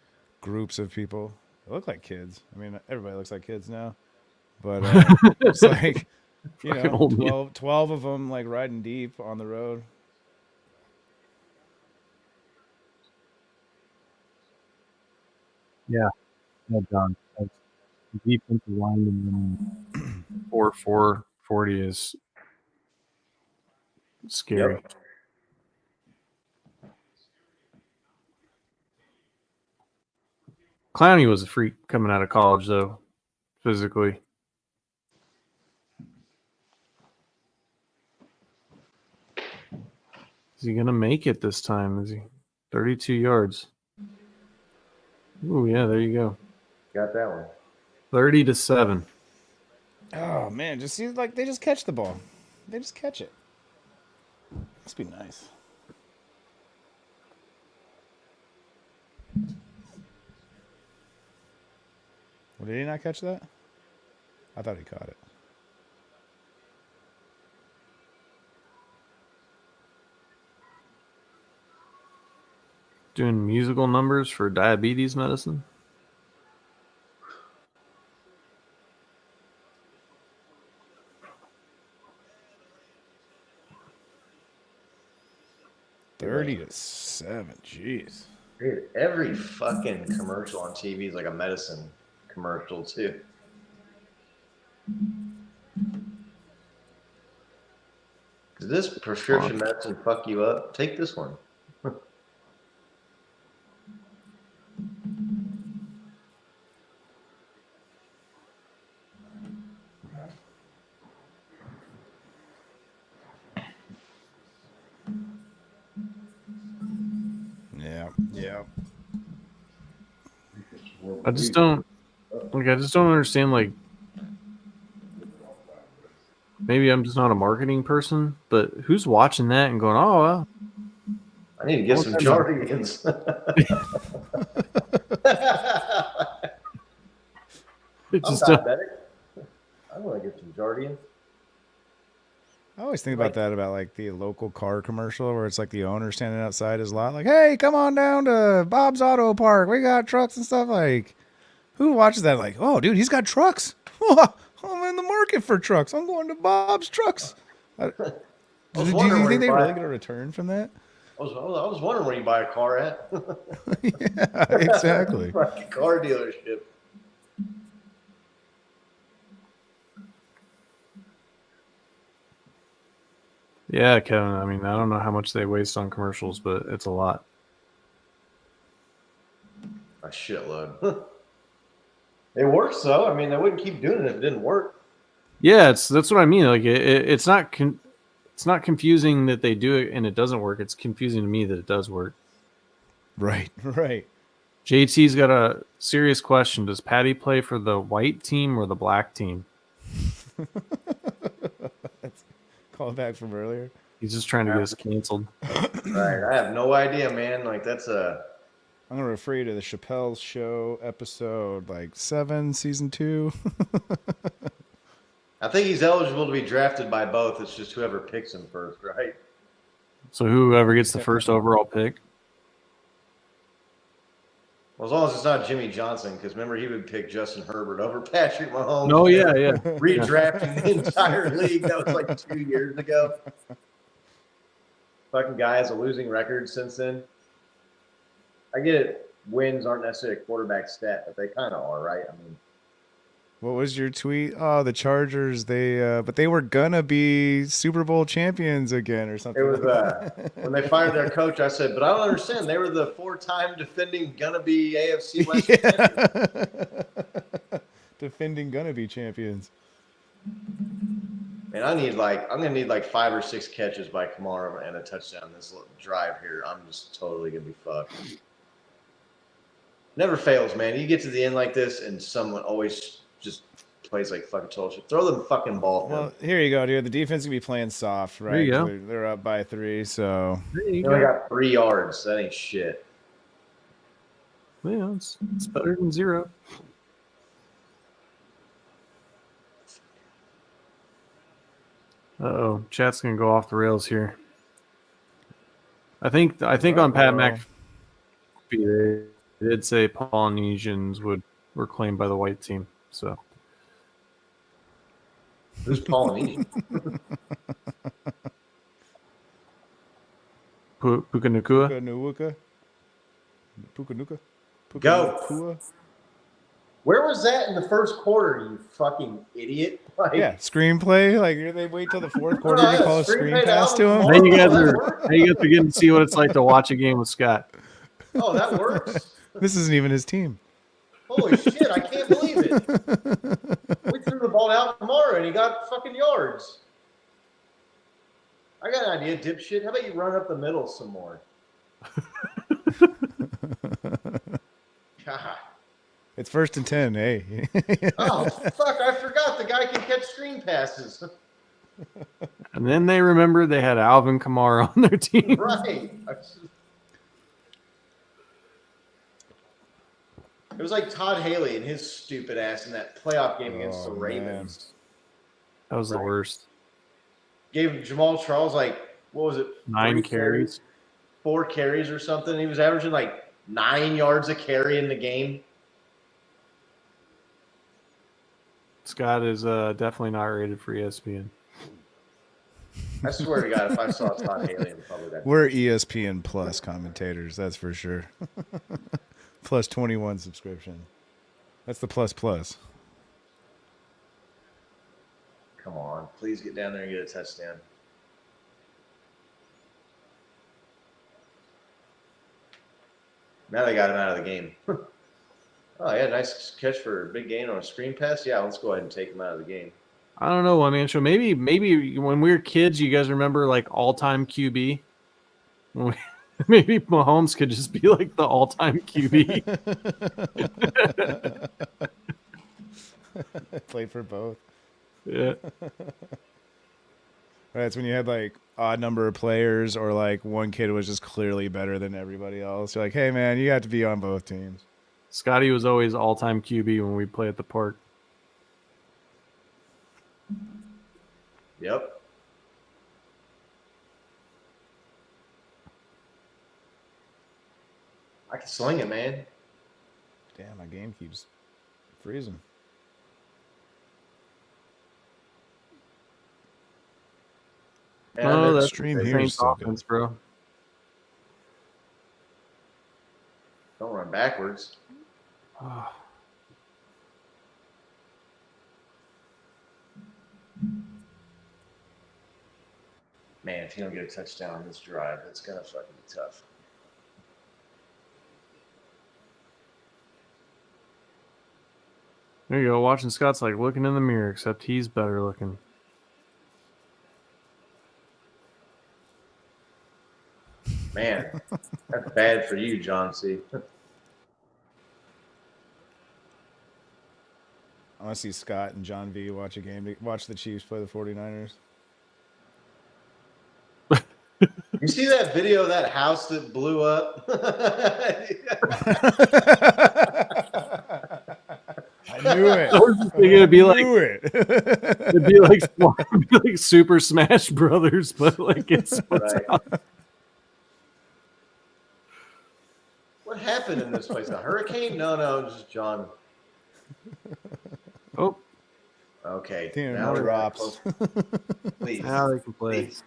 groups of people. They look like kids. I mean, everybody looks like kids now. But it's like, you Fucking know, old man. 12 of them like riding deep on the road. Yeah, John. That's defensive lineman 4.40 is scary. Yep. Clowney was a freak coming out of college, though, physically. Is he going to make it this time? Is he 32 yards? Oh, yeah, there you go. Got that one. 30-7. Oh man, just seems like they just catch the ball. They just catch it. Must be nice. Well, did he not catch that? I thought he caught it. Doing musical numbers for diabetes medicine. $30-7. Jeez. Dude, every fucking commercial on TV is like a medicine commercial too. Does this prescription medicine fuck you up? Take this one. Yeah. I just don't understand, like, maybe I'm just not a marketing person, but who's watching that and going, oh, well, I need to get some Jardians. it I'm just diabetic. I want to get some Jardians. I always think about that about like the local car commercial where it's like the owner standing outside his lot, like, "Hey, come on down to Bob's Auto Park. We got trucks and stuff." Like, who watches that? Like, oh, dude, he's got trucks. I'm in the market for trucks. I'm going to Bob's Trucks. Do you think they really get a return from that? I was wondering where you buy a car at. Yeah, exactly. Fucking car dealership. Yeah, Kevin. I mean, I don't know how much they waste on commercials, but it's a lot. A shitload. It works though. I mean, they wouldn't keep doing it if it didn't work. Yeah, that's what I mean. Like, it's not confusing that they do it and it doesn't work. It's confusing to me that it does work. Right. JT's got a serious question. Does Patty play for the white team or the black team? Call back from earlier. He's just trying to get us canceled. Right. I have no idea, man. Like that's I'm gonna refer you to the Chappelle's Show episode 7, season 2. I think he's eligible to be drafted by both. It's just whoever picks him first, right? So whoever gets the first overall pick. Well, as long as it's not Jimmy Johnson, because remember he would pick Justin Herbert over Patrick Mahomes. Oh yeah. Redrafting the entire league. That was like 2 years ago. Fucking guy has a losing record since then. I get it. Wins aren't necessarily a quarterback stat, but they kind of are, right? I mean, What was your tweet? Oh, the Chargers. But they were gonna be Super Bowl champions again, or It something. was when they fired their coach. I said, but I don't understand. They were the 4-time defending gonna be AFC West champions. Defending gonna be champions. Man, I'm gonna need like 5 or 6 catches by Kamara and a touchdown this little drive here. I'm just totally gonna be fucked. Never fails, man. You get to the end like this, and someone always just plays like fucking total shit. Throw them fucking ball. Well, here you go, dude. The defense can be playing soft, right? There you go. They're up by 3, so There you They only go. got 3 yards. That ain't shit. Yeah, it's better than 0. Uh-oh, chat's gonna go off the rails here. I think on Pat McAfee they did say Polynesians were claimed by the white team. So Who's Polynesian? Pukanukua. Pukanuka. Go. Where was that in the first quarter, you fucking idiot? Like, Yeah, screenplay. Like they wait till the fourth quarter to call a screen Screenplay pass to him. album. Now you guys are getting to see what it's like to watch a game with Scott. Oh, that works. This isn't even his team. Holy shit, I can't believe it. We threw the ball out tomorrow and he got fucking yards. I got an idea, dipshit. How about you run up the middle some more? God. It's 1st and 10. Hey. Oh, fuck. I forgot the guy can catch screen passes. And then they remembered they had Alvin Kamara on their team. Right. It was like Todd Haley and his stupid ass in that playoff game against the Ravens. That was the worst. Gave Jamal Charles like, what was it? 9 3 carries. 4 carries or something. He was averaging like 9 yards a carry in the game. Scott is definitely not rated for ESPN. I swear to God, if I saw Todd Haley in public, I'd We're ESPN Plus commentators, that's for sure. Plus 21 subscription. That's the plus. come on. Please get down there and get a touchdown. Now they got him out of the game. Oh, yeah, nice catch for a big gain on a screen pass. Yeah, let's go ahead and take him out of the game. I don't know, man. So maybe when we were kids, you guys remember like all-time QB. Maybe Mahomes could just be like the all-time QB. Played for both. Yeah. That's when you had like odd number of players, or like one kid was just clearly better than everybody else. You're like, hey man, you have to be on both teams. Scotty was always all-time QB when we play at the park. Yep. I can sling it, man. Damn, my game keeps freezing. And Oh, that's stream the here same is so good. offense, bro. Don't run backwards. Man, if you don't get a touchdown on this drive, it's going to fucking be tough. There you go. Watching Scott's like looking in the mirror, except he's better looking. Man, that's bad for you, John C. I want to see Scott and John V watch a game. Watch the Chiefs play the 49ers. You see that video of that house that blew up? I knew it. I was just thinking it'd be like it. it'd be like Super Smash Brothers, but like it's Right. What happened in this place? A hurricane? No, just John. Oh, Okay. Damn, now no we're drops. Please. now they can play. Please.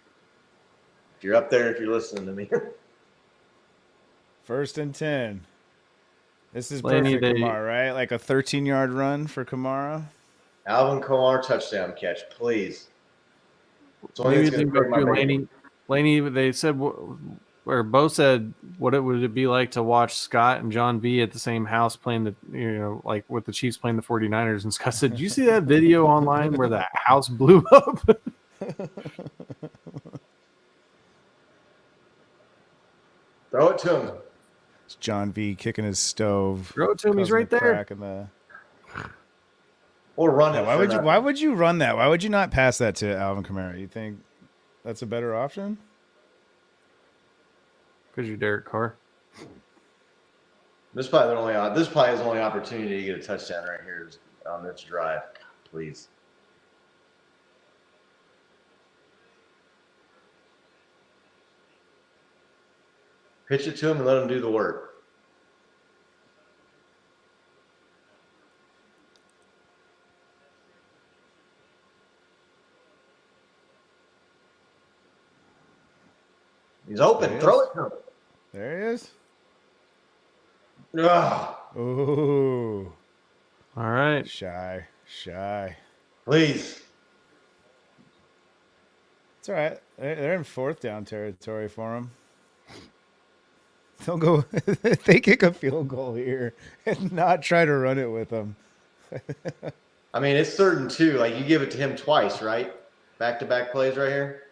If you're up there, if you're listening to me. 1st and 10. This is Laney, perfect, they- Kamara, right? Like a 13-yard run for Kamara. Alvin Kamara touchdown catch, please. It's only Maybe that's think gonna about break my you, bank. Laney. They said, or Bo said, what it would it be like to watch Scott and John V at the same house playing like with the Chiefs playing the 49ers. And Scott said, "Did you see that video online where the house blew up?" Throw it to him. It's John V kicking his stove. Throw it to him. He's causing right a there. crack in the... Or run it. Yeah, why would you run that? Why would you not pass that to Alvin Kamara? You think that's a better option? Because you're Derek Carr. This is probably his only opportunity to get a touchdown right here on this drive. Please. Pitch it to him and let him do the work. He's open. There he Throw is. it to him. There he is. Ugh. Ooh. All right. Shy. Please. It's all right. They're in fourth down territory for him. They'll go. They kick a field goal here and not try to run it with them. I mean, it's 3rd and 2. Like, you give it to him twice, right? Back-to-back plays right here.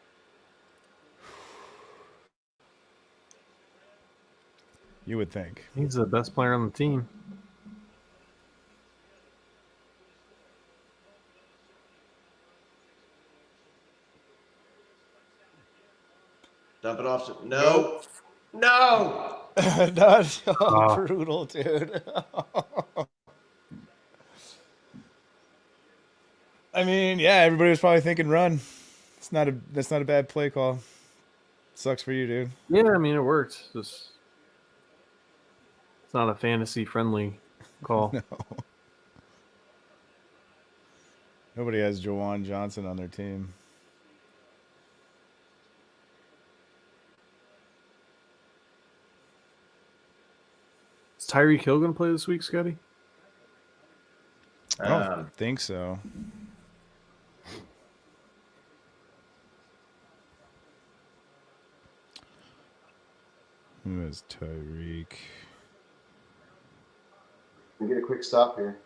You would think. He's the best player on the team. Dump it off to No. That's brutal, dude. I mean, yeah, everybody was probably thinking run. That's not a bad play call. Sucks for you, dude. Yeah, I mean it worked. It's not a fantasy friendly call. No. Nobody has Jawan Johnson on their team. Is Tyreek Hill going to play this week, Scotty? I don't think so. Who is Tyreek? We'll get a quick stop here.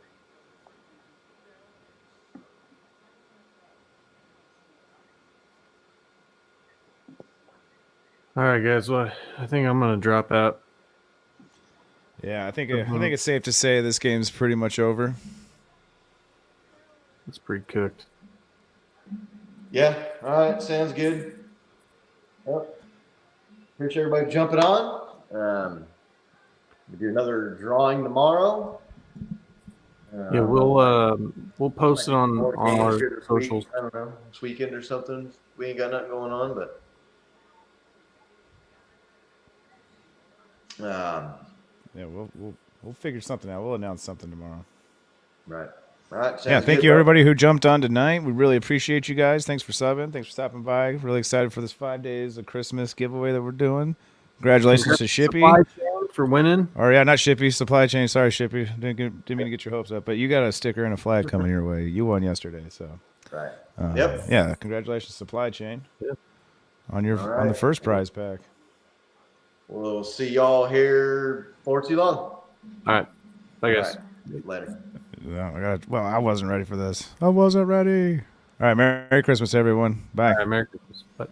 All right, guys. Well, I think I'm going to drop out. Yeah, I think it's safe to say this game's pretty much over. It's pretty cooked. Yeah. All right. Sounds good. Well, appreciate everybody jumping on. We do another drawing tomorrow. Yeah, we'll post it on our socials. I don't know, this weekend or something. We ain't got nothing going on, but Yeah, we'll figure something out. We'll announce something tomorrow. right. All right. Yeah, sounds thank good, you bro. everybody who jumped on tonight. We really appreciate you guys. Thanks for subbing. Thanks for stopping by. Really excited for this 5 days of Christmas giveaway that we're doing. Congratulations to Shippy. Supply Chain for winning. Or yeah, not Shippy, Supply Chain. Sorry, Shippy. Didn't mean to get your hopes up, but you got a sticker and a flag coming your way. You won yesterday, so Right. yep. Yeah, congratulations, Supply Chain. Yep. On your on the first prize pack. We'll see y'all here for too long. All right. Bye, guys. All right. Later. Well, I wasn't ready for this. I wasn't ready. All right, Merry Christmas, everyone. Bye. All right, Merry Christmas. Bye.